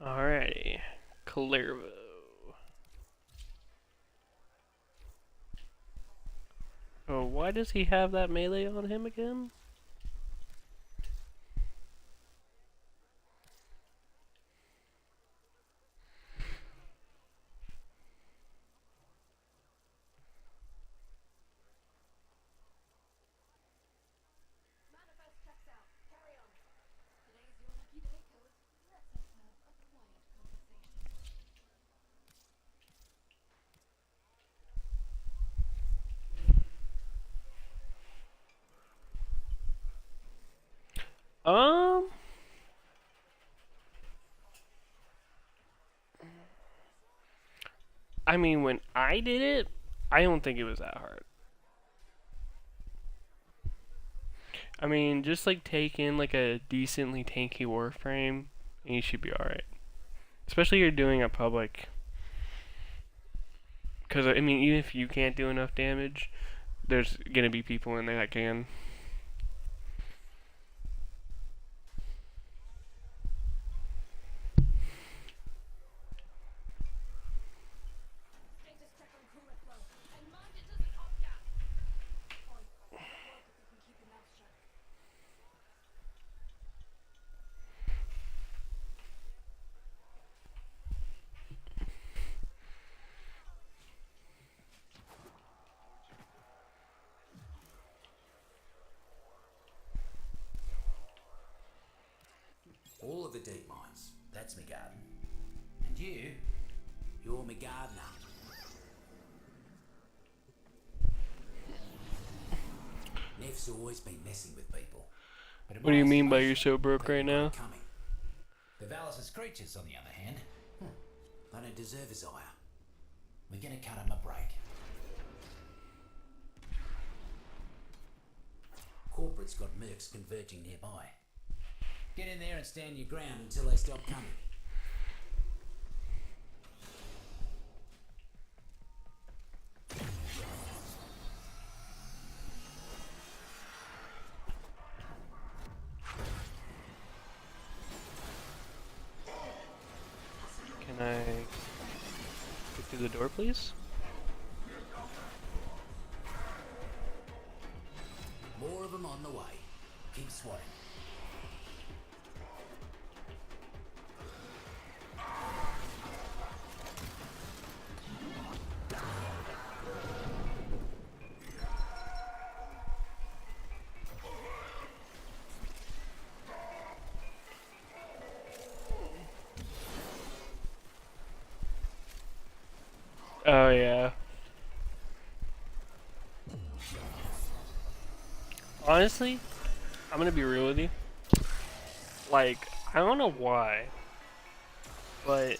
Speaker 2: Alrighty, Clervo. Oh, why does he have that melee on him again? I mean, when I did it, I don't think it was that hard. I mean, just like take in like a decently tanky Warframe, and you should be alright. Especially if you're doing a public. Because, I mean, even if you can't do enough damage, there's gonna be people in there that can.
Speaker 3: All of the deep mines. That's me garden. And you're me gardener. Neff's always been messing with people. But
Speaker 2: What do you mean by you're so broke right now?
Speaker 3: The Valis' creatures, on the other hand, they don't deserve his ire. We're gonna cut him a break. Corporate's got mercs converging nearby. Get in there and stand your ground until they stop coming.
Speaker 2: Can I get through the door, please?
Speaker 3: More of them on the way. Keep swatting.
Speaker 2: Oh, yeah. Honestly, I'm gonna be real with you. Like, I don't know why, but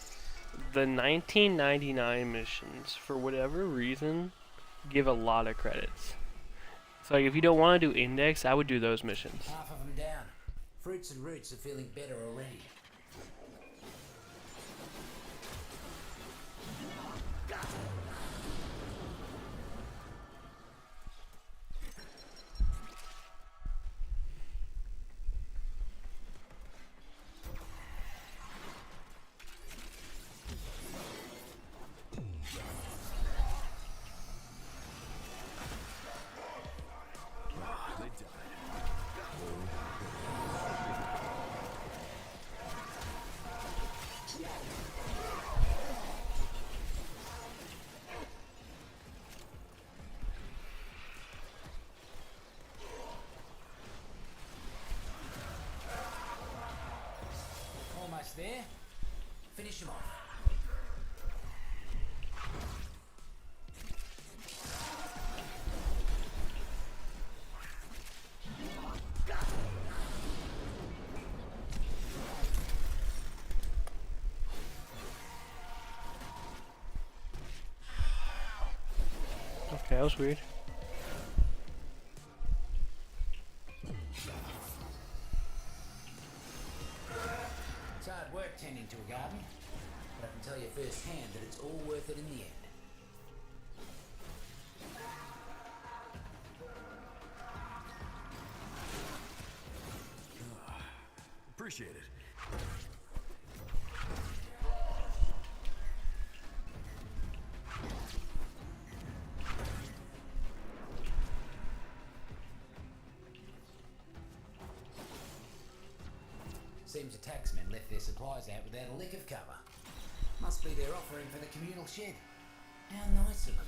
Speaker 2: the 1999 missions, for whatever reason, give a lot of credits. So, like, if you don't want to do Index, I would do those missions.
Speaker 3: Half of them down. Fruits and roots are feeling better already. Almost there. Finish him off.
Speaker 2: Okay, that was weird.
Speaker 3: It's hard work tending to a garden, but I can tell you firsthand that it's all worth it in the end.
Speaker 5: Appreciate it.
Speaker 3: Seems the taxmen left their supplies out without a lick of cover. Must be their offering for the communal shed. How nice of them.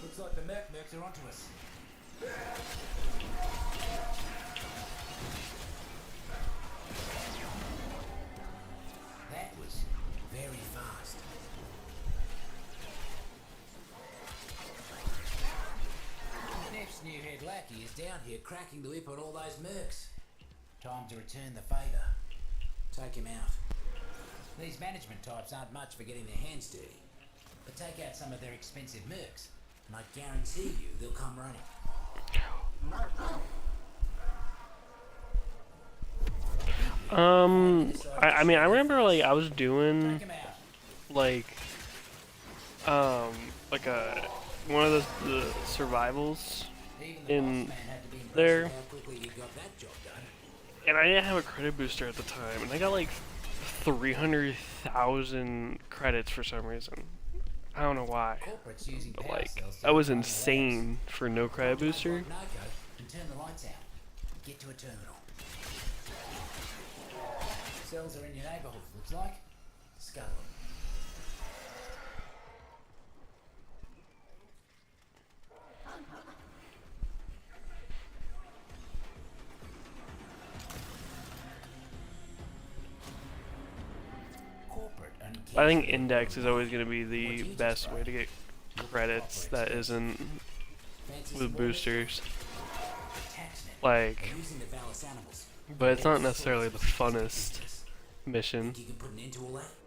Speaker 3: Looks like the mercs are onto us. That was very fast. Neff's new head lackey is down here cracking the whip on all those mercs. Time to return the favour. Take him out. These management types aren't much for getting their hands dirty. But take out some of their expensive mercs, and I guarantee you they'll come running.
Speaker 2: I mean, I remember, like, I was doing, like one of the survivals in there, and I didn't have a credit booster at the time, and I got, like, 300,000 credits for some reason. I don't know why, but, like, that was insane for no credit booster.
Speaker 3: Get to a terminal. Cells are in your neighborhood, looks like. Scuttle.
Speaker 2: I think index is always going to be the best way to get credits that isn't with boosters. Like, but it's not necessarily the funnest mission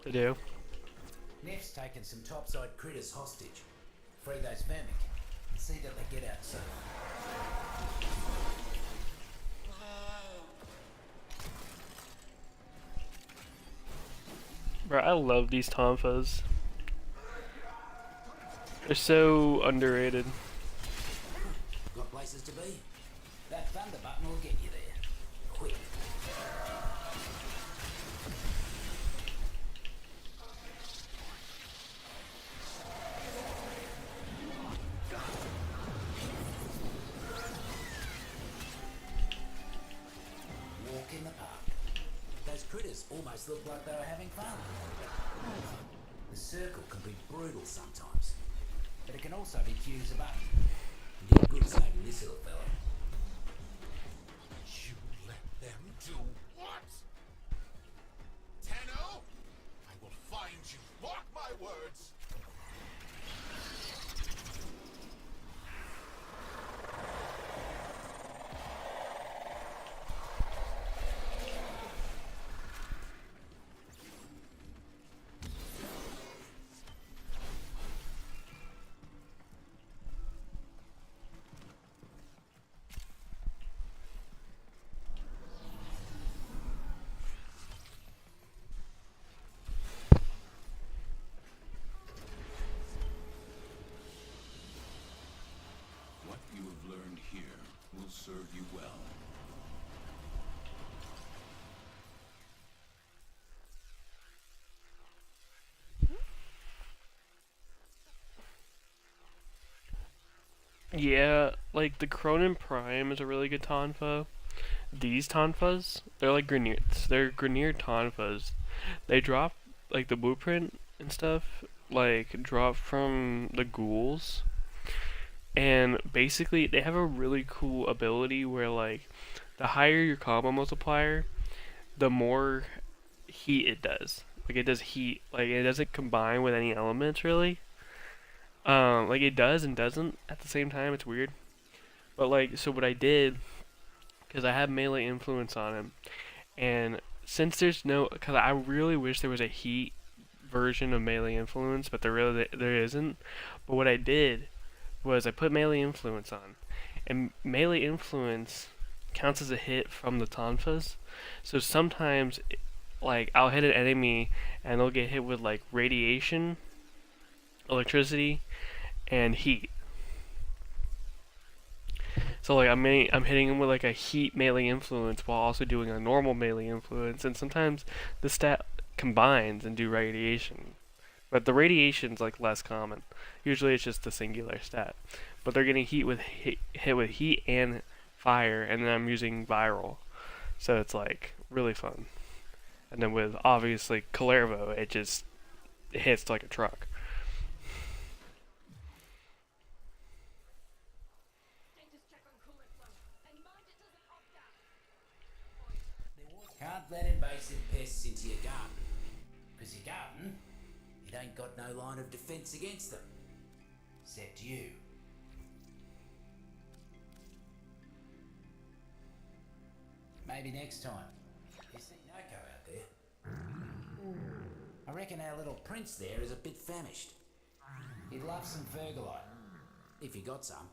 Speaker 2: to do.
Speaker 3: Neff's taken some topside critters hostage. Free those vermic and see that they get out safe.
Speaker 2: Bro, I love these tonfas. They're so underrated.
Speaker 3: Got places to be? That thunder button will get you there. Quick. Walk in the park. Those critters almost look like they were having fun. The circle can be brutal sometimes, but it can also be cute as a button. You did good saving this little fella.
Speaker 9: You let them do what? Tenno? I will find you. Mark my words.
Speaker 10: What you have learned here will serve you well.
Speaker 2: Yeah, like the Cronin Prime is a really good tonfa. These tonfas, they're like Grineers. They're Grineer tonfas. They drop, like, the blueprint and stuff, like, drop from the ghouls. And basically, they have a really cool ability where, like, the higher your combo multiplier, the more heat it does. Like, it does heat. Like, it doesn't combine with any elements, really. Like, it does and doesn't at the same time. It's weird. But, like, so what I did, because I have melee influence on him, and since there's no, because I really wish there was a heat version of melee influence, but there isn't. But what I did was I put melee influence on, and melee influence counts as a hit from the tonfas. So sometimes, like, I'll hit an enemy and they'll get hit with, like, radiation, electricity, and heat. So, like, I'm hitting him with, like, a heat melee influence while also doing a normal melee influence, and sometimes the stat combines and do radiation. But the radiation's, like, less common. Usually it's just a singular stat. But they're getting hit with heat and fire, and then I'm using viral. So it's, like, really fun. And then with, obviously, Calervo, it just hits like a truck.
Speaker 3: Can't let invasive pests into your garden. Because your garden, it ain't got no line of defence against them. Except you. Maybe next time. You see Noko out there? I reckon our little prince there is a bit famished. He'd love some Fergalite, if you got some.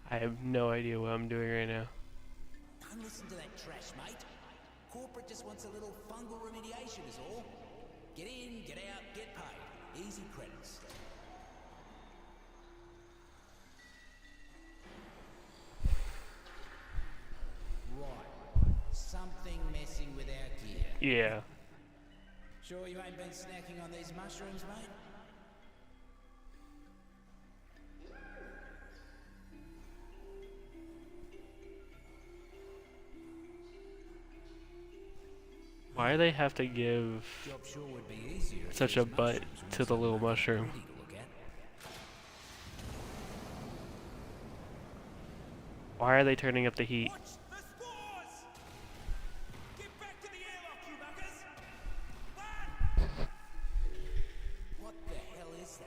Speaker 2: I have no idea what I'm doing right now.
Speaker 3: Don't listen to that trash, mate. Corporate just wants a little fungal remediation is all. Get in, get out, get paid. Easy credits. Right. Something messing with our gear.
Speaker 2: Yeah.
Speaker 3: Sure you ain't been snacking on these mushrooms, mate?
Speaker 2: Why do they have to give
Speaker 3: Job sure would be easier if
Speaker 2: such a
Speaker 3: these
Speaker 2: butt
Speaker 3: mushrooms
Speaker 2: to
Speaker 3: weren't
Speaker 2: the
Speaker 3: so
Speaker 2: little
Speaker 3: bloody
Speaker 2: mushroom?
Speaker 3: pretty to look at.
Speaker 2: Why are they turning up the heat?
Speaker 5: Watch the spores! Get back to the airlock, you muckers! Run!
Speaker 3: What the hell is that?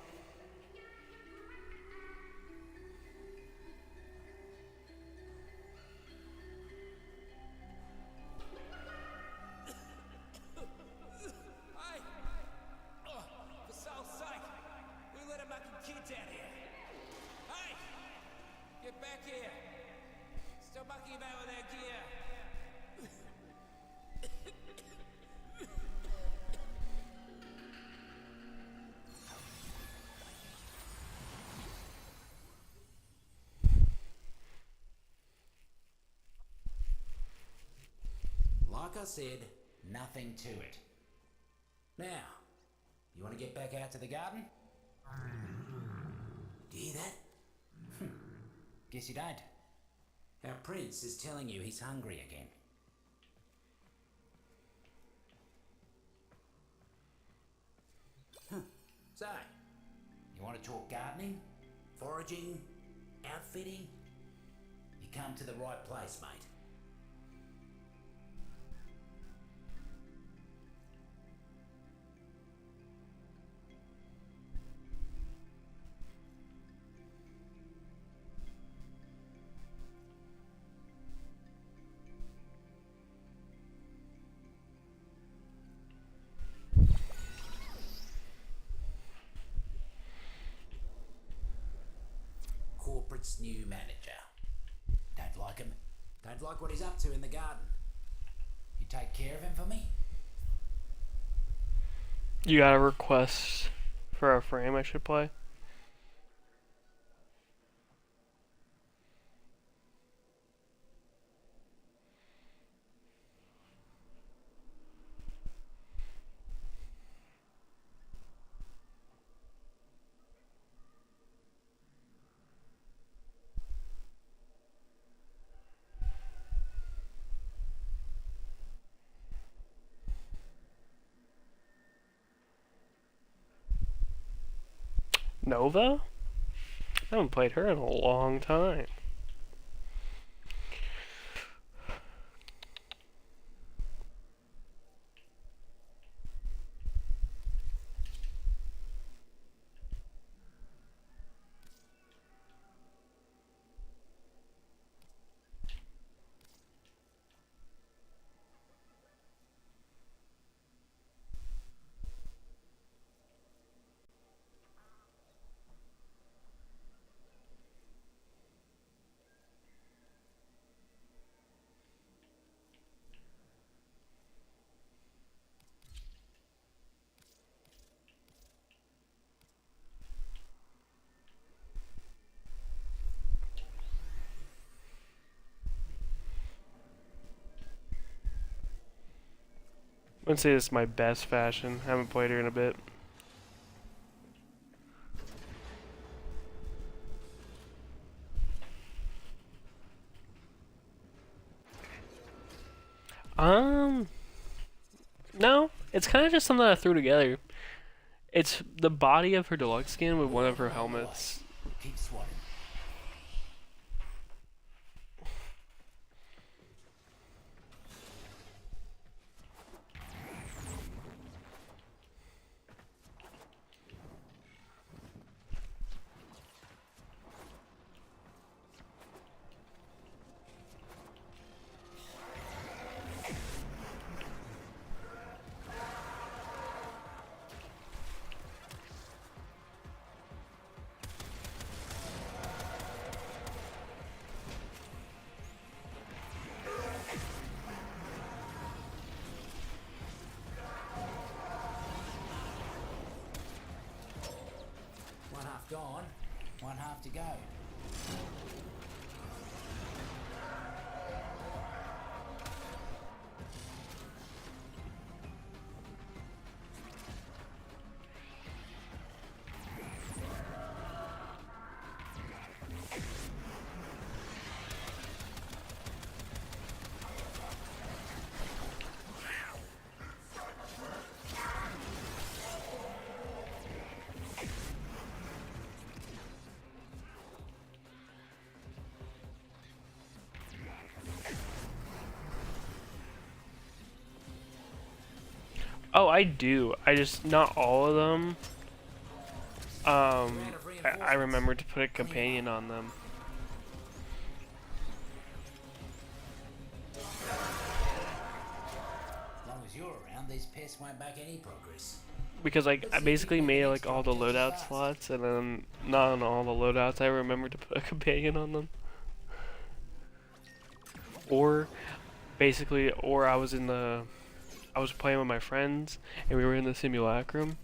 Speaker 5: Hey! Oh, for soul's sake! We let a mucking kids out here! Hey! Get back here! Stop mucking about with our gear!
Speaker 3: Like I said, nothing to it. Now, you want to get back out to the garden? Do you hear that? Guess you don't. Our prince is telling you he's hungry again. So, you want to talk gardening, foraging, outfitting? You come to the right place, mate. Corporate's new manager. Don't like him. Don't like what he's up to in the garden. You take care of him for me?
Speaker 2: You got a request for a frame I should play? Nova? I haven't played her in a long time. I wouldn't say this is my best fashion. I haven't played her in a bit. No. It's kind of just something I threw together. It's the body of her deluxe skin with one of her helmets.
Speaker 3: Keep swatting. half gone, one half to go.
Speaker 2: Oh, I do. I just, not all of them. I remembered to put a companion on them.
Speaker 3: As long as you're around, these pests won't make any progress.
Speaker 2: Because like I basically made like all the loadout slots, and then not on all the loadouts I remembered to put a companion on them. Or basically, or I was playing with my friends, and we were in the simulacrum,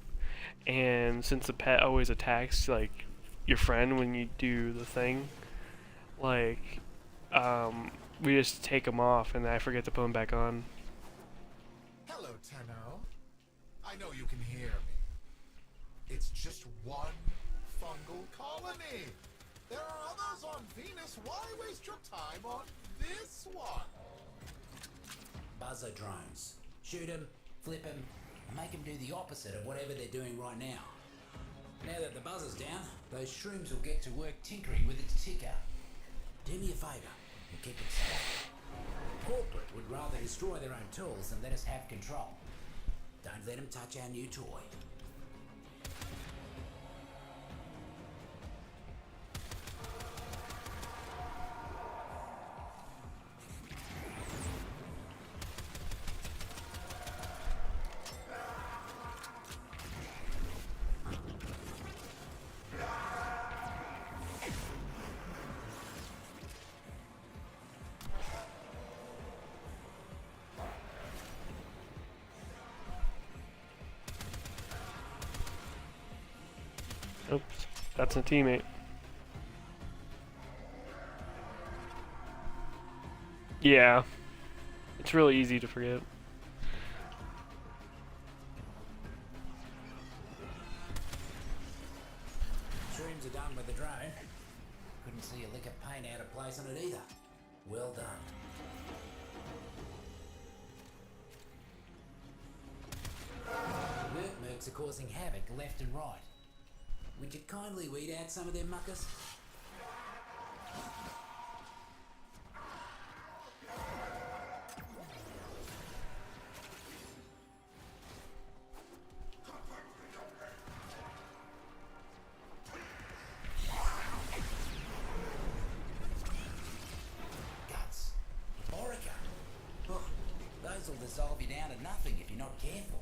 Speaker 2: and since the pet always attacks like your friend when you do the thing, like we just take them off, and I forget to put them back on.
Speaker 9: Hello, Tenno. I know you can hear me. It's just one fungal colony. There are others on Venus. Why waste your time on this one?
Speaker 3: Buzzer drones. Shoot them, flip them, and make them do the opposite of whatever they're doing right now. Now that the buzzer's down, those shrooms will get to work tinkering with its ticker. Do me a favour and keep it safe. Corporate would rather destroy their own tools than let us have control. Don't let them touch our new toy.
Speaker 2: Oops, that's a teammate. Yeah, it's really easy to forget.
Speaker 3: Shrooms are done with the drone. Couldn't see a lick of paint out of place on it either. Well done. The work mercs are causing havoc left and right. Would you kindly weed out some of them muckers? Guts. Orica. Oh, those will dissolve you down to nothing if you're not careful.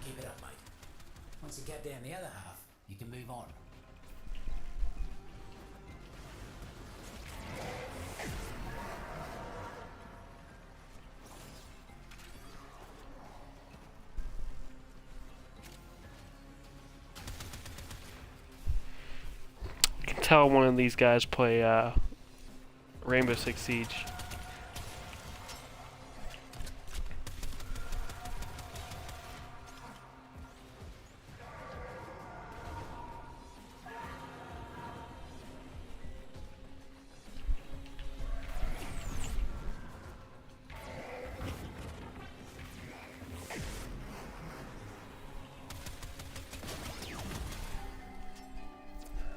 Speaker 3: Keep it up, mate. Once you get down the other half, you can move on.
Speaker 2: I can tell one of these guys play Rainbow Six Siege.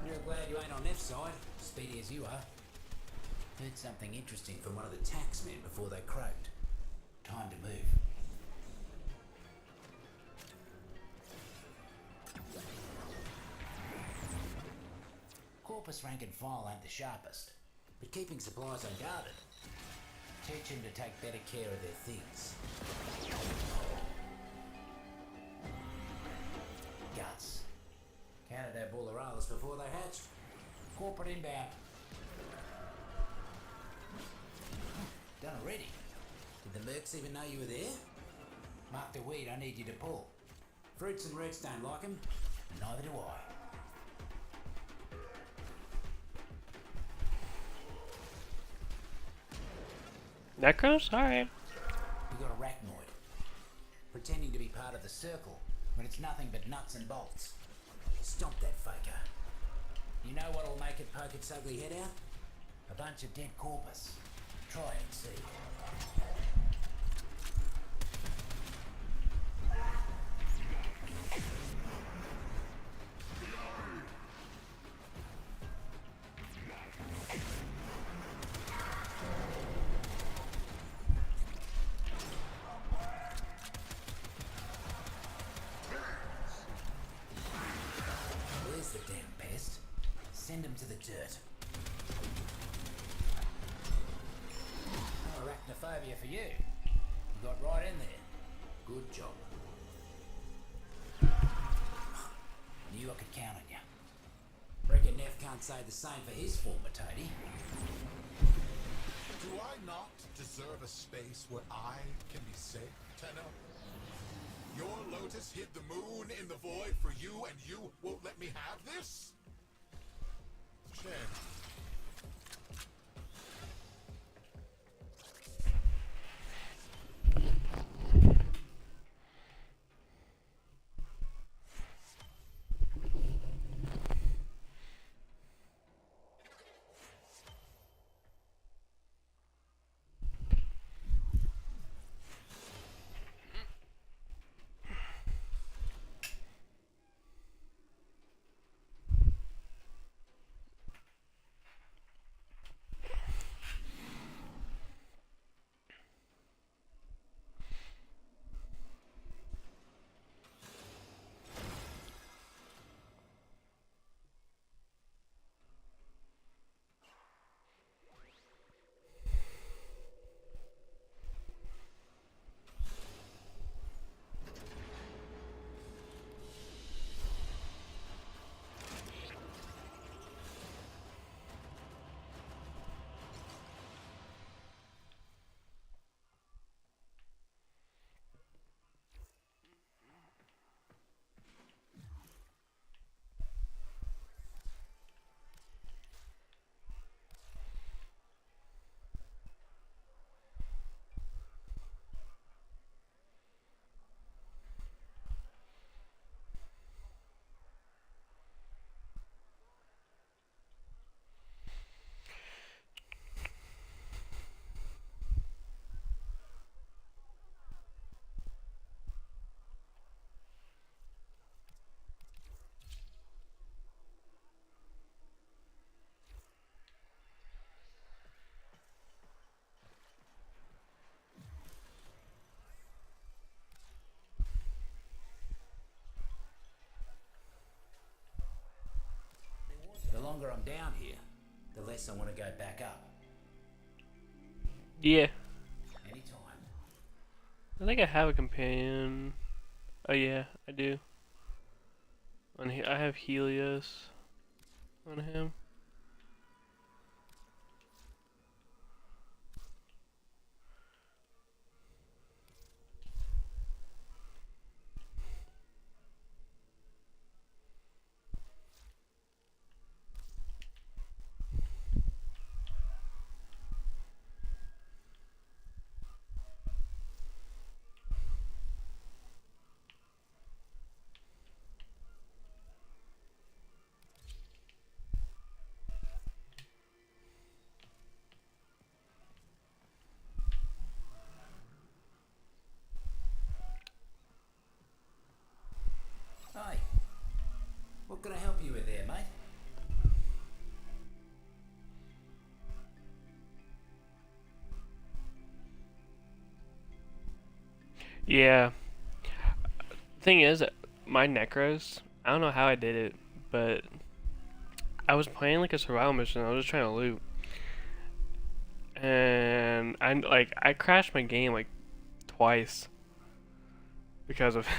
Speaker 3: You're glad you ain't on F's side, speedy as you are. Heard something interesting from one of the taxmen before they croaked. Time to move. Corpus rank and file ain't the sharpest, but keeping supplies unguarded. Teach them to take better care of their things. Guts. Counted our bulleralas before they hatched. Corporate inbound. Done already. Did the mercs even know you were there? Mark the weed I need you to pull. Fruits and roots don't like them, and neither do I.
Speaker 2: Necros? Alright.
Speaker 3: We got a arachnoid. Pretending to be part of the circle, when it's nothing but nuts and bolts. Stomp that faker. You know what'll make it poke its ugly head out? A bunch of dead corpus. Try and see. Where's the damn pest? Send him to the dirt. No arachnophobia for you. You got right in there. Good job. Knew I could count on you. Reckon Neff can't say the same for his former toady.
Speaker 9: Do I not deserve a space where I can be safe, Tenno? Your Lotus hid the moon in the void for you, and you won't let me have this? Shame.
Speaker 3: The longer I'm down here, the less I want to go back up.
Speaker 2: Yeah.
Speaker 3: Anytime.
Speaker 2: I think I have a companion. Oh yeah, I do. On here, I have Helios on him.
Speaker 3: Hey, what can I help you with there, mate?
Speaker 2: Yeah. Thing is, my Necros, I don't know how I did it, but I was playing like a survival mission. I was just trying to loot. and I crashed my game like twice because of him.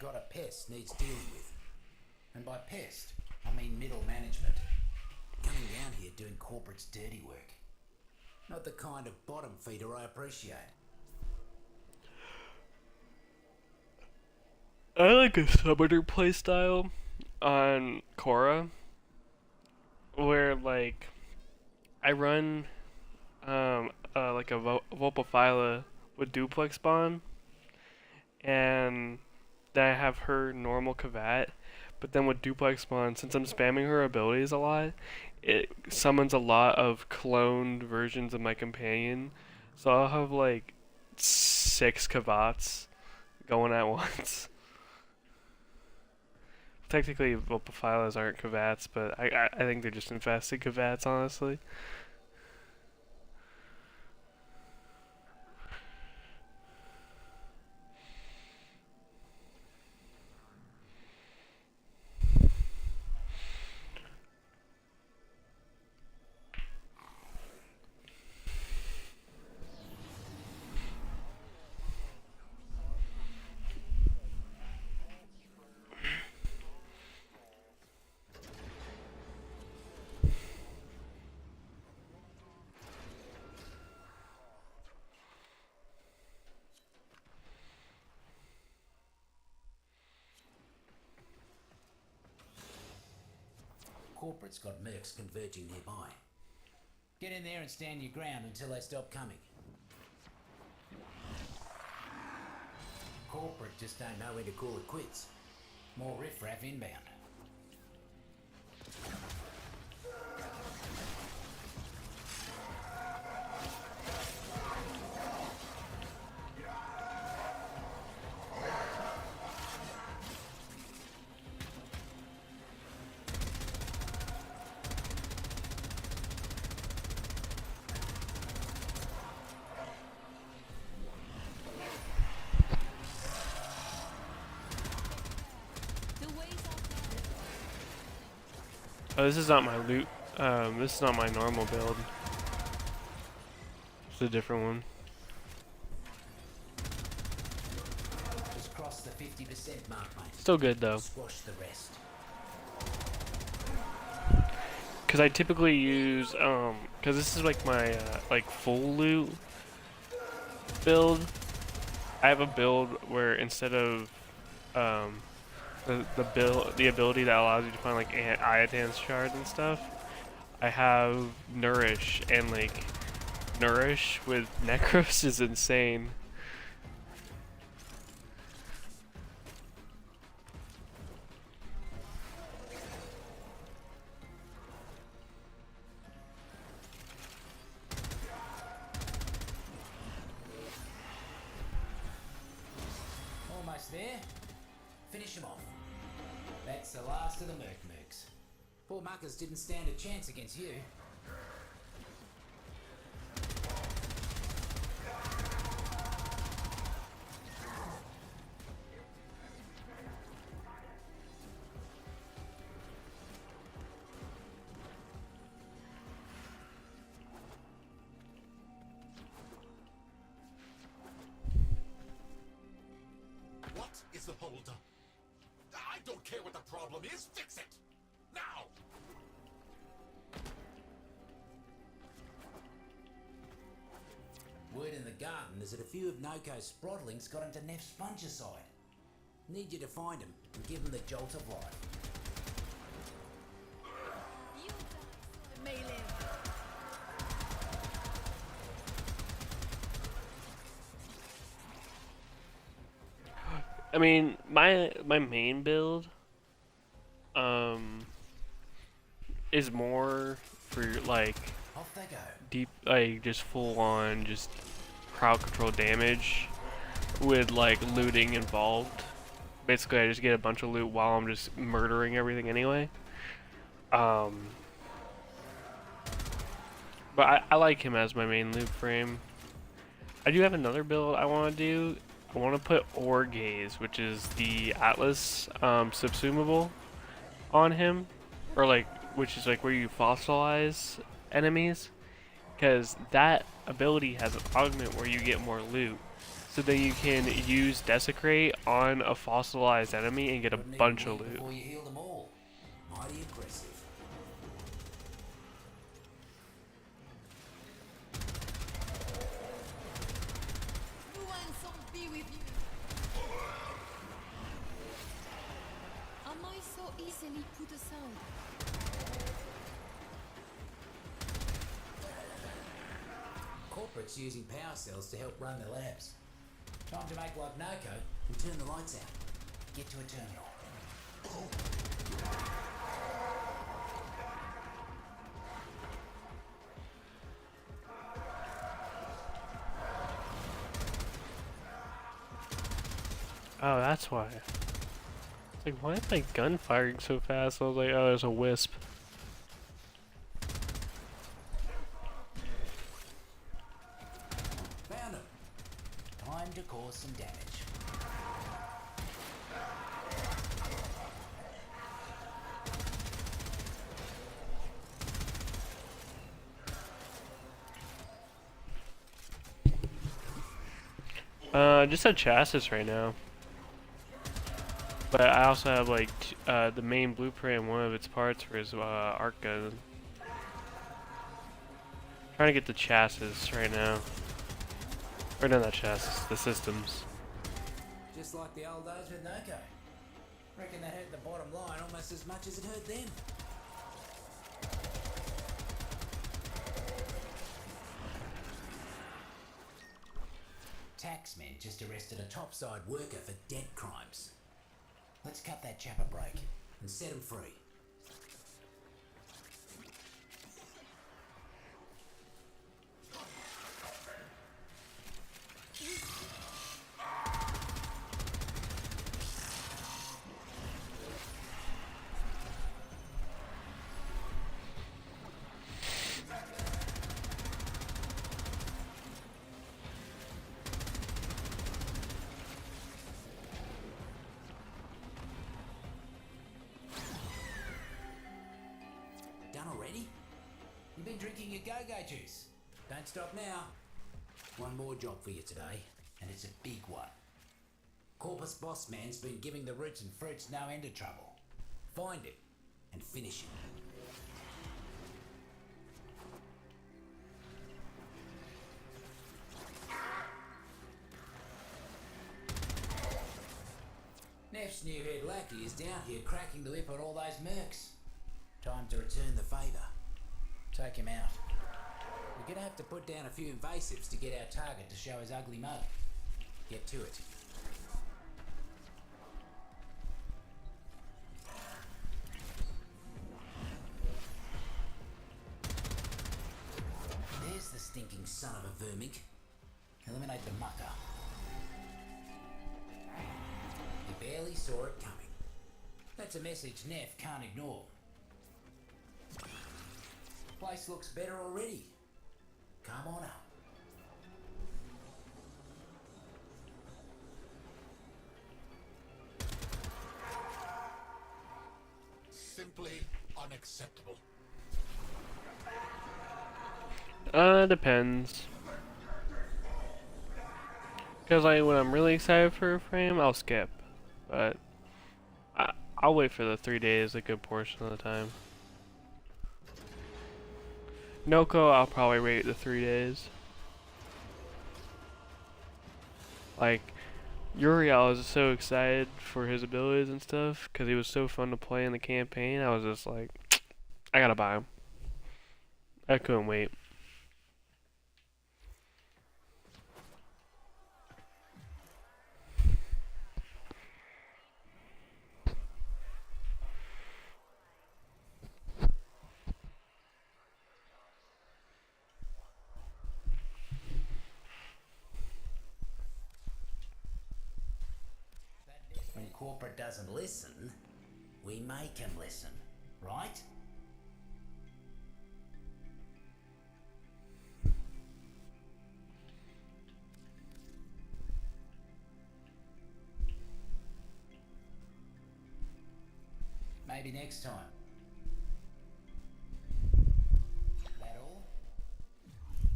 Speaker 3: Got a pest needs dealing with. And by pest, I mean middle management. Coming down here doing corporate's dirty work. Not the kind of bottom feeder I appreciate.
Speaker 2: I like a summoner playstyle on Korra, where like I run like a Vulpaphyla with duplex spawn, and then I have her normal Kavat, but then with duplex spawn, since I'm spamming her abilities a lot, it summons a lot of cloned versions of my companion, so I'll have like 6 Kavats going at once. Technically, Vulpaphylas aren't Kavats, but I think they're just infested Kavats, honestly.
Speaker 3: Corporate's got mercs converging nearby. Get in there and stand your ground until they stop coming. Corporate just don't know when to call it quits. More riffraff inbound.
Speaker 2: Oh, this is not my loot. This is not my normal build. It's a different one.
Speaker 3: Just cross the 50% mark, mate.
Speaker 2: Still good though.
Speaker 3: Squash the rest.
Speaker 2: Cause I typically use cause this is like my like full loot build. I have a build where instead of the ability that allows you to find like Iotan's shards and stuff, I have Nourish, and like Nourish with Necros is insane.
Speaker 3: Almost there. Finish him off. That's the last of the mercs. Poor muckers didn't stand a chance against you.
Speaker 9: What is the holdup? I don't care what the problem is. Fix it now.
Speaker 3: Word in the garden is that a few of Noko's sprotlings got into Neff's fungicide. Need you to find him and give him the jolt of life.
Speaker 2: I mean, my main build is more for like
Speaker 3: Off they go.
Speaker 2: deep, like just full on just crowd control damage with like looting involved. Basically, I just get a bunch of loot while I'm just murdering everything anyway. But I like him as my main loot frame. I do have another build I want to do. I want to put Ore Gaze, which is the Atlas subsumable, on him, or like, which is like where you fossilize enemies, because that ability has an augment where you get more loot. So then you can use Desecrate on a fossilized enemy and get a bunch of loot.
Speaker 3: Before you heal them all. Mighty impressive.
Speaker 6: Am I so easily put aside?
Speaker 3: Corporate's using power cells to help run the labs. Time to make like Narco and turn the lights out. Get to a terminal.
Speaker 2: Oh, that's why. It's like, why is my gun firing so fast? I was like, oh, there's a wisp.
Speaker 3: Found him. Time to cause some damage.
Speaker 2: Just a chassis right now. But I also have like the main blueprint and one of its parts for his arc gun. Trying to get the chassis right now. Or no, not chassis, the systems.
Speaker 3: Just like the old days with Narco. Reckon that hurt the bottom line almost as much as it hurt them. Taxmen just arrested a topside worker for debt crimes. Let's cut that chap a break and set him free. Done already? You've been drinking your go-go juice. Don't stop now. One more job for you today, and it's a big one. Corpus Boss Man's been giving the roots and fruits no end of trouble. Find him and finish him. Neff's new head lackey is down here cracking the whip on all those mercs. Time to return the favour. Take him out. We're gonna have to put down a few invasives to get our target to show his ugly mug. Get to it. There's the stinking son of a vermig. Eliminate the mucker. He barely saw it coming. That's a message Neff can't ignore. Place looks better already. Come on up.
Speaker 9: Simply unacceptable.
Speaker 2: Depends. Because like when I'm really excited for a frame, I'll skip. But I'll wait for the 3 days a good portion of the time. Noko, I'll probably wait the 3 days. Like, Yuri, I was so excited for his abilities and stuff, because he was so fun to play in the campaign. I was just like, I gotta buy him. I couldn't wait.
Speaker 3: When corporate doesn't listen, we make him listen, right? Maybe next time. That all?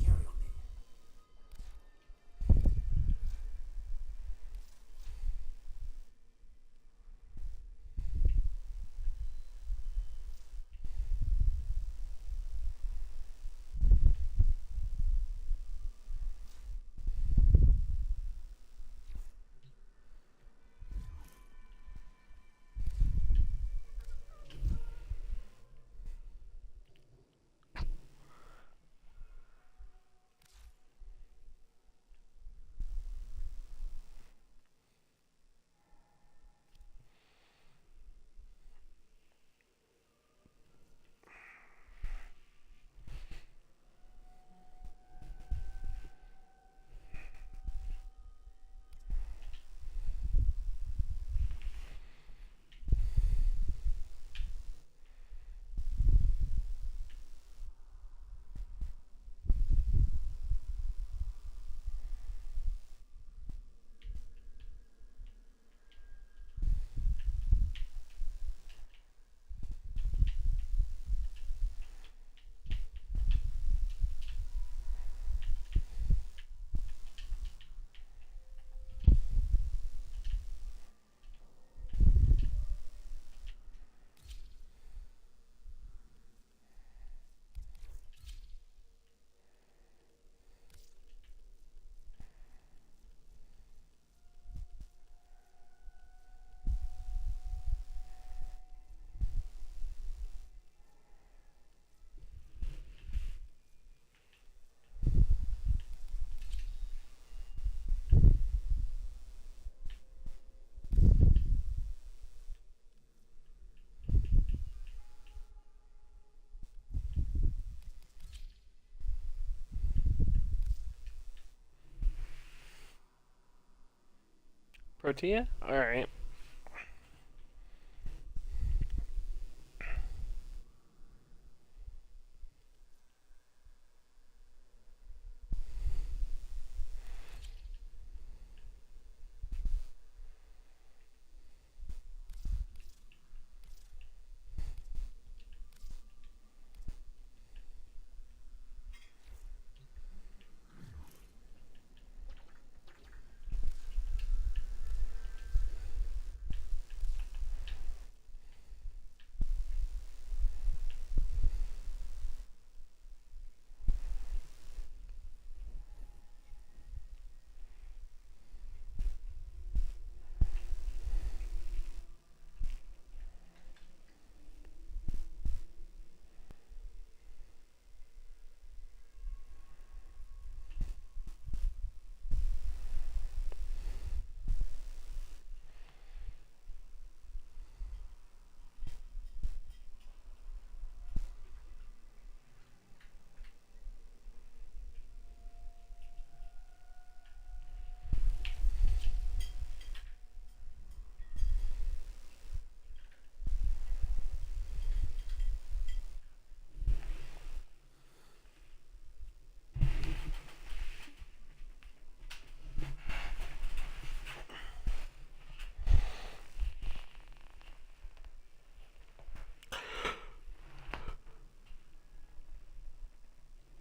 Speaker 3: Carry on then.
Speaker 2: Protea? Alright.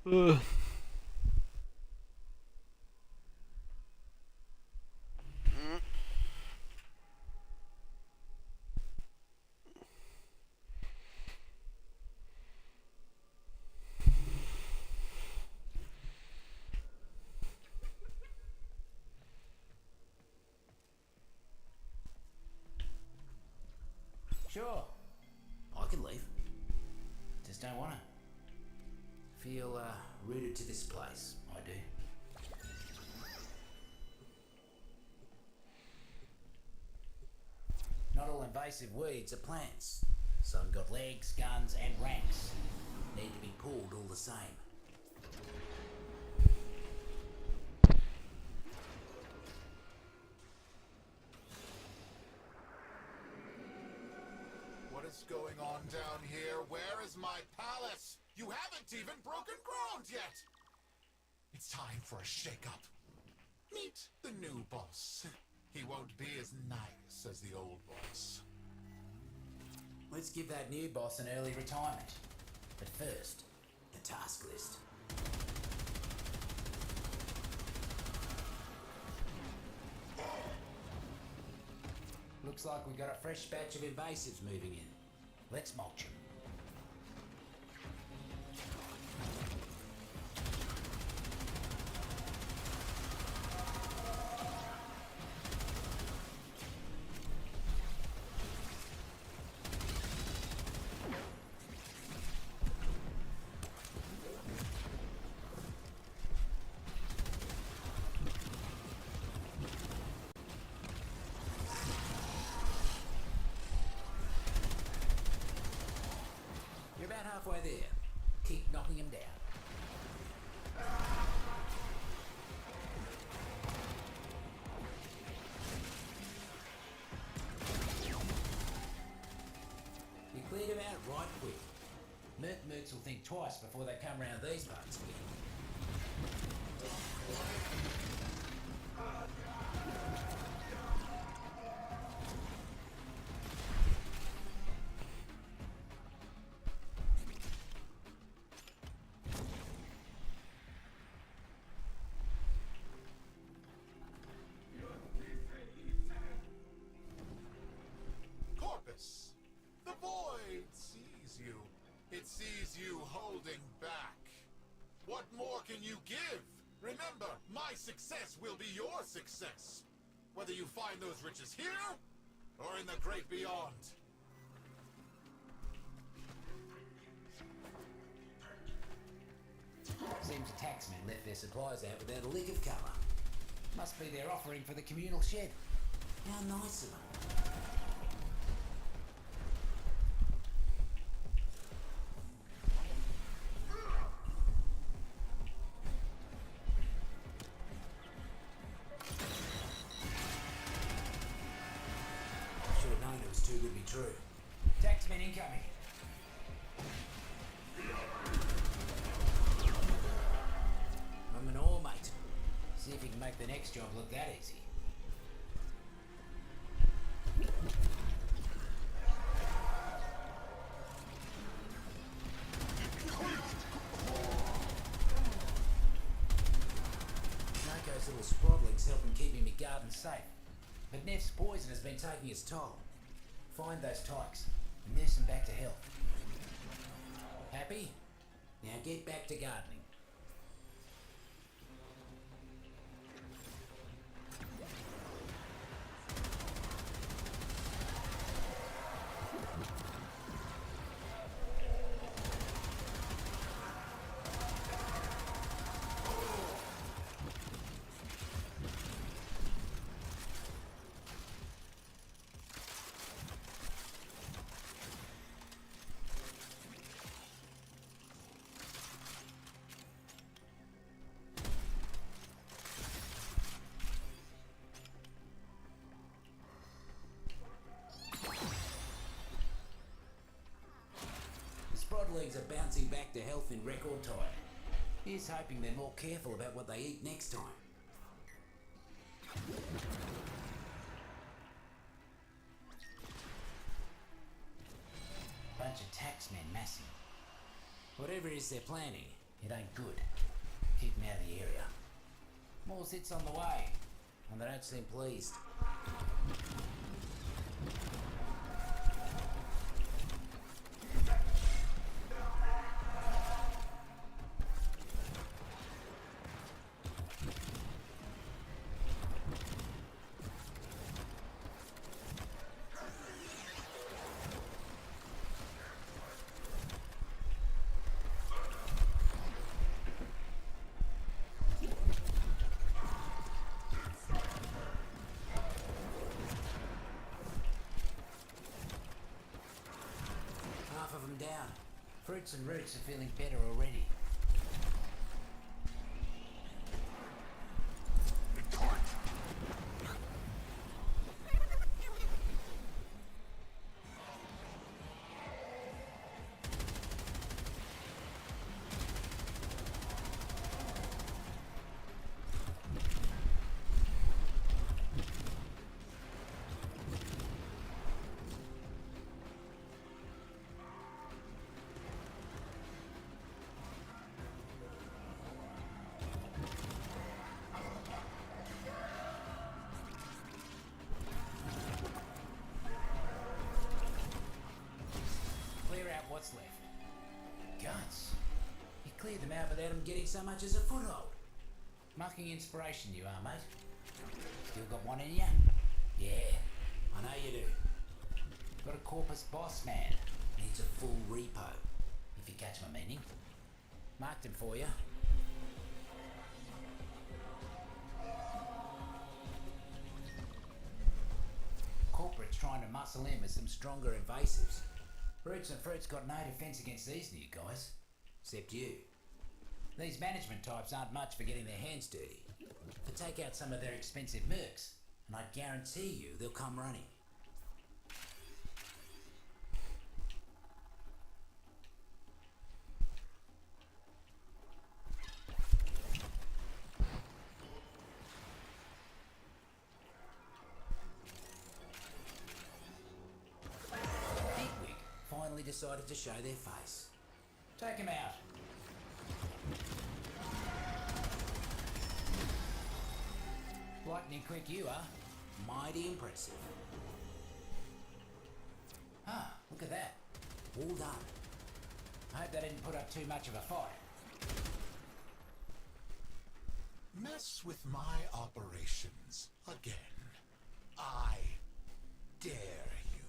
Speaker 2: Ugh.
Speaker 3: Sure. I can leave. Just don't wanna. Feel rooted to this place. I do. Not all invasive weeds are plants. Some got legs, guns, and ranks. Need to be pulled all the same.
Speaker 9: What is going on down here? Where is my palace? You haven't even broken ground yet! It's time for a shake-up. Meet the new boss. He won't be as nice as the old boss.
Speaker 3: Let's give that new boss an early retirement. But first, the task list. Looks like we've got a fresh batch of invasives moving in. Let's mulch them. You're about halfway there. Keep knocking him down. You cleared him out right quick. Mercs will think twice before they come round these parts again.
Speaker 9: Corpus, the void sees you. It sees you holding back. What more can you give? Remember, my success will be your success. Whether you find those riches here, or in the great beyond.
Speaker 3: Seems the taxmen left their supplies out without a lick of cover. Must be their offering for the communal shed. How nice of them. Should have known it was too good to be true. Taxmen incoming. I'm an all mate. See if you can make the next job look that easy. Nako's little sproddling's helping keeping me garden safe. But Neff's poison has been taking its toll. Find those tykes and nurse them back to health. Happy? Now get back to gardening. Sproddlings are bouncing back to health in record time. Here's hoping they're more careful about what they eat next time. Bunch of taxmen massing. Whatever it is they're planning, it ain't good. Keep them out of the area. More sits on the way, and they don't seem pleased. Half of them down. Fruits and roots are feeling better already. what's left. Guts. You cleared them out without them getting so much as a foothold. Mucking inspiration you are, mate. Still got one in you? Yeah, I know you do. Got a corpus boss, man. Needs a full repo, if you catch my meaning. Marked him for you. Corporate's trying to muscle in with some stronger invasives. Roots and Fruit's got no defense against these new guys. Except you. These management types aren't much for getting their hands dirty. To take out some of their expensive mercs, and I guarantee you they'll come running. Bigwig finally decided to show their face. Take him out. Lightning quick you are. Mighty impressive. Ah, look at that. All done. I hope they didn't put up too much of a fight.
Speaker 9: Mess with my operations again. I dare you.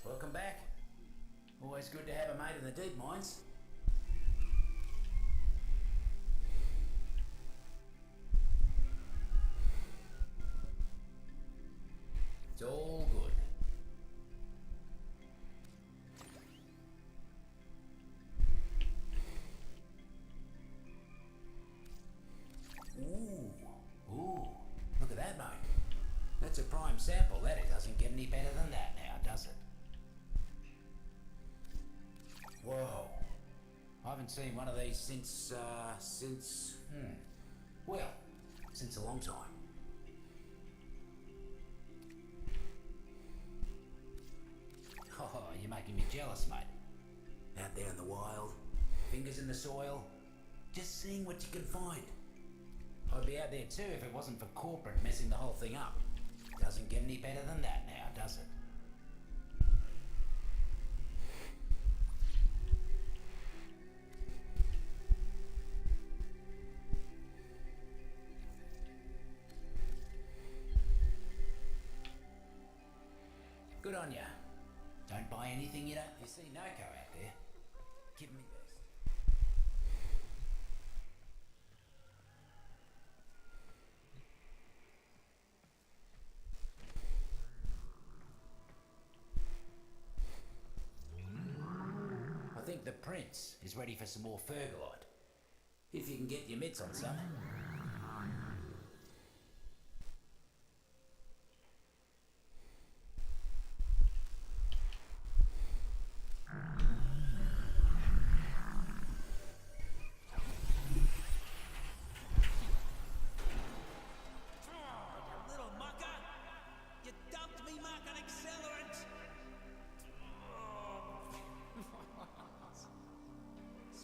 Speaker 3: Welcome back. Always good to have a mate in the deep mines. It's all good. Ooh, look at that, mate. That's a prime sample, that it doesn't get any better than that now, does it? Whoa. I haven't seen one of these since well, since a long time. making me jealous, mate. Out there in the wild, fingers in the soil, just seeing what you can find. I'd be out there too if it wasn't for corporate messing the whole thing up. Doesn't get any better than that now, does it? Good on ya. Don't buy anything you don't. You see Noko out there? Give me best. I think the prince is ready for some more Fergalite. If you can get your mitts on some.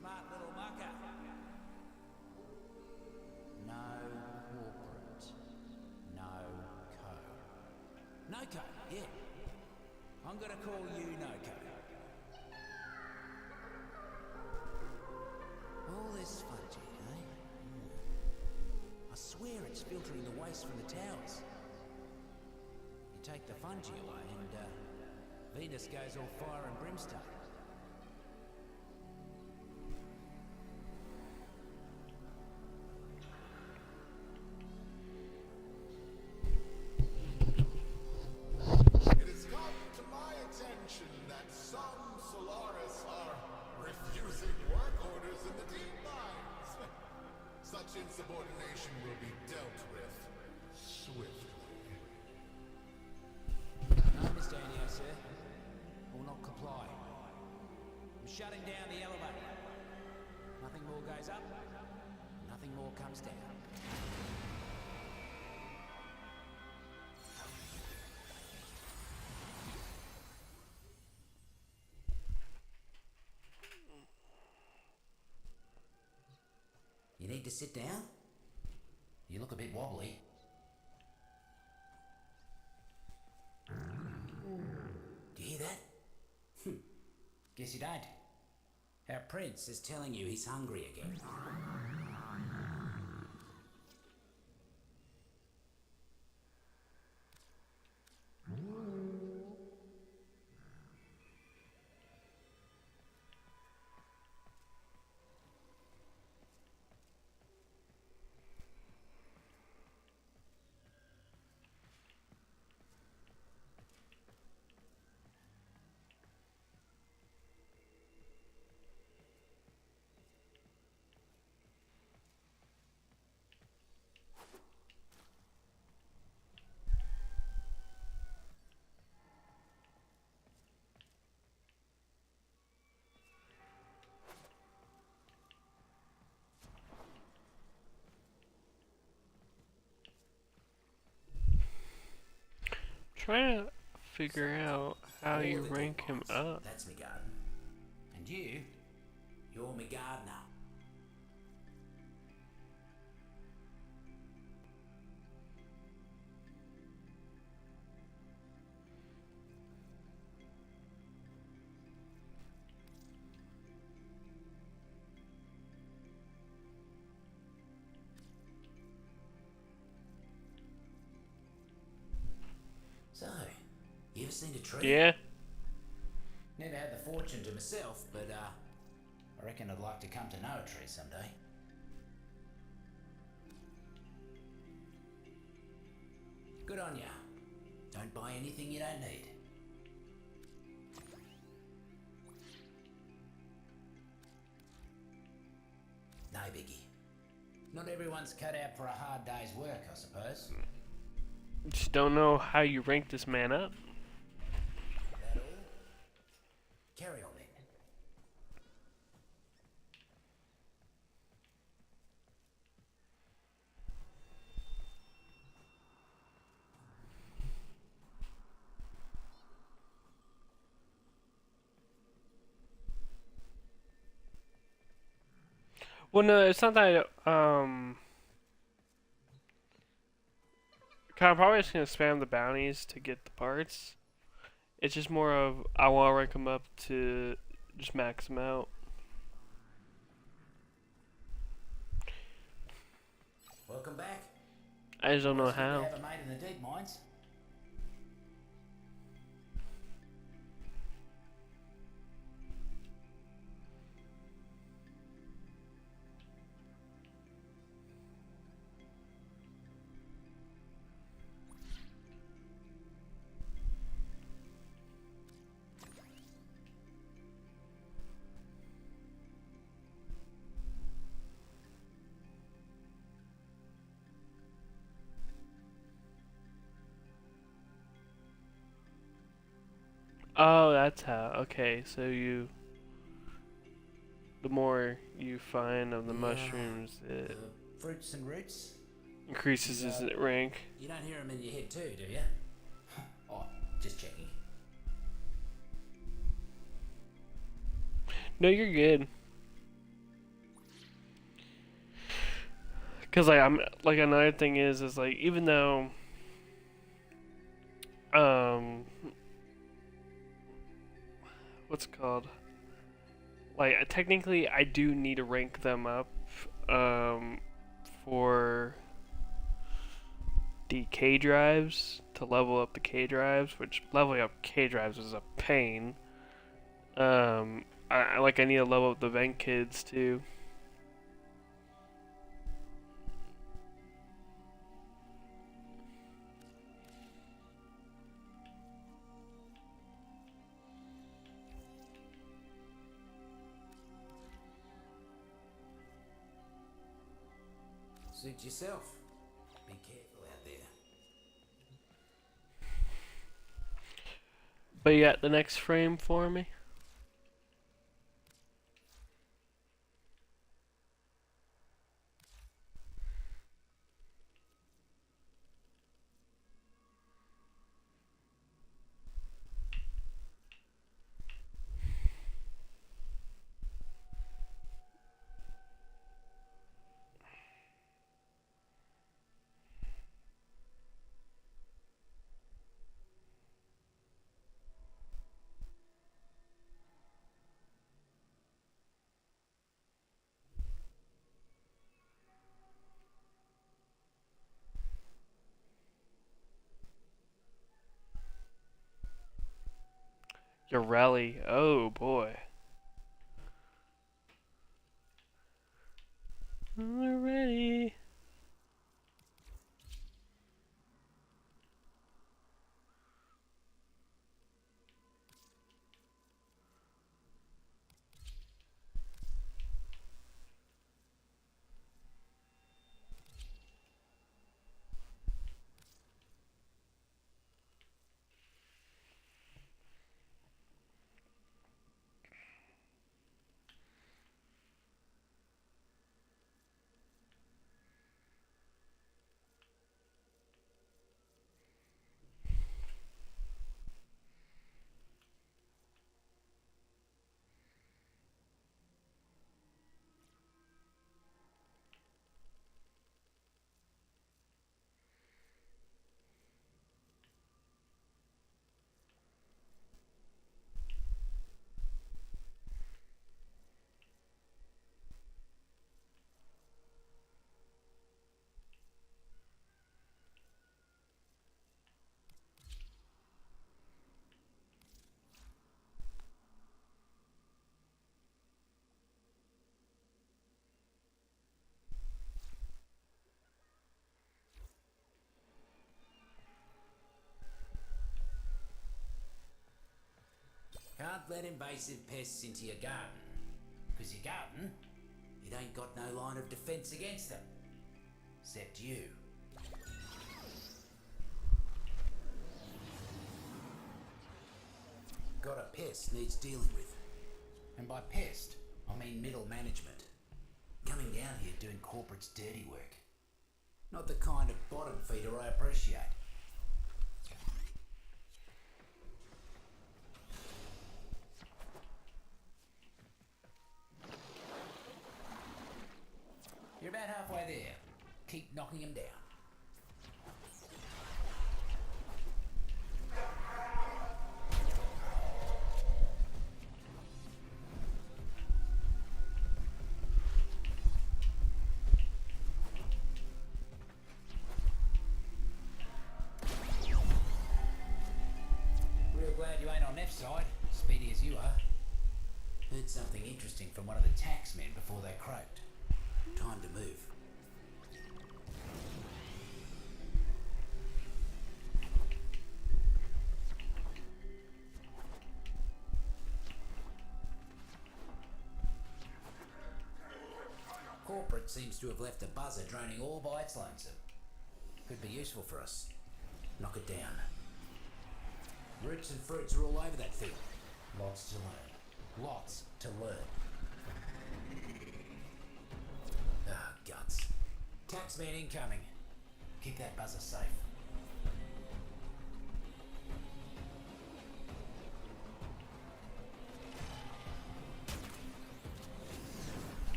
Speaker 3: Smart little mucker. No corporate. No co. Noko, yeah. I'm gonna call you Noko. All this fungi, eh? I swear it's filtering the waste from the towers. You take the fungi away and Venus goes all fire and brimstone.
Speaker 9: It has come to my attention that some Solaris are refusing work orders in the deep mines. Such insubordination will be dealt with swiftly.
Speaker 3: No, Mr. Anio, sir. Will not comply. I'm shutting down the elevator. Nothing more goes up, nothing more comes down. You need to sit down? You look a bit wobbly. Do you hear that? Guess you don't. Our prince is telling you he's hungry again.
Speaker 2: Trying to figure out how you rank him up.
Speaker 3: That's me garden. And you're me gardener. So, you ever seen a tree?
Speaker 2: Yeah.
Speaker 3: Never had the fortune to myself, but I reckon I'd like to come to know a tree someday. Good on ya. Don't buy anything you don't need. No biggie. Not everyone's cut out for a hard day's work, I suppose.
Speaker 2: Just don't know how you rank this man up.
Speaker 3: That all? Carry on then.
Speaker 2: Well, no, it's not that. I'm probably just gonna spam the bounties to get the parts. It's just more of I want to rank them up to just max them out.
Speaker 3: Welcome back.
Speaker 2: I just don't know
Speaker 3: It's good to
Speaker 2: how.
Speaker 3: have a mate in the deep mines.
Speaker 2: Oh, that's how. Okay, so the more you find of the mushrooms, it
Speaker 3: Fruits and roots.
Speaker 2: increases his rank.
Speaker 3: You don't hear them in your head too, do you? Oh, just checking.
Speaker 2: No, you're good. Cause like I'm like another thing is like even though what's it called, like technically I do need to rank them up for the K drives to level up the K drives, which leveling up K drives is a pain. I need to level up the vent kids too.
Speaker 3: Suit yourself. Be careful out there.
Speaker 2: But you got the next frame for me? Your rally. Oh boy. Already.
Speaker 3: Can't let invasive pests into your garden. Because your garden, it ain't got no line of defence against them. Except you. Got a pest needs dealing with. And by pest, I mean middle management. Coming down here doing corporate's dirty work. Not the kind of bottom feeder I appreciate. about halfway there. Keep knocking him down. Real glad you ain't on Neff's side, speedy as you are. Heard something interesting from one of the taxmen before they croaked. Time to move. Corporate seems to have left a buzzer droning all by its lonesome. Could be useful for us. Knock it down. Roots and fruits are all over that thing. Lots to learn. Lots to learn. Ah, guts. Taxman incoming. Keep that buzzer safe.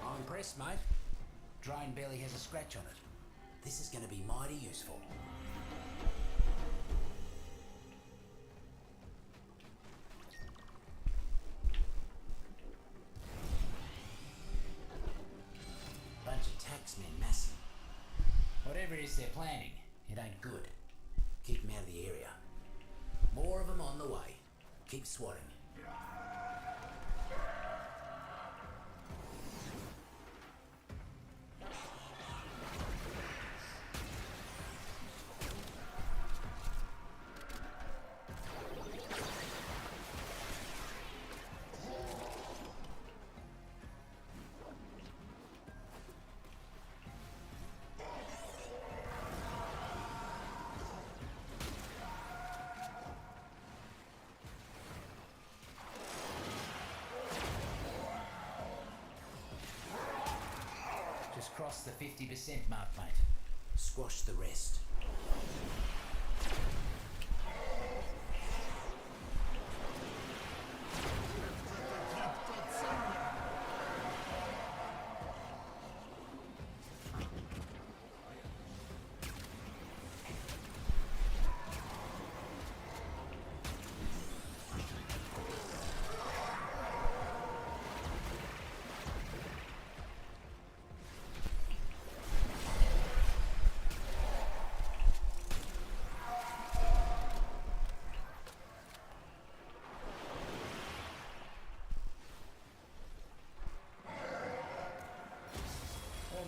Speaker 3: I'm impressed, mate. Drain barely has a scratch on it. This is going to be mighty useful. Bunch of taxmen massing. Whatever it is they're planning, it ain't good. Keep them out of the area. More of them on the way. Keep swatting. Just cross the 50% mark, mate. Squash the rest.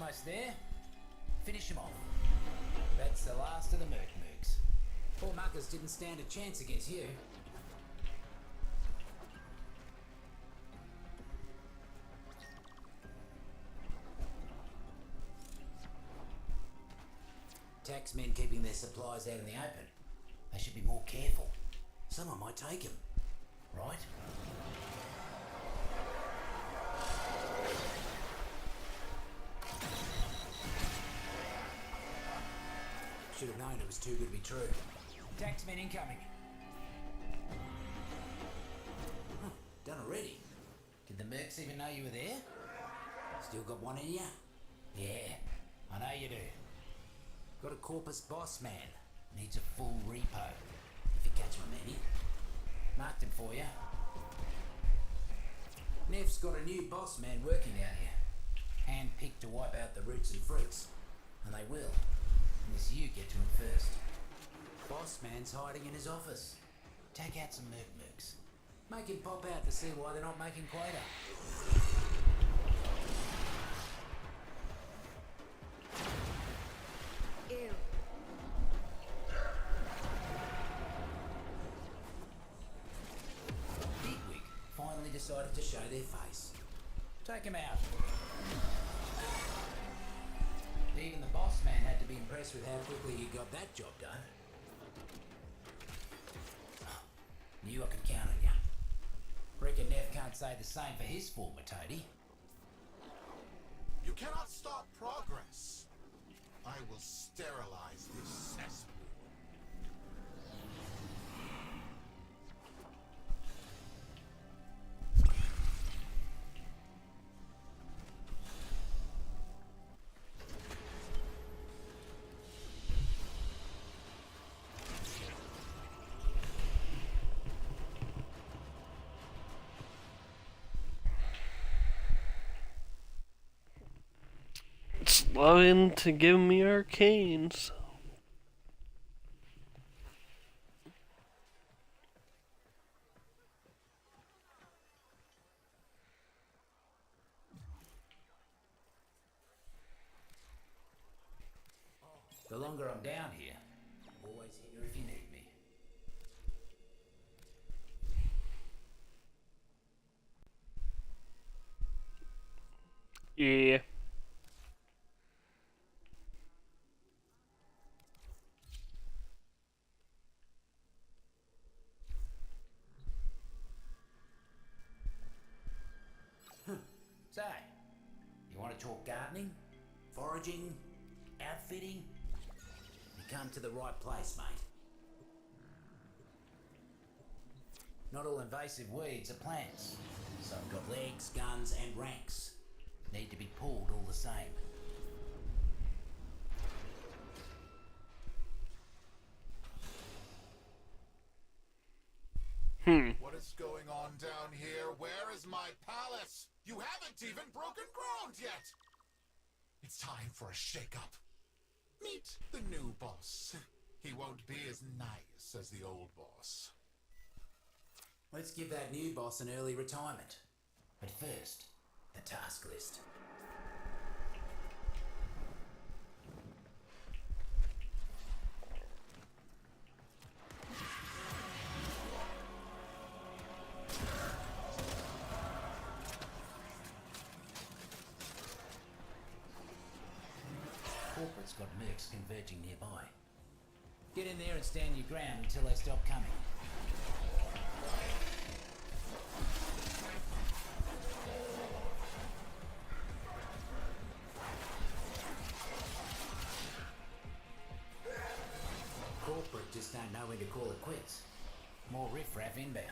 Speaker 3: Almost there. Finish him off. That's the last of the Merc-Moogs. Poor muckers didn't stand a chance against you. Taxmen keeping their supplies out in the open. They should be more careful. Someone might take them. Right? Should have known it was too good to be true. Taxman incoming. Huh, done already. Did the Mercs even know you were there? Still got one in ya? Yeah, I know you do. Got a Corpus boss man. Needs a full repo. If you catch my many. Marked him for you. Neff's got a new boss man working down here. Hand-picked to wipe out the roots and fruits. And they will. Unless you get to him first. Boss man's hiding in his office. Take out some Merc-Moogs. Make him pop out to see why they're not making quota.
Speaker 4: Ew.
Speaker 3: Bigwig finally decided to show their face. Take him out. Even the boss man had to be impressed with how quickly you got that job done. Knew I could count on you. Reckon Neff can't say the same for his former toady.
Speaker 9: You cannot stop progress. I will sterilize this cesspool.
Speaker 2: It's loving to give me arcanes.
Speaker 3: The longer I'm down here, I'm always here if you need me.
Speaker 2: Yeah.
Speaker 3: Say, you want to talk gardening, foraging, outfitting? You come to the right place, mate. Not all invasive weeds are plants. Some got legs, guns, and ranks. Need to be pulled all the same.
Speaker 9: What is going on down here? Where is my palace? You haven't even broken ground yet! It's time for a shake-up. Meet the new boss. He won't be as nice as the old boss.
Speaker 3: Let's give that new boss an early retirement. But first, the task list. Corporate's got mercs converging nearby. Get in there and stand your ground until they stop coming. Corporate just don't know when to call it quits. More riffraff inbound.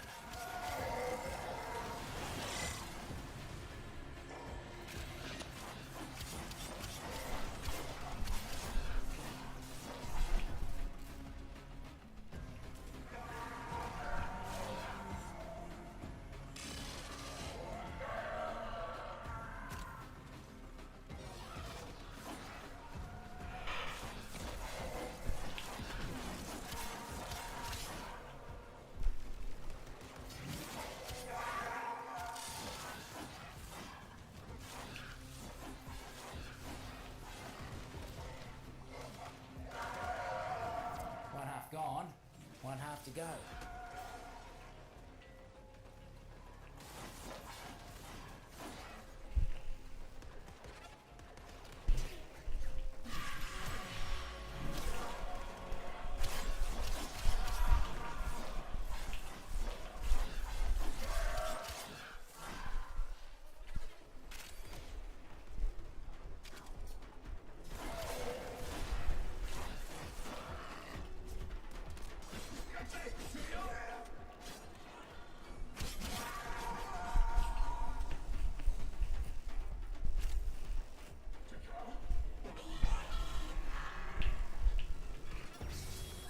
Speaker 3: One half gone, one half to go.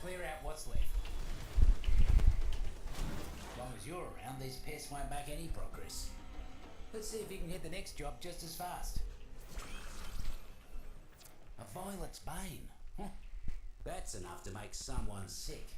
Speaker 3: Clear out what's left. As long as you're around, these pests won't back any progress. Let's see if you can hit the next job just as fast. A violet's bane. Huh. That's enough to make someone sick.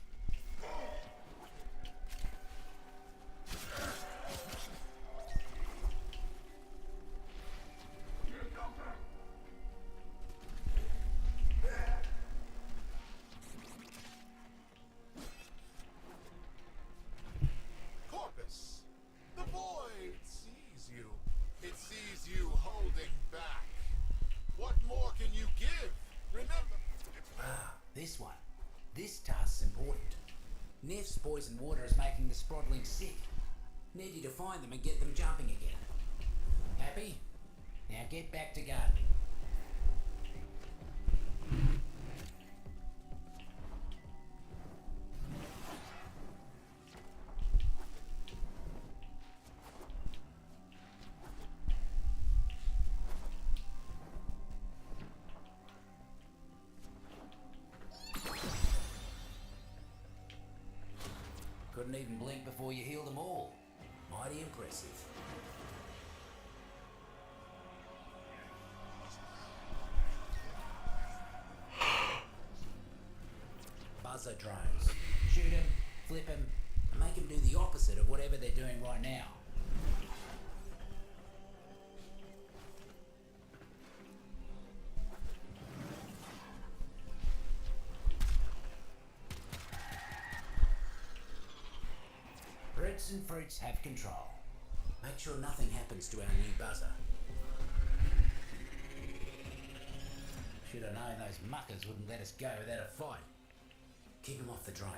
Speaker 9: Corpus, the void sees you. It sees
Speaker 3: poisoned water is making the sprotlings sick. Need you to find them and get them jumping again. Happy? Now get back to gardening. Couldn't even blink before you healed them all. Mighty impressive. Buzzer drones. Shoot them, flip them, and make them do the opposite of whatever they're doing right now. Roots and fruits have control. Make sure nothing happens to our new buzzer. Should have known those muckers wouldn't let us go without a fight. Keep him off the drone.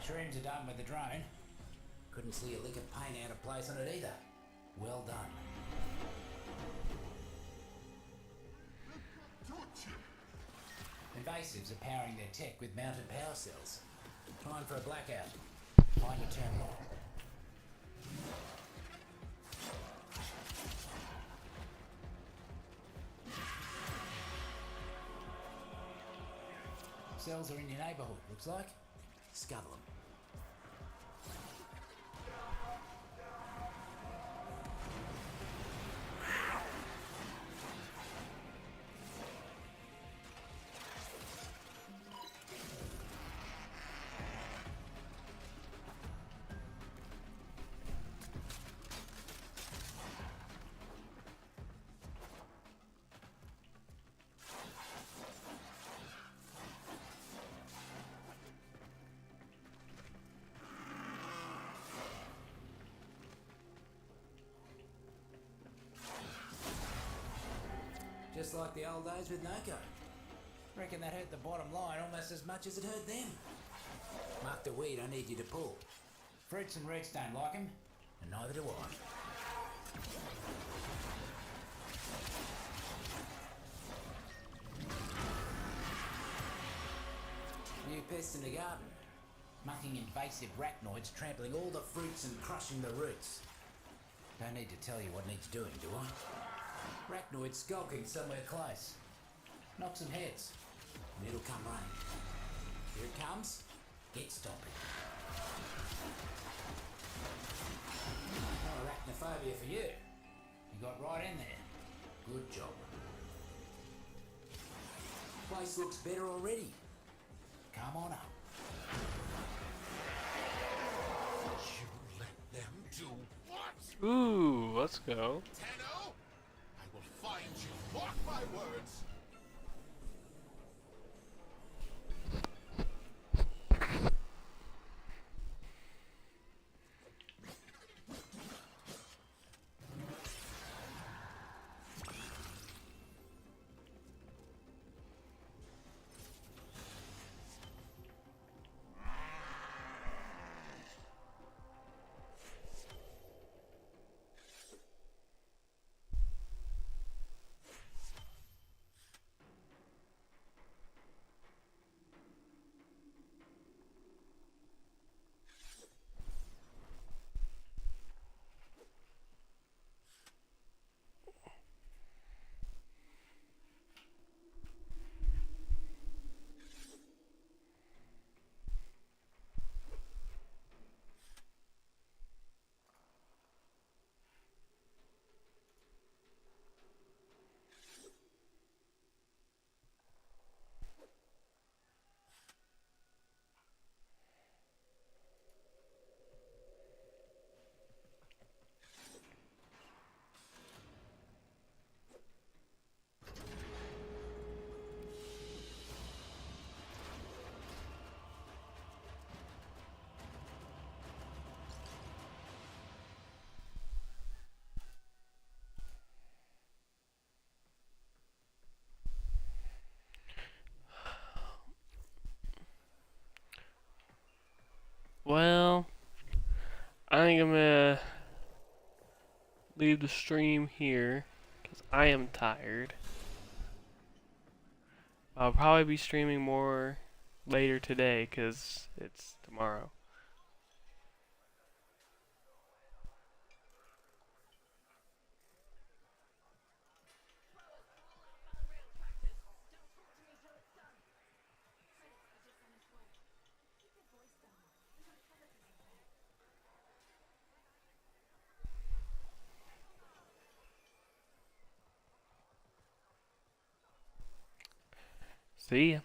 Speaker 3: Shrooms are done with the drone. Couldn't see a lick of paint out of place on it either. Well done. Invasives are powering their tech with mounted power cells. Time for a blackout. Find a terminal. Cells are in your neighbourhood, looks like. Scuttle them. Just like the old days with Noko. Reckon that hurt the bottom line almost as much as it hurt them. Mark the weed I need you to pull. Fruits and roots don't like him, and neither do I. New pests in the garden. Mucking invasive arachnoids trampling all the fruits and crushing the roots. Don't need to tell you what needs doing, do I? Arachnoid skulking somewhere close. Knock some heads, and it'll come rain. Here it comes. Get stomping. No arachnophobia for you. You got right in there. Good job. Place looks better already. Come on up.
Speaker 9: You let them do what?
Speaker 2: Ooh, let's go.
Speaker 9: Tenno? I will find you. Mark my words.
Speaker 2: leave the stream here because I am tired. I'll probably be streaming more later today because it's tomorrow. See ya.